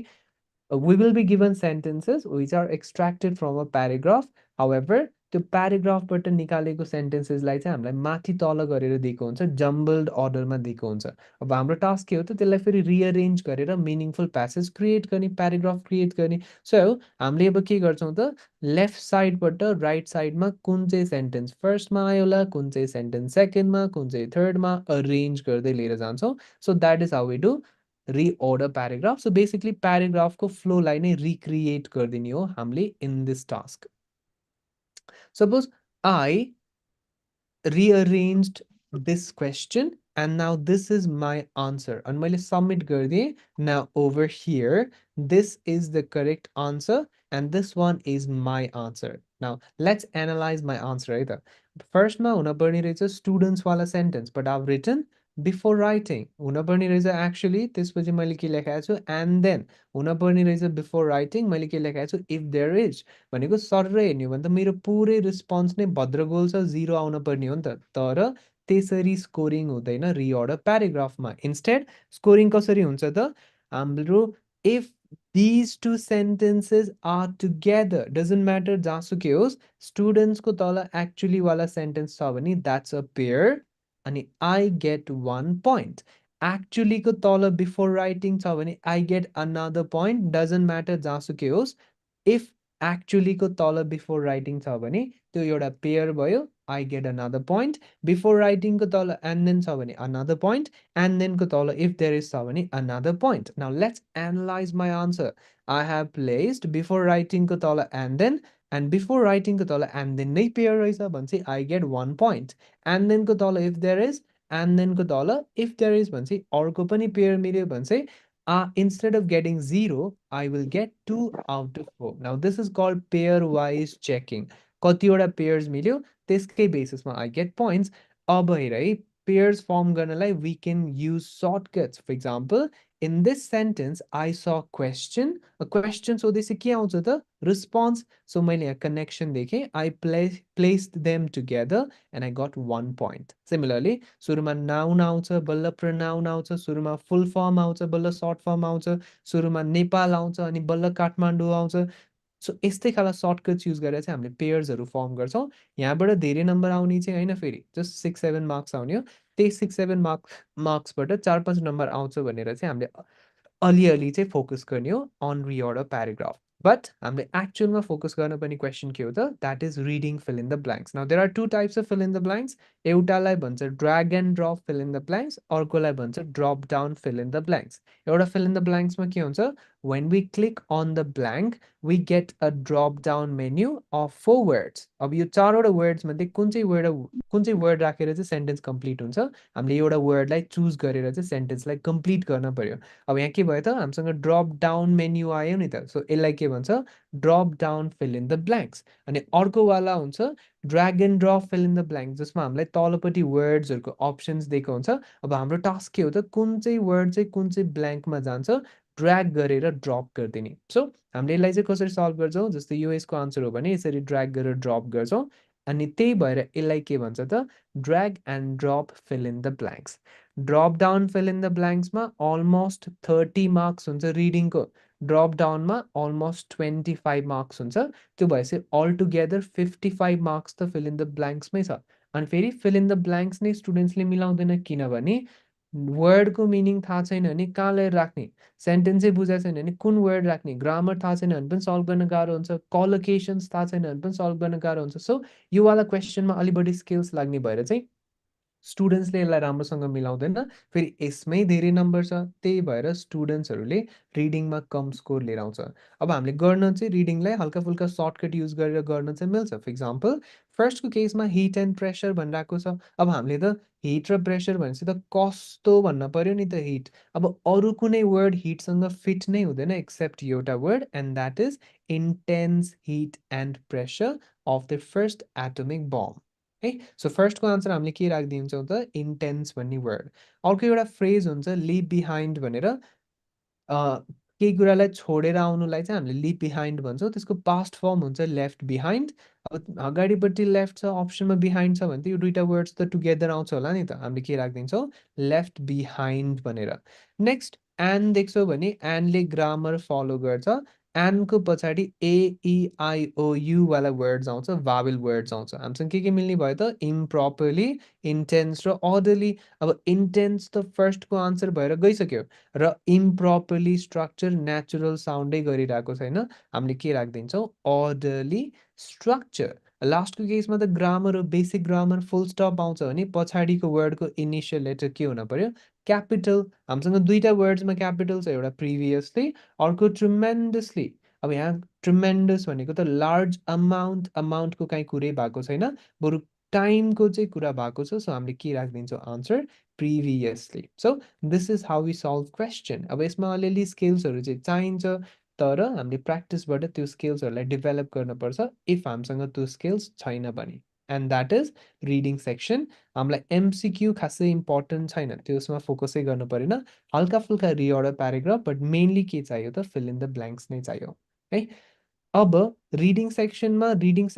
we will be given sentences which are extracted from a paragraph however त्यो प्याराग्राफबाट निकालेको सेन्टेन्सेसलाई चाहिँ हामीलाई माथि तल गरेर दिएको हुन्छ जम्बल्ड अर्डरमा दिएको हुन्छ अब हाम्रो टास्क के हो त त्यसलाई फेरि रिअरेन्ज गरेर मिनिङफुल प्यासेज क्रिएट गर्ने प्याराग्राफ क्रिएट गर्ने सो हामीले अब के गर्छौं त लेफ्ट साइडबाट राइट साइडमा कुन चाहिँ सेन्टेन्स फर्स्टमा आयो होला कुन चाहिँ सेन्टेन्स सेकेन्डमा कुन चाहिँ थर्डमा अरेन्ज गर्दै लिएर जान्छौं so that is how we do reorder paragraph. So basically paragraph को flow line नै recreate गरिदिने हो हामीले in this task. Suppose I rearranged this question and now this is my answer and मैले submit गरिदिएँ. Now over here this is the correct answer and this one is my answer. Now let's analyze my answer है त. First मा हुन पर्ने रहेछ students वाला sentence but I've written before writing. हुन पर्ने रहेछ actually त्यसपछि मैले के लेखेको छु and then हुन पर्ने रहेछ before writing मैले के लेखेको छु if there is भनेको सर्रै हेर्ने हो भने त मेरो पुरै रिस्पोन्स नै भद्रगोल छ 0 आउन पर्ने हो नि त. तर त्यसरी स्कोरिङ हुँदैन रिअर्डर प्याराग्राफमा. इन्स्टेड स्कोरिङ कसरी हुन्छ त हाम्रो if these two sentences are together doesn't matter जहाँसुकै होस् students को तल actually वाला sentence छ भने that's a pair अनि I get 1 point. Actually को तल before writing छ भने I get another point doesn't matter जहाँसुकै होस्. If actually को तल before writing छ भने त्यो एउटा pair भयो I get another point. Before writing को तल and then छ भने another point and then को तल if there is छ भने another point. Now let's analyze my answer. I have placed before writing को तल and before writing को तल and then नै pair रहेछ भने चाहिँ I get 1 point. And then को तल if there is and then को तल if there is भने चाहिँ अर्को पनि pair मिल्यो भने चाहिँ instead of getting 0, I will get 2 out of 4. Now this is called pair-wise checking. कतिवटा pairs मिल्यो त्यसकै बेसिसमा I get points. अब हेर है pairs form गर्नलाई we can use shortcuts. For example, in this sentence I saw question. A question सोधेपछि के आउँछ त response. So मैले यहाँ connection देखेँ. I placed them together and I got 1 point. Similarly, सुरुमा noun आउँछ बल्ल pronoun आउँछ सुरुमा full form आउँछ बल्ल short form आउँछ सुरुमा नेपाल आउँछ अनि बल्ल काठमाडौँ आउँछ. सो यस्तै खालको सर्टकट्स युज गरेर चाहिँ हामीले पेयर्सहरू फर्म गर्छौँ. यहाँबाट धेरै नम्बर आउने चाहिँ होइन फेरि जस्ट 6-7 मार्क्स आउने हो. त्यही 6-7 मार्क्सबाट 4-5 नम्बर आउँछ भनेर चाहिँ हामीले अलिअलि चाहिँ फोकस गर्ने हो अन रिअर्डर प्याराग्राफ. बट हामीले एक्चुअलमा फोकस गर्नुपर्ने क्वेसन के हो त that is reading fill in the blanks. Now there are 2 types of fill in the blanks. एउटालाई भन्छ drag and drop fill in the blanks, अर्कोलाई भन्छ drop down fill in the blanks. एउटा fill in the ब्ल्याङ्क्समा के हुन्छ when we click on the blank we get a drop down menu of 4 words. अब यो चारवटा वर्ड्स मध्ये कुन चाहिँ वर्ड राखेर चाहिँ सेन्टेन्स कम्प्लिट हुन्छ हामीले एउटा वर्डलाई चुज गरेर चाहिँ सेन्टेन्सलाई कम्प्लिट गर्न पर्यो. अब यहाँ के भयो त हामीसँग ड्रप डाउन मेन्यु आयो नि त. सो यसलाई के भन्छ drop down fill in the blanks. अनि अर्को वाला हुन्छ drag and drop fill in the blank जसमा हामीलाई तलपट्टि वर्ड्सहरूको अप्सन्स दिएको हुन्छ. अब हाम्रो टास्क के हो त कुन चाहिँ वर्ड चाहिँ कुन चाहिँ ब्ल्याङ्कमा जान्छ ड्र्याग गरेर ड्रप गरिदिने. सो हामीले यसलाई चाहिँ कसरी सल्भ गर्छौँ जस्तै यो यसको आन्सर हो भने यसरी ड्र्याग गरेर ड्रप गर्छौँ. अनि त्यही भएर यसलाई के भन्छ त drag and drop fill in the blanks. Drop down fill in the ब्ल्याङ्क्समा अलमोस्ट 30 मार्क्स हुन्छ रिडिङको. ड्रप डाउनमा अलमोस्ट 25 मार्क्स हुन्छ. त्यो भएपछि अल टुगेदर 55 मार्क्स त फिल इन द ब्ल्याङ्क्समै छ. अनि फेरि फिल इन द ब्ल्याङ्क्स नै स्टुडेन्ट्सले मिलाउँदैन किनभने वर्डको मिनिङ थाहा छैन भने कहाँ लिएर राख्ने, सेन्टेन्सै बुझाएको छैन भने कुन वर्ड राख्ने, ग्रामर थाहा छैन भने पनि सल्भ गर्न गाह्रो हुन्छ, कलोकेसन्स थाहा छैन भने पनि सल्भ गर्न गाह्रो हुन्छ. सो यो वाला क्वेसनमा अलि बढी स्किल्स लाग्ने भएर चाहिँ स्टुडेन्ट्सले यसलाई राम्रोसँग मिलाउँदैन. फेरि यसमै धेरै नम्बर छ त्यही भएर स्टुडेन्ट्सहरूले रिडिङमा कम स्कोर लिएर आउँछ. अब हामीले गर्न चाहिँ रिडिङलाई हल्का फुल्का सर्टकट युज गरेर गर्न चाहिँ मिल्छ. फर इक्जाम्पल फर्स्टको केसमा हिट एन्ड प्रेसर भनिरहेको छ. अब हामीले त हिट र प्रेसर भनेपछि त कस्तो भन्न पर्यो नि त हिट. अब अरू कुनै वर्ड हिटसँग फिट नै हुँदैन एक्सेप्ट एउटा word and that is intense hit and pressure of the first atomic bomb है. सो फर्स्टको आन्सर हामीले के राखिदिन्छौँ त इन्टेन्स भन्ने वर्ड. अर्को एउटा फ्रेज हुन्छ लिभ बिहाइन्ड भनेर. केही कुरालाई छोडेर आउनुलाई चाहिँ हामीले लिभ बिहाइन्ड भन्छौँ. त्यसको पास्ट फर्म हुन्छ लेफ्ट बिहाइन्ड. अब अगाडिपट्टि लेफ्ट छ अप्सनमा बिहाइन्ड छ भने त यो दुईवटा वर्ड्स त टुगेदर आउँछ होला नि त. हामीले के राखिदिन्छौँ लेफ्ट बिहाइन्ड भनेर. नेक्स्ट एन्ड देख्छौँ भने एन्डले ग्रामर फलो गर्छ. एन्डको पछाडि AEIOU वाला वर्ड्स आउँछ भावेल वर्ड्स आउँछ. हामीसँग के मिल्ने भयो त इम्प्रोपरली इन्टेन्स र अर्डरली. अब इन्टेन्स त फर्स्टको आन्सर भएर गइसक्यो र इम्प्रोपरली स्ट्रक्चर नेचुरल साउन्डै गरिरहेको छैन. हामीले के राखिदिन्छौँ अर्डरली स्ट्रक्चर. लास्टको केसमा त ग्रामर हो बेसिक ग्रामर फुल स्टप आउँछ भने पछाडिको वर्डको इनिसियल लेटर के हुन पर्यो क्यापिटल हामीसँग दुईटा वर्ड्समा क्यापिटल छ, एउटा प्रिभियसली, अर्को ट्रिमेन्डसली। अब यहाँ ट्रिमेन्डस भनेको त लार्ज अमाउन्टको काहीँ कुरै भएको छैन, बरु टाइमको चाहिँ कुरा भएको छ। सो हामीले के राखिदिन्छौँ answer previously. So this is how we solve question. अब यसमा अलिअलि स्किल्सहरू चाहिँ चाहिन्छ, तर हामीले प्र्याक्टिसबाट त्यो स्किल्सहरूलाई डेभलप गर्नुपर्छ इफ हामीसँग त्यो स्किल्स छैन भने। And that is reading section. हामीलाई एमसिक्यू खासै इम्पोर्टेन्ट छैन, त्यसमा फोकसै गर्नु परेन। हल्का फुल्का रिअर्डर प्याराग्राफ, बट मेनली के चाहियो त फिल इन द ब्ल्याङ्क्स नै चाहियो है। अब रिडिङ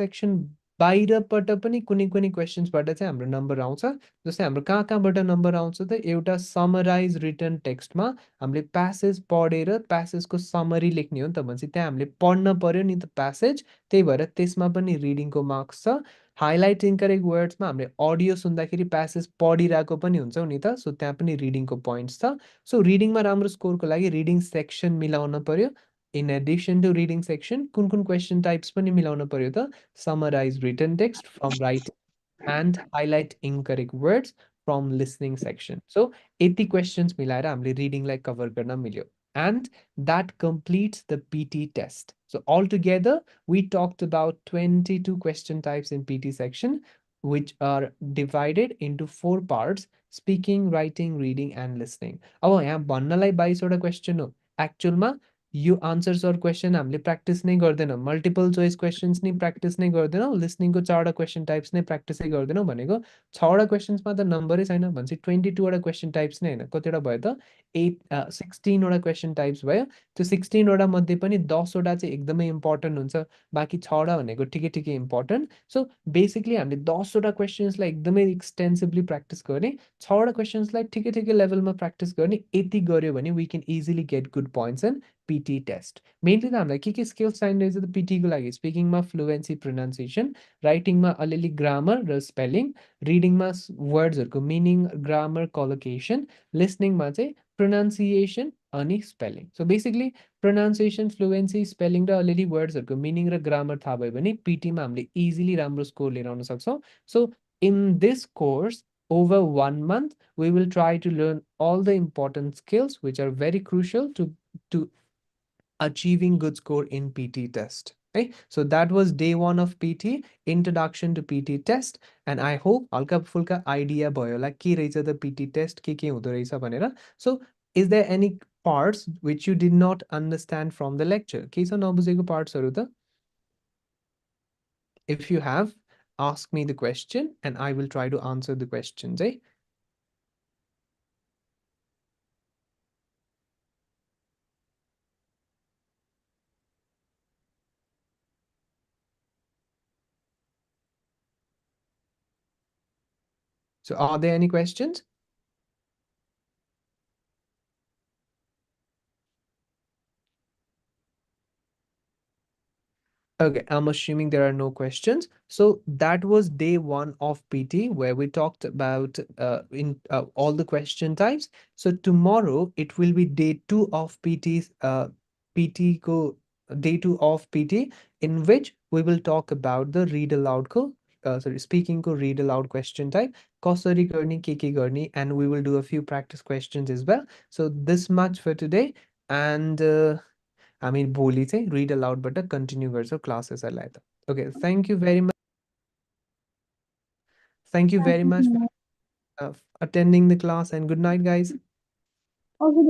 सेक्सन बाहिरबाट पनि कुनै कुनै क्वेसन्सबाट चाहिँ हाम्रो नम्बर आउँछ। जस्तै हाम्रो कहाँबाट नम्बर आउँछ त, एउटा समराइज रिटन टेक्स्टमा हामीले प्यासेज पढेर प्यासेजको समरी लेख्ने हो नि त। भनेपछि त्यहाँ हामीले पढ्न पर्यो नि त प्यासेज, त्यही भएर त्यसमा पनि रिडिङको मार्क्स छ। हाइलाइट इन्करेक्ट वर्ड्समा हामीले अडियो सुन्दाखेरि प्यासेज पढिरहेको पनि हुन्छौँ नि त, सो त्यहाँ पनि रिडिङको पोइन्ट्स छ। सो रिडिङमा राम्रो स्कोरको लागि रिडिङ सेक्सन मिलाउन पर्यो। In addition to reading section कुन कुन क्वेसन टाइप्स पनि मिलाउन पर्यो त, summarize written text from writing and highlight incorrect words from listening section. So यति क्वेसन्स मिलाएर हामीले रिडिङलाई कभर गर्न मिल्यो। And that completes the PT test. So altogether, we talked about 22 question types in PT section, which are divided into 4 parts: speaking, writing, reading, and listening. अब यहाँ भन्नलाई 22 वटा question हो, एक्चुअलमा यो आन्सर्स और क्वेसन हामीले प्र्याक्टिस नै गर्दैनौँ, मल्टिपल चोइस क्वेसन्स नै प्र्याक्टिस नै गर्दैनौँ, लिसनिङको 4 वटा क्वेसन टाइप्स नै प्र्याक्टिसै गर्दैनौँ भनेको 6 वटा क्वेसन्समा त नम्बरै छैन भनेपछि 22 वटा क्वेसन टाइप्स नै होइन, कतिवटा भयो त 16 वटा क्वेसन टाइप्स भयो। त्यो 16 वटा मध्ये पनि 10 वटा चाहिँ एकदमै इम्पोर्टेन्ट हुन्छ, बाँकी 6 वटा भनेको ठिकै ठिकै इम्पोर्टेन्ट। सो बेसिकली हामीले 10 वटा क्वेसन्सलाई एकदमै एक्सटेन्सिभली प्र्याक्टिस गर्ने, 6 वटा क्वेसन्सलाई ठिकै ठिकै लेभलमा प्र्याक्टिस गर्ने, यति गऱ्यो भने we can easily get good points in PT test. Mainly त हामीलाई के स्किल्स चाहिने रहेछ त पिटीको लागि? स्पिकिङमा फ्लुएन्सी प्रोनाउन्सिएसन, राइटिङमा अलिअलि ग्रामर र स्पेलिङ, रिडिङमा वर्ड्सहरूको मिनिङ, ग्रामर, कलोकेसन, लिसनिङमा चाहिँ प्रोनाउन्सिएसन अनि spelling. So basically pronunciation, fluency, spelling र अलिअलि वर्ड्सहरूको मिनिङ र ग्रामर थाहा भयो भने पिटीमा हामीले इजिली राम्रो स्कोर लिएर आउन सक्छौँ। So in this course over 1 month, we will try to learn all the important skills which are very crucial to achieving good score in PT test. Okay, so that was day 1 of PT, introduction to PT test, and I hope halka fulka idea bhayo la ke rahecha the PT test, ke hudo rahecha bhanera. So is there any parts which you did not understand from the lecture? Ke cha nabujeko parts haru ta? If you have, ask me the question and I will try to answer the questions, eh? So are there any questions? Okay, I'm assuming there are no questions. So that was day 1 of PT, where we talked about all the question types. So tomorrow it will be day 2 of PT day 2 of PT, in which we will talk about the read aloud speaking ko read aloud question type, कसरी गर्ने, के गर्ने, and we will do a few practice questions as well. So this much for today, and हामी भोलि चाहिँ read अलाउडबाट continue गर्छौँ क्लासेसहरूलाई त। Okay, thank you very much for attending the class, and good night guys. Also,